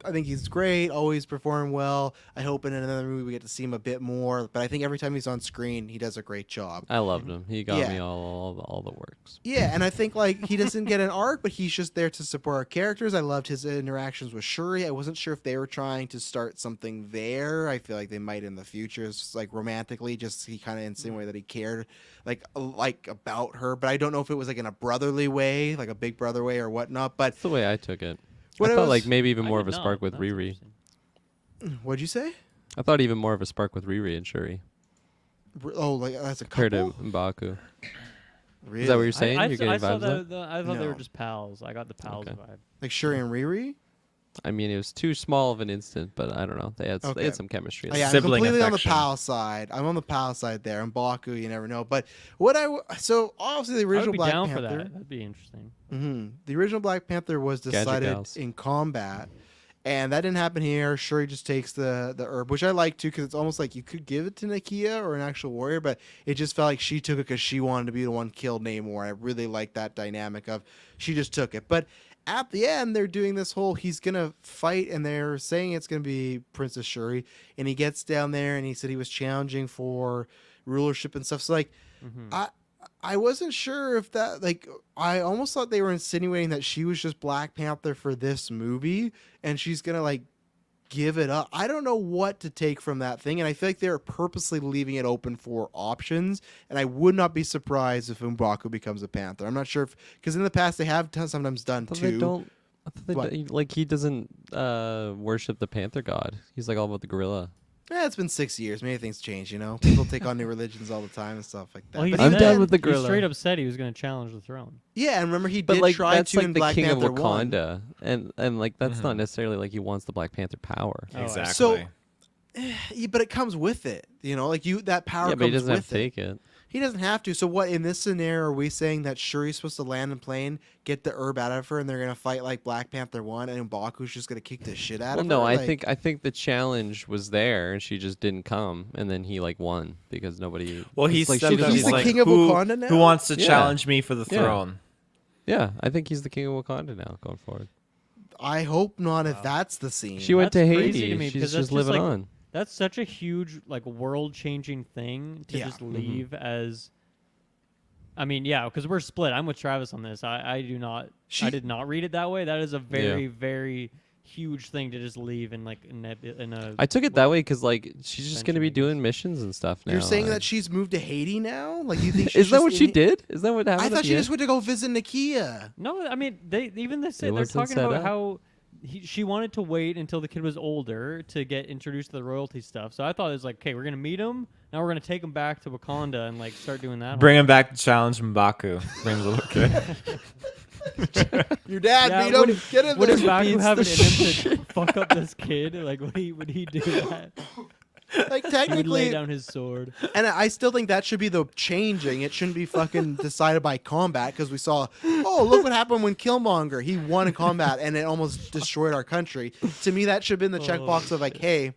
I think he's great, always performing well. I hope in another movie we get to see him a bit more, but I think every time he's on screen, he does a great job. I loved him. He got me all the works. Yeah, and I think like he doesn't get an arc, but he's just there to support our characters. I loved his interactions with Shuri. I wasn't sure if they were trying to start something there. I feel like they might in the future, just like romantically. Just he kind of insinuated that he cared like about her, but I don't know if it was like in a brotherly way, like a big brother way or whatnot. But That's the way I took it. What I it thought was- like maybe even I more did of a not. spark with That's Riri. interesting. what'd you say? I thought even more of a spark with Riri and Shuri Oh, like that's a compared couple. to M'Baku. Really? Is that what you're saying? I You're getting saw vibes of that? I thought they were No. just pals. I got the pals Okay. vibe. Like Shuri and Riri? I mean, it was too small of an instant, but I don't know. They Okay. had some chemistry. Oh, yeah, I'm Sibling completely affection. on the pal side. I'm on the pal side there. And Baku, you never know. But so obviously the I would original be Black down Panther. for that. That'd be interesting. The original Black Panther was Gadget decided gals. in combat, and that didn't happen here. Shuri just takes the herb, which I like too, because it's almost like you could give it to Nakia or an actual warrior, but it just felt like she took it because she wanted to be the one killed Namor. I really like that dynamic of she just took it. But at the end, they're doing this whole he's gonna fight, and they're saying it's gonna be Princess Shuri, and he gets down there and he said he was challenging for rulership and stuff. So like, I wasn't sure if that like I almost thought they were insinuating that she was just Black Panther for this movie and she's gonna like give it up. I don't know what to take from that thing, and I feel like they're purposely leaving it open for options. And I would not be surprised if M'Baku becomes a Panther. I'm not sure if because in the past they have sometimes done I thought they two. don't. I thought they What? like he doesn't worship the Panther god. He's like all about the gorilla. It's been 6 years. Maybe things change. People take on new religions all the time and stuff like that. Well, he But I'm even done then- with the He gorilla. straight up said he was going to challenge the throne. Yeah, and remember he But did like try that's to like in the Black king Panther of 1. Wakanda, and like that's not necessarily like he wants the Black Panther power. Oh, I see. Exactly. So- Yeah, but it comes with it. Like that power Yeah, comes but he doesn't with have to take it. He doesn't have to. So what in this scenario are we saying that Shuri's supposed to land in plane, get the herb out of her, and they're gonna fight like Black Panther 1, and M'Baku's just gonna kick the shit out Well, of her? no, I Like, think the challenge was there, and she just didn't come, and then he like won because nobody. Well, it's he's like said she that doesn't he's the he's want- like, king of who, Wakanda now? who wants to Yeah. challenge me for the Yeah. throne? Yeah, I think he's the king of Wakanda now going forward. I hope not. If that's the scene, She went to That's crazy Haiti. to me She's because just that's just living like- on. That's such a huge, like, world-changing thing to Yeah. just leave as. I mean, yeah, because we're split. I'm with Travis on this. I do not. I did not read it that way. That is a very, very huge thing to just leave in like in a. I took it that way because like she's just gonna be Extension, I guess. doing missions and stuff now. you're saying I- that she's moved to Haiti now? Like you think? She's Is that just what she in- did? Is that what happened? I at thought the she end? just went to go visit Nakia. No, I mean they It they're wasn't talking set about up. how she wanted to wait until the kid was older to get introduced to the royalty stuff. So I thought it was like, okay, we're gonna meet him. Now we're gonna take him back to Wakanda and like start doing that. Bring him back to challenge M'Baku. Bring the little kid. Your dad Yeah, beat him. would- Get in Would there. M'Baku beats have the it in him to fuck up this kid? Like would he do that? Like He would lay technically, down his sword. and I still think that should be the changing. It shouldn't be fucking decided by combat because we saw, oh, look what happened when Killmonger. He won in combat and it almost destroyed our country. To me, that should have been the checkbox of like, hey,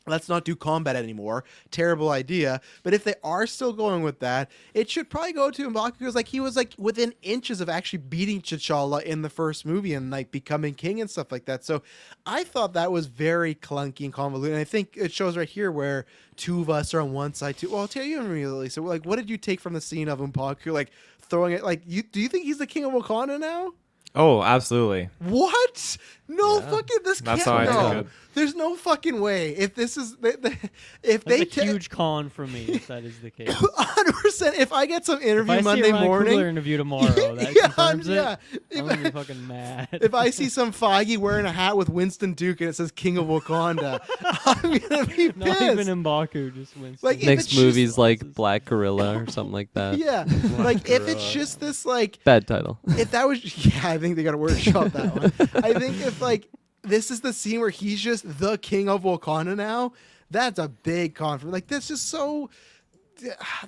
let's not do combat anymore. Terrible idea. But if they are still going with that, it should probably go to M'Baku because like he was like within inches of actually beating T'Challa in the first movie and like becoming king and stuff like that. So I thought that was very clunky and convoluted. And I think it shows right here where two of us are on one side too. Well, I'll tell you immediately. So like, what did you take from the scene of M'Baku like throwing it? Like, do you think he's the king of Wakanda now? Oh, absolutely. What? No fucking this That's can't. how I No. took it. There's no fucking way. If this is if That's they a huge con for me if that is the case. 100%. If I get some If interview I Monday see a Ryan morning, Coogler interview tomorrow, that yeah, confirms yeah. it. I'm gonna be fucking mad. If I see some Feige wearing a hat with Winston Duke and it says King of Wakanda, I'm gonna be pissed. Not even M'Baku, just Winston. Like, if Next it's just- movie's like Black Gorilla or something like that. Yeah, like if it's just this like Bad title. if that was yeah, I think they got to workshop that one. I think if like this is the scene where he's just the king of Wakanda now, that's a big conflict. Like that's just so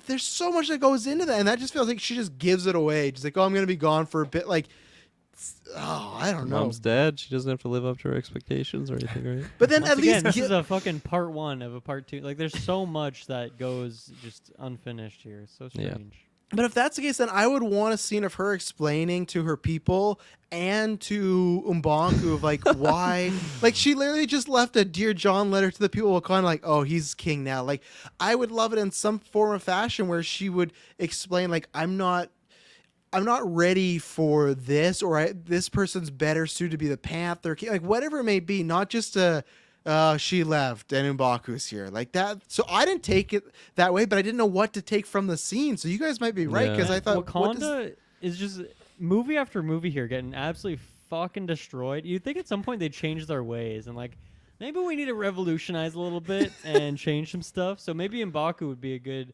there's so much that goes into that, and that just feels like she just gives it away. Just like, oh, I'm gonna be gone for a bit. Like, oh, I don't know. Mom's dead. She doesn't have to live up to her expectations or anything, right? But then Once at again, least this is a fucking part one of a part two. Like, there's so much that goes just unfinished here. It's so Yeah. strange. But if that's the case, then I would want a scene of her explaining to her people and to M'Baku of like why, like she literally just left a Dear John letter to the people of Wakanda, like, oh, he's king now. Like, I would love it in some form of fashion where she would explain, like, I'm not ready for this, or this person's better suited to be the Panther king, like whatever it may be, not just a. She left and M'Baku's here like that. So I didn't take it that way, but I didn't know what to take from the scene. So you guys might be right because Yeah. I thought Wakanda is just movie after movie here getting absolutely fucking destroyed. You'd think at some point they'd change their ways and like maybe we need to revolutionize a little bit and change some stuff. So maybe M'Baku would be a good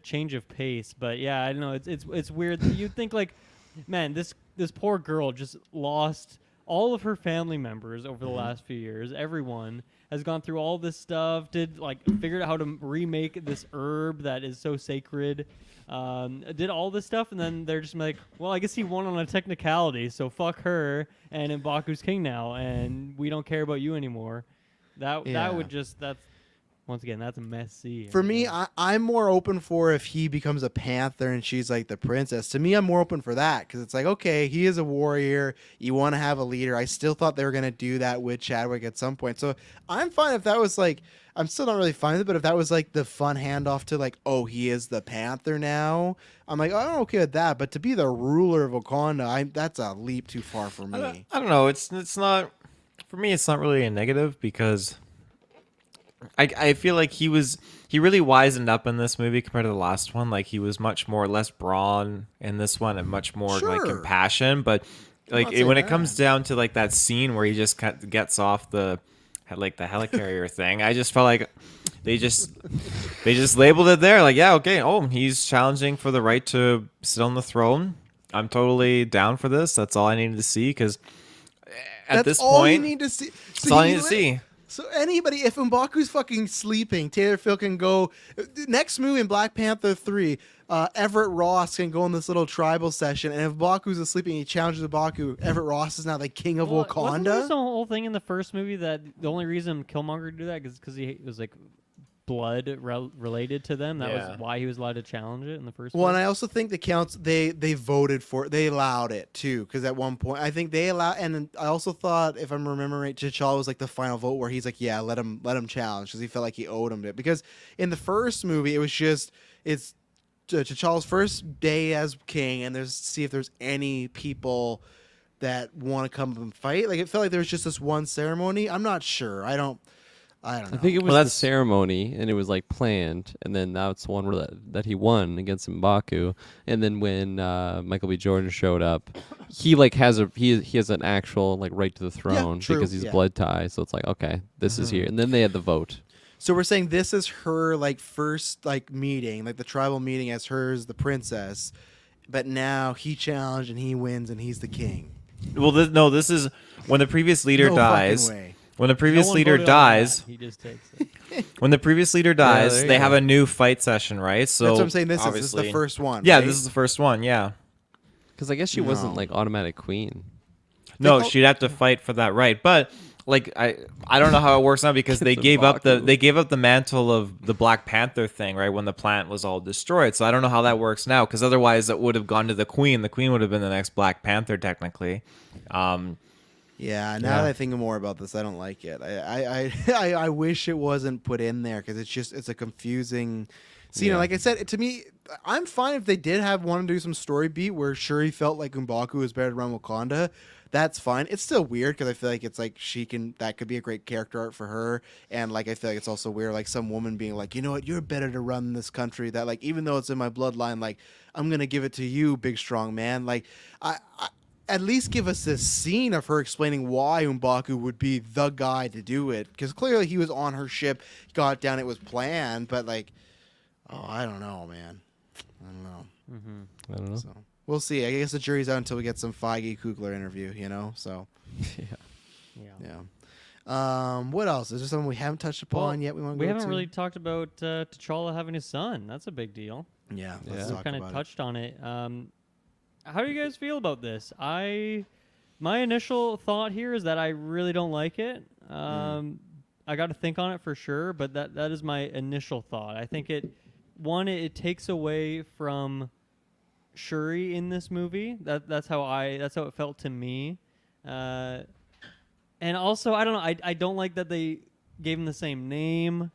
change of pace. But yeah, I don't know. It's weird. You'd think like, man, this poor girl just lost all of her family members over the last few years. Everyone has gone through all this stuff, figured out how to remake this herb that is so sacred, did all this stuff, and then they're just like, well, I guess he won on a technicality, so fuck her, and M'Baku's king now, and we don't care about you anymore. That's once again, that's messy. For me, I'm more open for if he becomes a Panther and she's like the princess. To me, I'm more open for that because it's like, okay, he is a warrior. You want to have a leader. I still thought they were going to do that with Chadwick at some point. So I'm fine if that was like, I'm still not really fine with it, but if that was like the fun handoff to like, oh, he is the Panther now, I'm like, oh, I'm okay with that. But to be the ruler of Wakanda, that's a leap too far for me. I don't know. It's not for me. It's not really a negative because I feel like he really wisened up in this movie compared to the last one. Like he was much more less brawn in this one and much more like Sure. compassion. But like not saying when it that. comes down to like that scene where he just gets off the helicarrier thing, I just felt like they just labeled it there. Like, yeah, okay. Oh, he's challenging for the right to sit on the throne. I'm totally down for this. That's all I needed to see because at That's this all point, you need to see. that's all I need to see. So anybody, if M'Baku's fucking sleeping, Taylor Phil can go. Next movie in Black Panther 3, Everett Ross can go in this little tribal session, and if M'Baku's asleep and he challenges M'Baku, Everett Ross is now the king of Wasn't there Wakanda. some whole thing in the first movie that the only reason Killmonger did that is because he was like blood related to them? That Yeah. was why he was allowed to challenge it in the first Well, and place? I also think the counts they voted for it. They allowed it too, because at one point I think they allowed. And I also thought, if I'm remembering right, T'Challa was like the final vote where he's like, yeah, let him challenge because he felt like he owed him it. Because in the first movie, it was just it's T'Challa's first day as king, and there's see if there's any people that want to come up and fight. Like it felt like there was just this one ceremony. I'm not sure. I don't know. I think it was Well, the that's- ceremony, and it was like planned, and then that's one where that he won against M'Baku, and then when Michael B. Jordan showed up, he like has an actual like right to the throne true, because he's yeah. blood tie, so it's like okay, this is here, and then they had the vote. So we're saying this is her like first like meeting, like the tribal meeting as her as the princess, but now he challenged and he wins and he's the king. Well, this is when the previous leader No dies. fucking way. When the previous No one leader voted on dies, that. He just takes it. When the previous leader dies, there you they have go. a new fight session, right? So That's what I'm saying. This is the obviously- first one. Yeah, right? this is the first one. Yeah. Because I guess she wasn't No. like automatic queen. No, call- she'd have to fight for that right. But like I don't know how it works now because they It's a gave up Baku. they gave up the mantle of the Black Panther thing, right, when the plant was all destroyed. So I don't know how that works now because otherwise it would have gone to the Queen. The Queen would have been the next Black Panther technically. Yeah, now Yeah. that I think more about this, I don't like it. I wish it wasn't put in there because it's a confusing scene. And like I said, to me, I'm fine if they did want to do some story beat where Shuri felt like M'Baku was better to run Wakanda. That's fine. It's still weird because I feel like it's like that could be a great character art for her. And like I feel like it's also weird, like some woman being like, you know what, you're better to run this country. That like even though it's in my bloodline, like I'm gonna give it to you, big strong man. Like I at least give us this scene of her explaining why M'Baku would be the guy to do it. Because clearly he was on her ship, got down, it was planned. But, like, I don't know, man. I don't know. Mm-hmm. I don't know. So we'll see. I guess the jury's out until we get some Feige Kugler interview, you know? So, Yeah. yeah. What else? Is there something we haven't touched upon Well, yet we want to We go haven't to? really talked about T'Challa having a son. That's a big deal. Yeah, Yeah. let's We talk kind of about touched on it. How do you guys feel about this? My initial thought here is that I really don't like it. I got to think on it for sure, but that is my initial thought. I think it takes away from Shuri in this movie. That's how it felt to me. And also, I don't know. I don't like that they gave him the same name.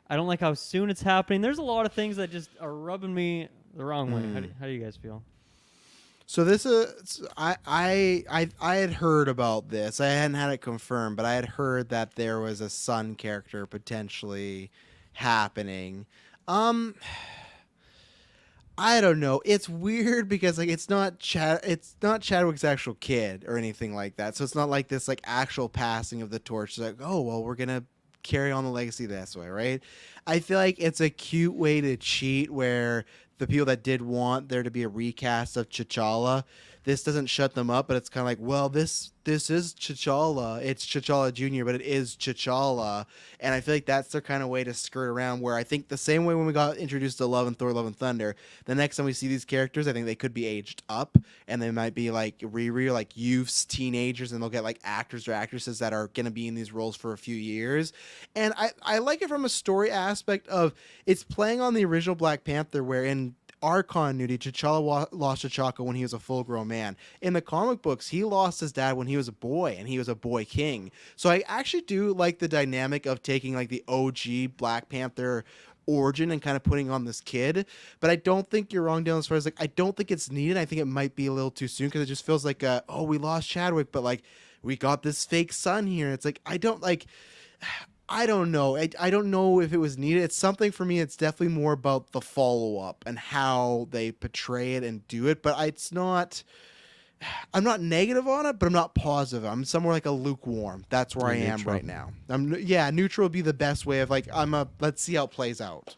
I don't like how soon it's happening. There's a lot of things that just are rubbing me the wrong way. How do you guys feel? So this is I had heard about this. I hadn't had it confirmed, but I had heard that there was a son character potentially happening. I don't know. It's weird because like it's not Chadwick's actual kid or anything like that. So it's not like this like actual passing of the torch. It's like, oh well, we're gonna carry on the legacy this way, right? I feel like it's a cute way to cheat where the people that did want there to be a recast of T'Challa, this doesn't shut them up, but it's kind of like, well, this is T'Challa. It's T'Challa Jr., but it is T'Challa. And I feel like that's their kind of way to skirt around where I think the same way when we got introduced to Love and Thor, Love and Thunder, the next time we see these characters, I think they could be aged up and they might be like Riri, like youths, teenagers, and they'll get like actors or actresses that are going to be in these roles for a few years. And I like it from a story aspect of it's playing on the original Black Panther where in our continuity, T'Challa lost T'Chaka when he was a full-grown man. In the comic books, he lost his dad when he was a boy, and he was a boy king. So I actually do like the dynamic of taking like the OG Black Panther origin and kind of putting on this kid. But I don't think you're wrong, Dylan, as far as like I don't think it's needed. I think it might be a little too soon because it just feels like oh, we lost Chadwick, but like we got this fake son here. It's like I don't know. I don't know if it was needed. It's something for me. It's definitely more about the follow up and how they portray it and do it. But it's not. I'm not negative on it, but I'm not positive. I'm somewhere like a lukewarm. That's where You're I am neutral. right now. Neutral would be the best way of like let's see how it plays out.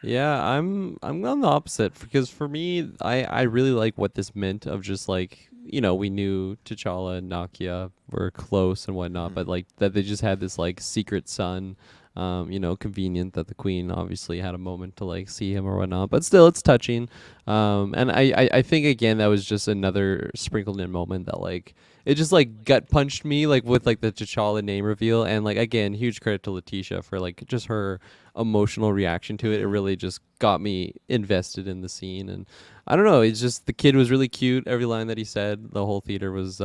Yeah, I'm on the opposite because for me, I really like what this meant of just like, you know, we knew T'Challa and Nakia were close and whatnot, but like that they just had this like secret son. You know, convenient that the queen obviously had a moment to like see him or whatnot, but still it's touching. And I think again that was just another sprinkled in moment that like it just like gut punched me like with like the T'Challa name reveal, and like again huge credit to Letitia for like just her emotional reaction to it. It really just got me invested in the scene, and I don't know, it's just the kid was really cute. Every line that he said, the whole theater was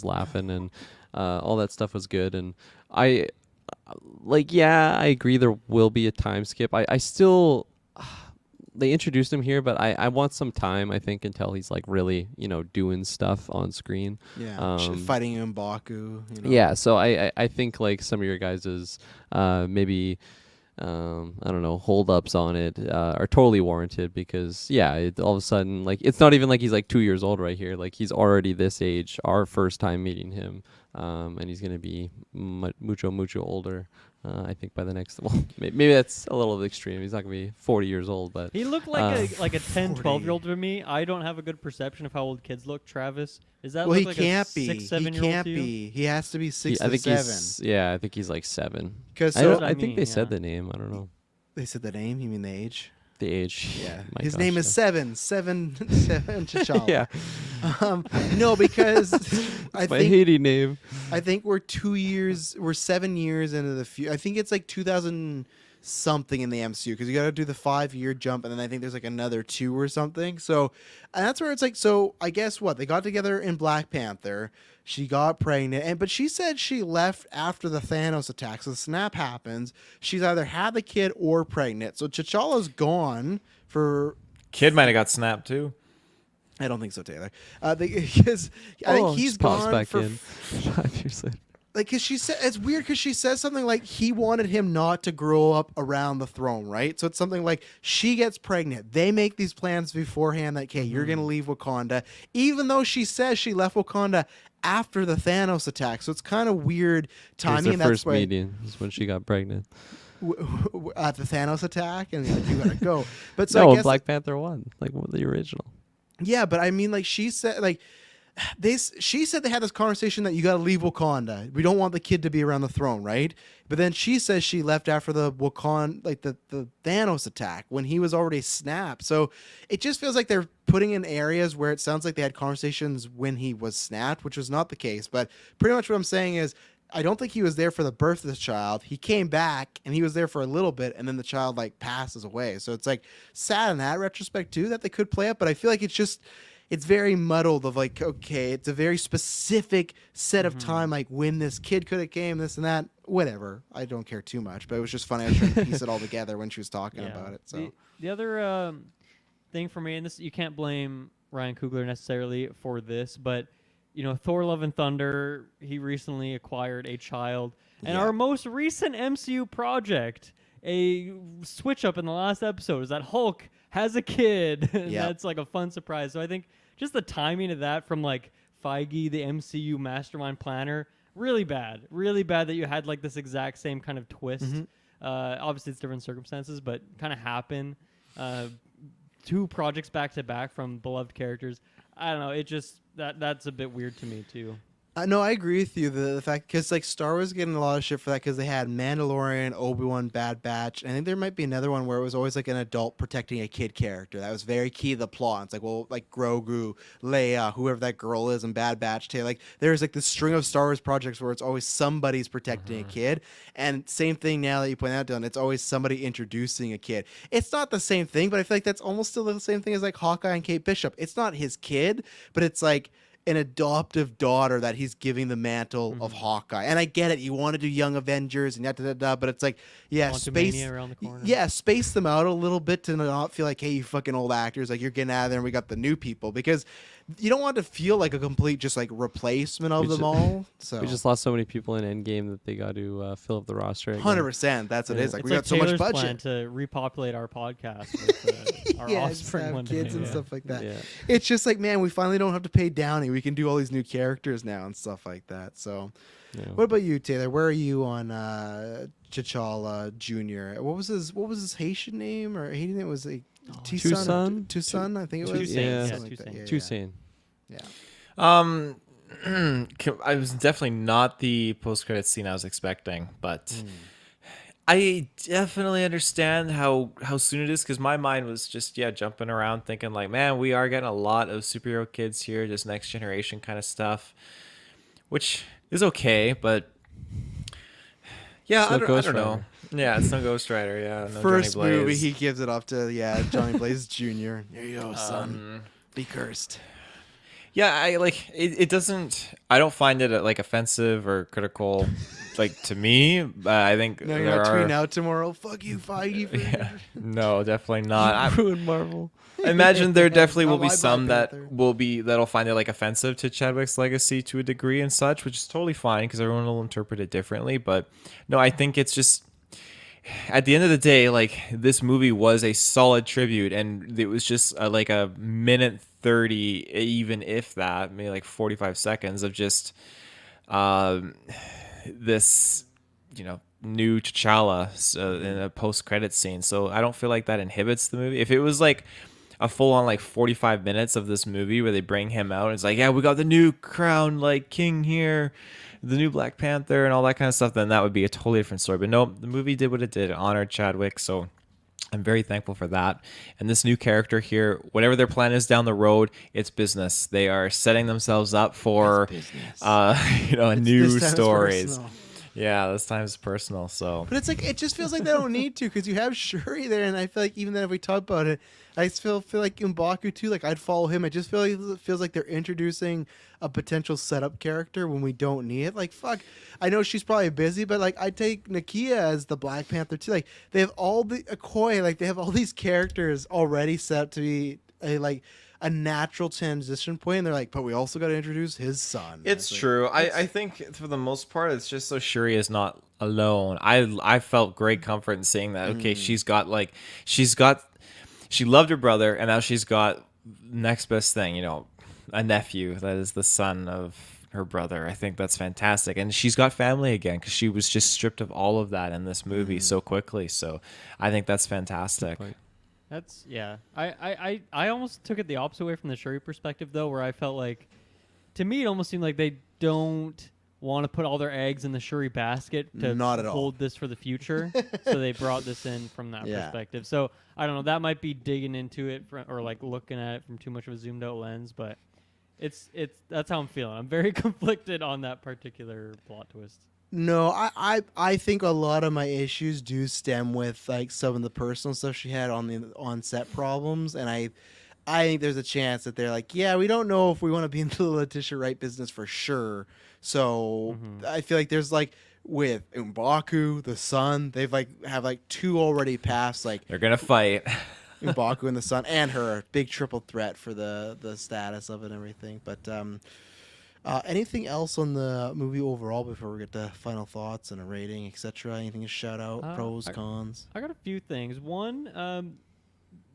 laughing, and all that stuff was good. And I agree there will be a time skip. I still they introduced him here, but I want some time, I think, until he's like really, you know, doing stuff on screen. Yeah, fighting M'Baku. You know? Yeah, so I think like some of your guys's maybe I don't know, holdups on it are totally warranted because all of a sudden like it's not even like he's like 2 years old right here. Like he's already this age, our first time meeting him, and he's gonna be mucho older I think by the next, well, maybe that's a little extreme. He's not gonna be 40 years old, but He looked like a 10, 40. 12-year-old to me. I don't have a good perception of how old kids look. Travis, is that Well, look he like can't a be. 6, He 7-year-old can't to you? be. He has to be 6 I to think 7. I think he's like 7. Because I, so don't- what I I think mean, they said yeah. the name. I don't know they said the name. You mean the age? the age. Yeah. My His gosh, name is yeah. Seven T'Challa. Yeah, No, because I my think Haiti name. we're 7 years into the future. I think it's like 2000 something in the MCU because you got to do the 5-year jump, and then I think there's like another 2 or something. So, and that's where it's like, so I guess what they got together in Black Panther. She got pregnant, but she said she left after the Thanos attack. So the snap happens. She's either had the kid or pregnant. So T'Challa's gone for. Kid might have got snapped too. I don't think so, Taylor. Because I think he's just pops gone back for in 5 years later. like, because she said it's weird because she says something like he wanted him not to grow up around the throne, right? So it's something like she gets pregnant. They make these plans beforehand that, okay, you're going to leave Wakanda, even though she says she left Wakanda after the Thanos attack. So it's kind of weird It was timing. their And that's first why meeting is when she got pregnant. At the Thanos attack, and like, you got to go. But so No, I in guess Black Panther 1, like the original. yeah, but I mean, like she said, like she said they had this conversation that you got to leave Wakanda. We don't want the kid to be around the throne, right? But then she says she left after the Wakanda, like the Thanos attack when he was already snapped. So it just feels like they're putting in areas where it sounds like they had conversations when he was snapped, which was not the case. But pretty much what I'm saying is, I don't think he was there for the birth of the child. He came back and he was there for a little bit, and then the child like passes away. So it's like sad in that retrospect too that they could play it, but I feel like it's very muddled of like, okay, it's a very specific set of time, like when this kid could have came, this and that, whatever. I don't care too much, but it was just funny. I was trying to piece it all together when she was talking about it. So The other thing for me, and this you can't blame Ryan Coogler necessarily for this, but you know, Thor: Love and Thunder, he recently acquired a child, and Yeah. our most recent MCU project, a switch up in the last episode, is that Hulk has a kid. And Yep. that's like a fun surprise. So I think just the timing of that from like Feige, the MCU mastermind planner, really bad that you had like this exact same kind of twist. Obviously it's different circumstances, but kind of happen. 2 projects back to back from beloved characters. I don't know. It just that's a bit weird to me too. No, I agree with you. The fact, because like Star Wars getting a lot of shit for that because they had Mandalorian, Obi-Wan, Bad Batch. And I think there might be another one where it was always like an adult protecting a kid character. That was very key to the plot. It's like, well, like Grogu, Leia, whoever that girl is in Bad Batch. Like there's like this string of Star Wars projects where it's always somebody's protecting a kid. And same thing now that you point out, Dylan, it's always somebody introducing a kid. It's not the same thing, but I feel like that's almost still the same thing as like Hawkeye and Kate Bishop. It's not his kid, but it's like an adoptive daughter that he's giving the mantle of Hawkeye. And I get it. You want to do Young Avengers and da, but it's like, yeah, space around the corner. Yeah, space them out a little bit to not feel like, hey, you fucking old actors, like you're getting out of there and we got the new people, because you don't want to feel like a complete just like replacement of them all. So We just lost so many people in Endgame that they got to fill up the roster again. 100%. That's what it is. Like It's we got so much Taylor's plan budget. to repopulate our podcast with our Yeah, just offspring have one kids day. and Yeah. stuff like that. Yeah. It's just like, man, we finally don't have to pay Downey. We can do all these new characters now and stuff like that. So, Yeah. what about you, Taylor? Where are you on T'Challa Jr.? What was his Haitian name? Or Haitian name was like Tucson? Tucson, I think it was. Tucson, yeah. Something like that. Tucson. Toussaint. Yeah. I was definitely not the post-credit scene I was expecting, but I definitely understand how soon it is, because my mind was just jumping around thinking like, man, we are getting a lot of superhero kids here, just next generation kind of stuff, which is okay, but yeah, It's no I Ghost don't know. Rider. Yeah, it's no Ghost Rider. Yeah, no First Johnny Blaze. movie, he gives it off to Johnny Blaze Jr. There you go, son. Be cursed. Yeah, I like it. It doesn't. I don't find it like offensive or critical, like to me. But I think No, you're there not are. tweeting out tomorrow. Fuck you, Feige. Yeah, no, definitely not. Ruined Marvel. I imagine there definitely Not will be my some Black that Panther. that'll find it like offensive to Chadwick's legacy to a degree and such, which is totally fine because everyone will interpret it differently. But no, I think it's just at the end of the day, like this movie was a solid tribute, and it was just like a minute 30, even if that, maybe like 45 seconds of just this, new T'Challa in a post-credit scene. So I don't feel like that inhibits the movie. If it was like a full-on like 45 minutes of this movie where they bring him out and it's like, yeah, we got the new crown like king here, the new Black Panther and all that kind of stuff, then that would be a totally different story. But no, the movie did what it did. It honored Chadwick. So I'm very thankful for that. And this new character here, whatever their plan is down the road, it's business. They are setting themselves up for, business. new This time it's stories. personal. Yeah, this time it's personal. So But it's like it just feels like they don't need to because you have Shuri there, and I feel like even then if we talk about it, I just feel like M'Baku too. Like I'd follow him. I just feel like it feels like they're introducing a potential setup character when we don't need it. Like fuck, I know she's probably busy, but like I'd take Nakia as the Black Panther too. Like they have all the Okoye, like they have all these characters already set up to be a natural transition point, and they're like, but we also got to introduce his son. it's like, true. I think for the most part, it's just so Shuri is not alone. I felt great comfort in seeing that. Okay, she loved her brother, and now she's got next best thing. A nephew that is the son of her brother. I think that's fantastic, and she's got family again because she was just stripped of all of that in this movie so quickly. So I think that's fantastic. That's I almost took it the opposite way from the Shuri perspective though, where I felt like, to me, it almost seemed like they don't want to put all their eggs in the Shuri basket to Not at all. hold this for the future. So they brought this in from that Yeah. perspective. So I don't know. That might be digging into it or like looking at it from too much of a zoomed out lens, but it's that's how I'm feeling. I'm very conflicted on that particular plot twist. No, I think a lot of my issues do stem with like some of the personal stuff she had on the on-set problems, and I think there's a chance that they're like, yeah, we don't know if we want to be in the Letitia Wright business for sure. So I feel like there's like with M'Baku, the son, they've have two already passed, like They're gonna fight. M'Baku and the son and her, big triple threat for the status of it and everything. But anything else on the movie overall before we get to final thoughts and a rating, etc.? Anything to shout out? Pros, cons? I got a few things. One,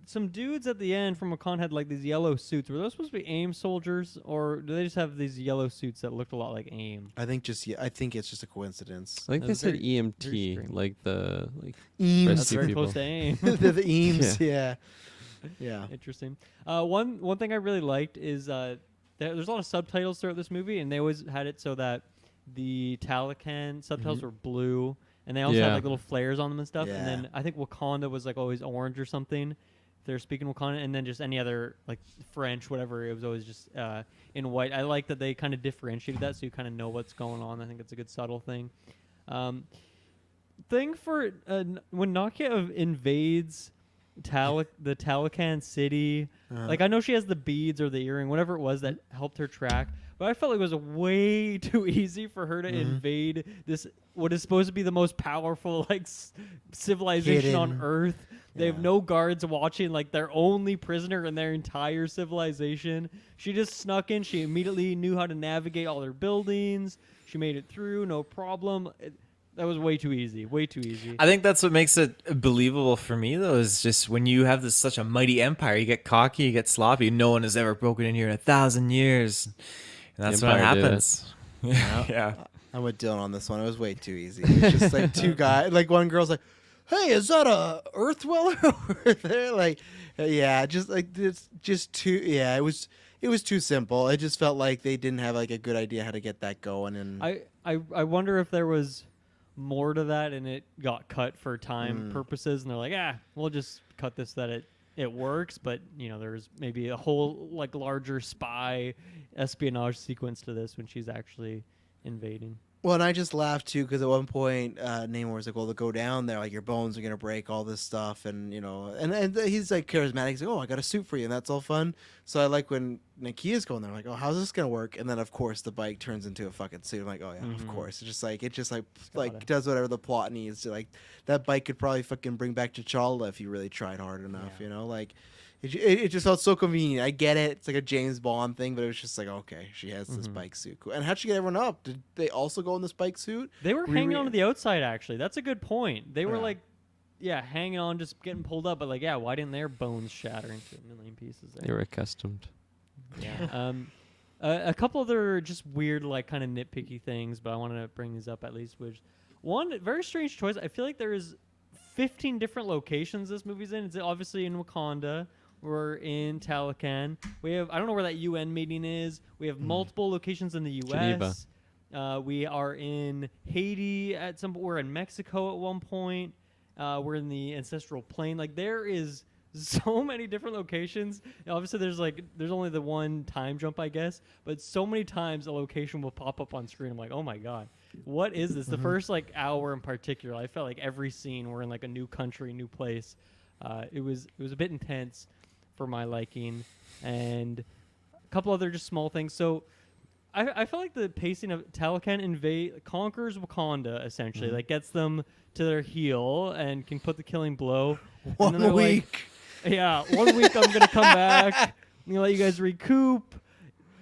some dudes at the end from Wakanda had like these yellow suits. Were those supposed to be AIM soldiers, or do they just have these yellow suits that looked a lot like AIM? I think it's just a coincidence. I think That they was said very EMT, strange. like the Eames. That's Rescue very people. close to AIM. the Eames, yeah. Yeah. Interesting. One thing I really liked is there's a lot of subtitles throughout this movie, and they always had it so that the Talokan subtitles were blue, and they also had Yeah. like little flares on them and stuff. Yeah. And then I think Wakanda was like always orange or something. They're speaking Wakanda, and then just any other like French, whatever, it was always just in white. I like that they kind of differentiated that, so you kind of know what's going on. I think it's a good subtle thing. Thing for when Nakia invades the Talokan city, like I know she has the beads or the earring, whatever it was that helped her track, but I felt like it was way too easy for her to invade this what is supposed to be the most powerful like civilization on Hidden. Earth. They have no guards watching, like their only prisoner in their entire civilization. She just snuck in. She immediately knew how to navigate all their buildings. She made it through, no problem. That was way too easy. Way too easy. I think that's what makes it believable for me, though, is just when you have such a mighty empire, you get cocky, you get sloppy. No one has ever broken in here in 1,000 years. And that's what Empire did happens. Yeah. I'm with Dylan on this one. It was way too easy. It was just like two guys, like one girl's like, "Hey, is that a Earth dweller over there?" Like, yeah, just like this, just too. Yeah, it was too simple. It just felt like they didn't have like a good idea how to get that going. And I wonder if there was more to that and it got cut for time purposes, and they're like, we'll just cut this that it works, but there's maybe a whole like larger spy espionage sequence to this when she's actually invading. Well, and I just laughed too because at one point Namor was like, "Well, to go down there, like your bones are gonna break, all this stuff," and and he's like charismatic. He's like, "Oh, I got a suit for you," and that's all fun. So I like when Nakia's going there, I'm like, "Oh, how's this gonna work?" And then of course the bike turns into a fucking suit. I'm like, "Oh yeah, of course." It's just like does whatever the plot needs to. Like that bike could probably fucking bring back T'Challa if you really tried hard enough. Like. It just felt so convenient. I get it. It's like a James Bond thing, but it was just like, okay, she has this bike suit. Cool. And how'd she get everyone up? Did they also go in this bike suit? They were hanging on to the outside, actually. That's a good point. They were hanging on, just getting pulled up. But why didn't their bones shatter into a million pieces there? They were accustomed. Yeah. A couple other just weird, like, kind of nitpicky things, but I want to bring these up at least, which One very strange choice. I feel like there is 15 different locations this movie's in. It's obviously in Wakanda. We're in Talocan. We have, I don't know where that UN meeting is. We have multiple locations in the Geneva. U.S. We are in Haiti at some. We're in Mexico at one point. We're in the ancestral plane. Like there is so many different locations. Obviously, there's only the one time jump, I guess. But so many times a location will pop up on screen. I'm like, oh my god, what is this? The first like hour in particular, I felt like every scene we're in like a new country, new place. It was a bit intense for my liking, and a couple other just small things. So I felt like the pacing of Talocan conquers Wakanda essentially, like gets them to their heel and can put the killing blow. And then 1 they're week. like, yeah, 1 week I'm gonna come back. I'm gonna let you guys recoup.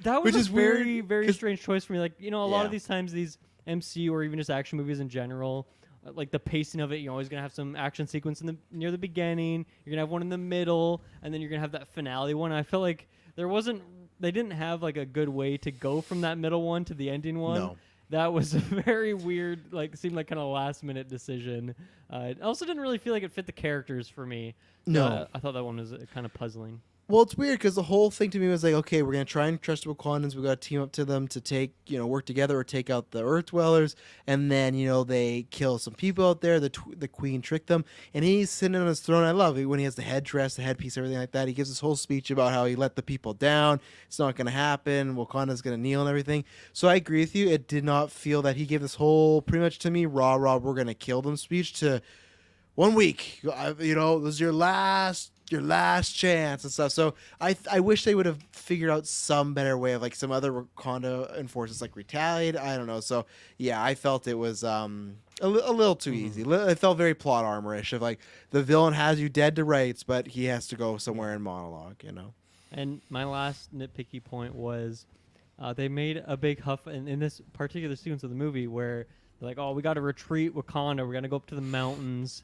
That was Which a is weird, very, very 'cause- strange choice for me. Like, a lot Yeah. of these times, these MCU or even just action movies in general, like the pacing of it, you're always gonna have some action sequence near the beginning. You're gonna have one in the middle, and then you're gonna have that finale one. I feel like they didn't have like a good way to go from that middle one to the ending one. No. That was a very weird, like seemed like kind of last minute decision. It also didn't really feel like it fit the characters for me. No. I thought that one was kind of puzzling. Well, it's weird because the whole thing to me was like, okay, we're gonna try and trust the Wakandans. We got to team up to them to take, work together or take out the Earth Dwellers. And then, they kill some people out there. The Queen tricked them, and he's sitting on his throne. I love it when he has the headdress, the headpiece, everything like that. He gives this whole speech about how he let the people down. It's not gonna happen. Wakanda's gonna kneel and everything. So I agree with you. It did not feel that he gave this whole pretty much to me rah rah we're gonna kill them speech to 1 week. This is your last chance and stuff. So I wish they would have figured out some better way of like some other Wakanda enforcers like retaliate. I don't know. So yeah, I felt it was a little too easy. It felt very plot armorish of like the villain has you dead to rights, but he has to go somewhere in monologue. And my last nitpicky point was they made a big huff in this particular sequence of the movie where they're like, oh, we got to retreat Wakanda. We're going to go up to the mountains.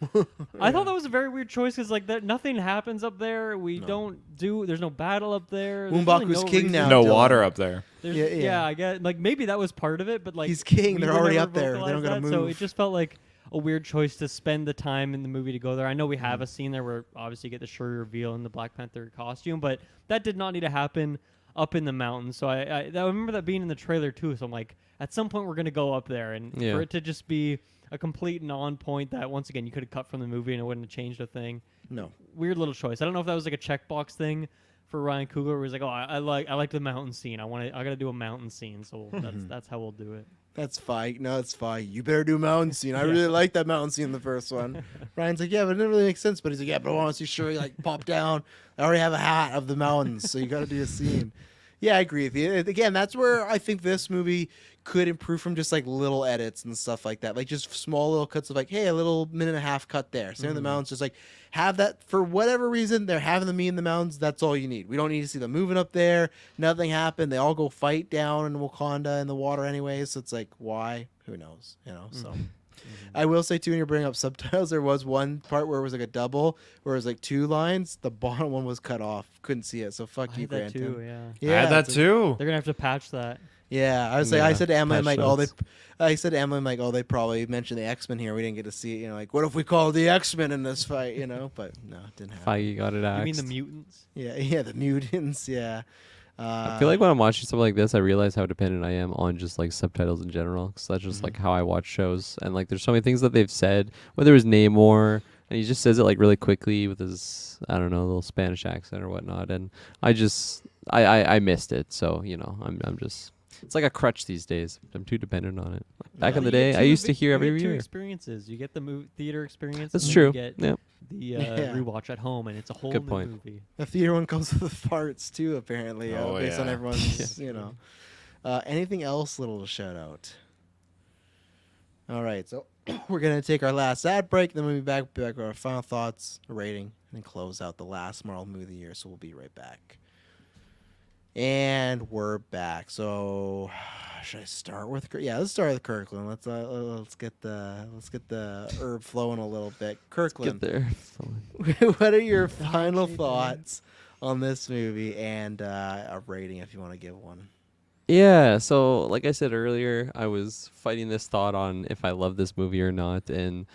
I thought that was a very weird choice because like nothing happens up there. There's no battle up there. There's M'Baku's really no king reason- now. No Dylan. water up there. Yeah, I guess like maybe that was part of it, but like He's king. we They're were already never up there. They don't vocalized gotta that, So move. it just felt like a weird choice to spend the time in the movie to go there. I know we have a scene there where obviously you get the Shuri reveal in the Black Panther costume, but that did not need to happen up in the mountains. So I remember that being in the trailer too. So I'm like, at some point we're gonna go up there, and for it to just be a complete non-point that once again you could have cut from the movie and it wouldn't have changed a thing. No. Weird little choice. I don't know if that was like a checkbox thing for Ryan Coogler, where he's like, "Oh, I like the mountain scene. I got to do a mountain scene, so that's how we'll do it." That's fine. No, it's fine. You better do mountain scene. I really like that mountain scene in the first one. Ryan's like, yeah, but it didn't really make sense. But he's like, yeah, but I want to see Shuri like pop down. I already have a hat of the mountains, so you got to do a scene. Yeah, I agree with you. Again, that's where I think this movie could improve from just like little edits and stuff like that. Like just small little cuts of like, hey, a little minute and a half cut there. Same with the mountains, just like have that for whatever reason. They're having them in the mountains. That's all you need. We don't need to see them moving up there. Nothing happened. They all go fight down in Wakanda in the water anyway. So it's like, why? Who knows? So. I will say too, when you're bringing up subtitles, there was one part where it was like a double, where it was like 2 lines. The bottom one was cut off. Couldn't see it. So fuck I you, had that Granton. too. Yeah, Yeah, I had that it's like- too. they're gonna have to patch that. Yeah, I was like, I Yeah, said to Emily, I'm patch like, notes. I said to Emily, I'm like, they probably mentioned the X-Men here. We didn't get to see it. Like, what if we called the X-Men in this fight? But no, it didn't happen. Feige got it axed. You mean the mutants? Yeah, the mutants. Yeah. I feel like when I'm watching something like this, I realize how dependent I am on just like subtitles in general, because that's just like how I watch shows. And like, there's so many things that they've said, whether it was Namor, and he just says it like really quickly with his, I don't know, little Spanish accent or whatnot. And I missed it. So, I'm just, it's like a crutch these days. I'm too dependent on it. Back in the day, I used to hear every two review. experiences. You get the movie theater experience. That's and then true. You get Yeah. the Yeah. rewatch at home, and it's a whole Good new point. movie. the theater one comes with farts too, apparently, Oh, based on yeah. everyone's, anything else little to shout out? All right, so we're gonna take our last ad break, then we'll be back with our final thoughts, rating, and close out the last Marvel movie of the year. So we'll be right back. And we're back. So should I start with? Yeah, let's start with Kirklin. Let's get the herb flowing a little bit. Kirklin, Get there. what are your final thoughts on this movie and a rating if you want to give one? Yeah, so like I said earlier, I was fighting this thought on if I love this movie or not, and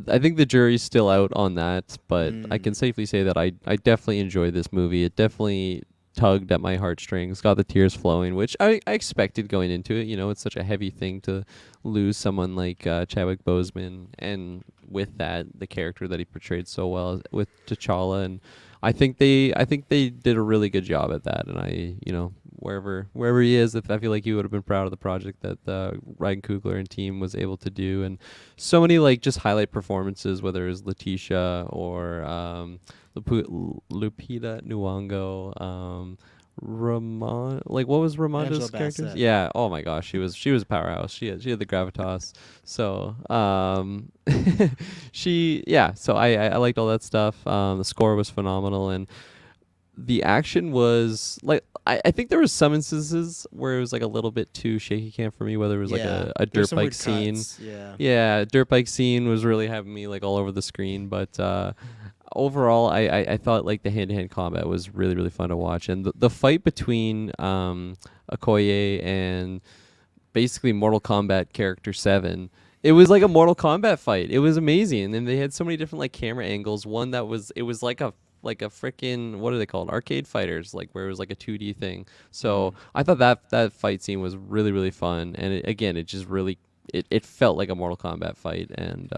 I think the jury's still out on that, but I can safely say that I definitely enjoyed this movie. It definitely tugged at my heartstrings, got the tears flowing, which I expected going into it. You know, it's such a heavy thing to lose someone like Chadwick Boseman, and with that, the character that he portrayed so well with T'Challa, and I think they did a really good job at that, and wherever he is, if I feel like he would have been proud of the project that Ryan Coogler and team was able to do, and so many like just highlight performances, whether it was Letitia or Lupita Nyong'o, Ramon, like what was Ramonda's Angela character? Bassett. Yeah. Oh my gosh, she was a powerhouse. She had the gravitas. So So I liked all that stuff. The score was phenomenal, and the action was like I think there was some instances where it was like a little bit too shaky cam for me, whether it was like a There's dirt some bike weird scene. cuts, yeah. Yeah, dirt bike scene was really having me like all over the screen, but overall I thought like the hand-to-hand combat was really really fun to watch, and the fight between Okoye and basically Mortal Kombat character 7, it was like a Mortal Kombat fight. It was amazing, and they had so many different like camera angles. One that was it was like a freaking, what are they called, arcade fighters, like where it was like a 2D thing. So I thought that fight scene was really really fun, and it just really it felt like a Mortal Kombat fight, and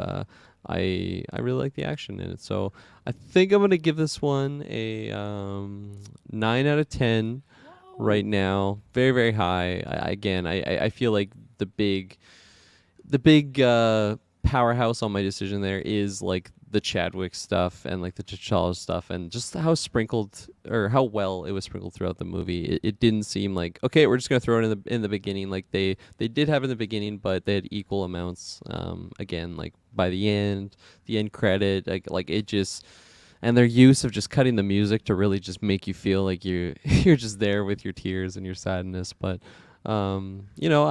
I really like the action in it. So I think I'm gonna give this one a 9 out of 10 right now. Very very high. I feel like the big powerhouse on my decision there is like the Chadwick stuff and like the T'Challa stuff, and just how sprinkled or how well it was sprinkled throughout the movie. It didn't seem like, okay, we're just gonna throw it in the beginning, like they did have in the beginning, but they had equal amounts. Again, like by the end credit, like it just. And their use of just cutting the music to really just make you feel like you're just there with your tears and your sadness. But I don't know.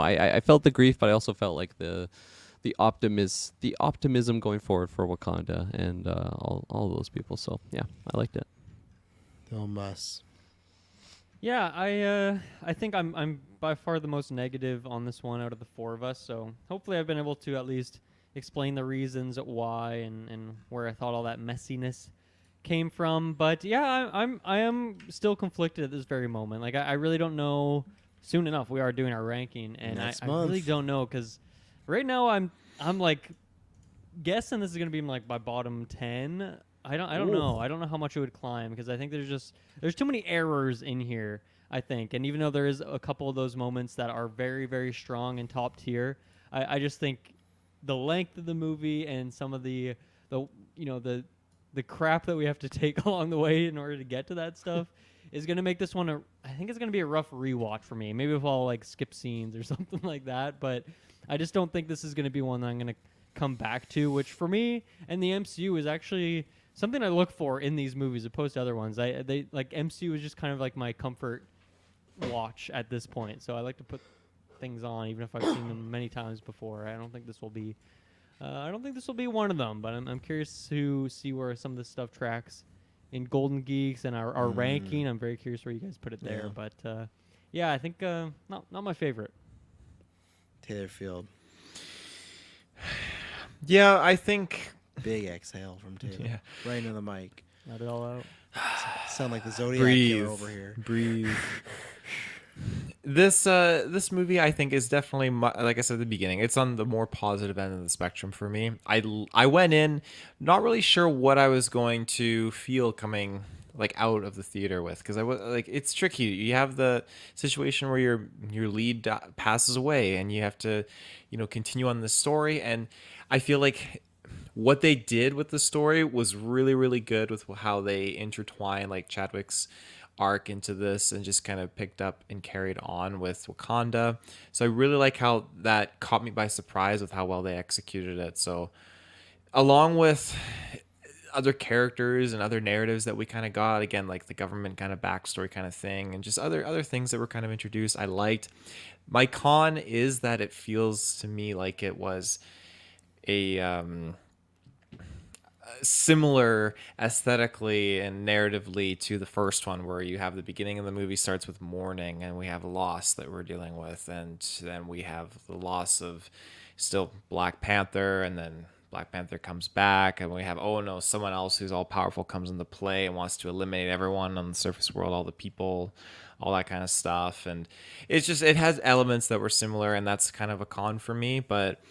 I felt the grief, but I also felt like the optimism going forward for Wakanda and all those people. So yeah, I liked it. Thomas. Yeah, I think I'm by far the most negative on this one out of the four of us. So hopefully I've been able to at least explain the reasons why and where I thought all that messiness came from. But yeah, I am still conflicted at this very moment. Like I really don't know. Soon enough, we are doing our ranking, and I really don't know, because right now I'm like guessing this is gonna be like my bottom 10. I don't know. I don't know how much it would climb, because I think there's too many errors in here, I think. And even though there is a couple of those moments that are very very strong and top tier, I just think the length of the movie and some of the crap that we have to take along the way in order to get to that stuff is going to make this one I think it's going to be a rough rewatch for me. Maybe if I'll like skip scenes or something like that, but I just don't think this is going to be one that I'm going to come back to, which for me and the MCU is actually something I look for in these movies opposed to other ones. They like MCU is just kind of like my comfort watch at this point. So I like to put things on even if I've seen them many times before. I don't think this will be one of them, but I'm curious to see where some of this stuff tracks in Golden Geeks and our ranking. I'm very curious where you guys put it there, but yeah, I think not my favorite. Taylor Field. Yeah, I think. Big exhale from Taylor. Yeah. Right into the mic. Let it all out. Sound like the Zodiac Breathe. killer over here. Breathe. This movie, I think, is definitely, like I said at the beginning, it's on the more positive end of the spectrum for me. I went in not really sure what I was going to feel coming like out of the theater with, because I was like, it's tricky. You have the situation where your lead passes away and you have to continue on the story, and I feel like what they did with the story was really really good with how they intertwine like Chadwick's arc into this and just kind of picked up and carried on with Wakanda. So I really like how that caught me by surprise with how well they executed it. So along with other characters and other narratives that we kind of got, again, like the government kind of backstory kind of thing, and just other things that were kind of introduced, I liked. My con is that it feels to me like it was a similar aesthetically and narratively to the first one, where you have the beginning of the movie starts with mourning, and we have loss that we're dealing with, and then we have the loss of still Black Panther, and then Black Panther comes back, and we have, oh no, someone else who's all powerful comes into play and wants to eliminate everyone on the surface world, all the people, all that kind of stuff. And it's just, it has elements that were similar, and that's kind of a con for me. But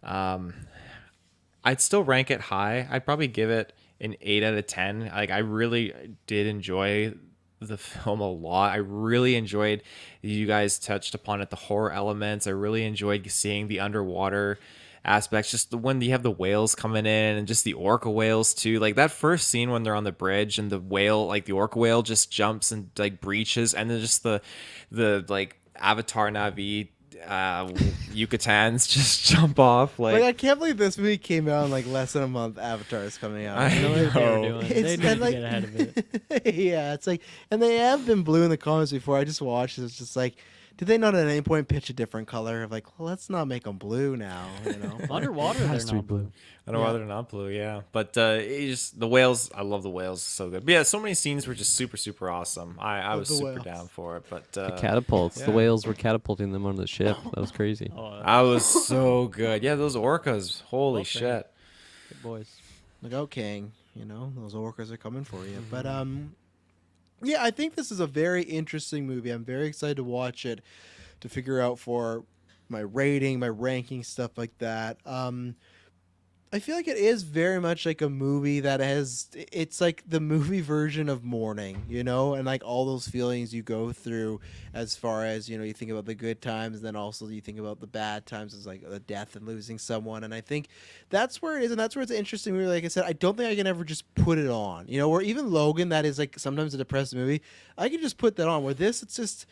I'd still rank it high. I'd probably give it an 8 out of 10. Like, I really did enjoy the film a lot. I really enjoyed, you guys touched upon it, the horror elements. I really enjoyed seeing the underwater aspects, just when you have the whales coming in, and just the orca whales too. Like that first scene when they're on the bridge and the whale, like the orca whale just jumps and like breaches, and then just the like Avatar Na'vi Yucatans just jump off. Like, I can't believe this movie came out in like less than a month. Avatar is coming out. I You know what they were know. doing. They need to like, get ahead of it. yeah, it's like, and they have been blue in the comments before. I just watched it. It's just like, did they not at any point pitch a different color of like, well, let's not make them blue now, you know? Underwater, they're Has to be not blue. I don't know why they're not blue, yeah. But it just, the whales, I love the whales, so good. But yeah, so many scenes were just super, super awesome. I was the super whales. down for it. But The catapults. yeah. The whales were catapulting them onto the ship. That was crazy. Oh, I was so good. Yeah, those orcas, holy Okay. shit. good boys. Look out, King. You know, those orcas are coming for you. But yeah, I think this is a very interesting movie. I'm very excited to watch it, to figure out for my rating, my ranking, stuff like that. I feel like it is very much like a movie that has, it's like the movie version of Mourning, you know, and like all those feelings you go through as far as, you know, you think about the good times, then also you think about the bad times as like the death and losing someone. And I think that's where it is, and that's where it's interesting. Really, like I said, I don't think I can ever just put it on, you know, or even Logan, that is like sometimes a depressing movie. I can just put that on, where this, it's just,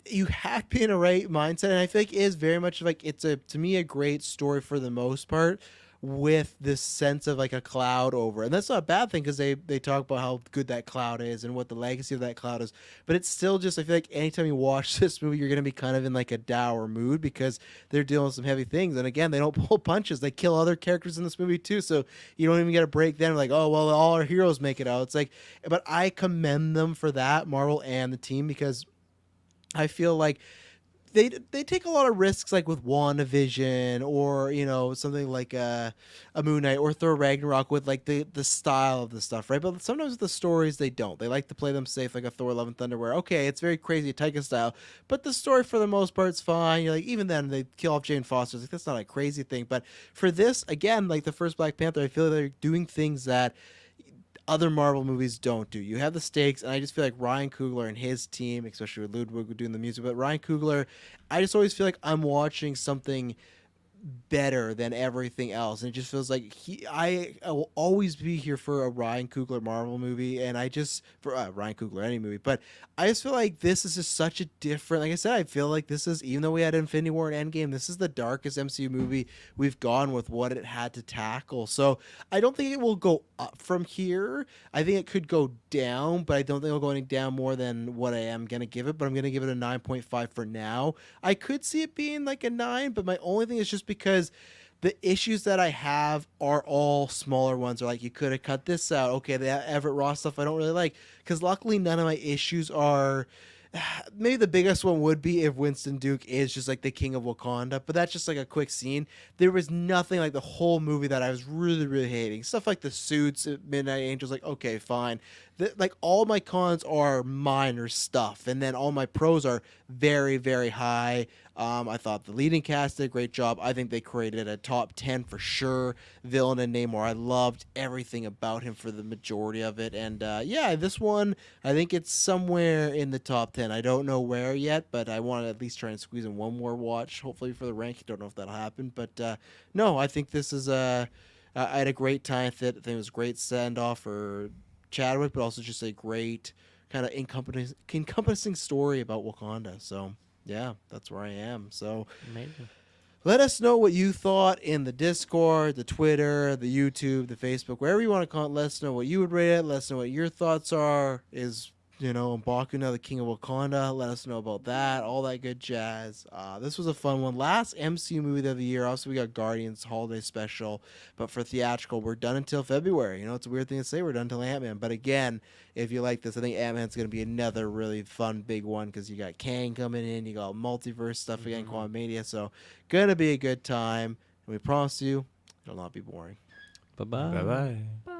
you have to be in a right mindset. And I feel like it is very much like, it's a, to me, a great story for the most part, with this sense of like a cloud over, and that's not a bad thing, because they talk about how good that cloud is and what the legacy of that cloud is. But it's still just, I feel like anytime you watch this movie, you're gonna be kind of in like a dour mood, because they're dealing with some heavy things. And again, they don't pull punches. They kill other characters in this movie too, so you don't even get a break then like, oh well, all our heroes make it out. It's like, but I commend them for that, Marvel and the team, because I feel like they take a lot of risks, like with WandaVision, or you know, something like a Moon Knight or Thor Ragnarok, with like the style of the stuff, right? But sometimes with the stories, they don't. They like to play them safe, like a Thor: Love and Thunder, where okay, it's very crazy Taika style, but the story for the most part's fine. You're like, even then they kill off Jane Foster. It's like, that's not a crazy thing. But for this, again, like the first Black Panther, I feel like they're doing things that other Marvel movies don't do. You have the stakes, and I just feel like Ryan Coogler and his team, especially with Ludwig doing the music, but Ryan Coogler, I just always feel like I'm watching something better than everything else, and it just feels like I will always be here for a Ryan Coogler Marvel movie, and I just, for Ryan Coogler any movie, but I just feel like this is just such a different, like I said, I feel like this is, even though we had Infinity War and Endgame, this is the darkest MCU movie we've gone with what it had to tackle. So I don't think it will go up from here. I think it could go down, but I don't think it'll go any down more than what I am going to give it, but I'm going to give it a 9.5 for now. I could see it being like a 9, but my only thing is just because the issues that I have are all smaller ones, or like, you could have cut this out. Okay, the Everett Ross stuff I don't really like, because luckily none of my issues are, maybe the biggest one would be if Winston Duke is just like the king of Wakanda, but that's just like a quick scene. There was nothing like the whole movie that I was really, really hating. Stuff like the suits at Midnight Angels, like, okay, fine. Like, all my cons are minor stuff, and then all my pros are very, very high. I thought the leading cast did a great job. I think they created a top 10 for sure. Villain and Namor, I loved everything about him for the majority of it. And yeah, this one, I think it's somewhere in the top 10. I don't know where yet, but I want to at least try and squeeze in one more watch, hopefully for the ranking. Don't know if that'll happen. But no, I think this is I had a great time with it. I think it was a great send-off for Chadwick, but also just a great kind of encompassing story about Wakanda. So yeah, that's where I am. So Amazing. let us know what you thought in the Discord, the Twitter, the YouTube, the Facebook, wherever you want to comment. Let us know what you would rate it. Let us know what your thoughts are. Is M'Baku now the King of Wakanda. Let us know about that. All that good jazz. This was a fun one. Last MCU movie of the year. Also, we got Guardians Holiday Special. But for theatrical, we're done until February. It's a weird thing to say. We're done until Ant-Man. But again, if you like this, I think Ant-Man's going to be another really fun, big one because you got Kang coming in. You got multiverse stuff again, Quantumania. So, going to be a good time. And we promise you, it'll not be boring. Bye-bye. Bye bye.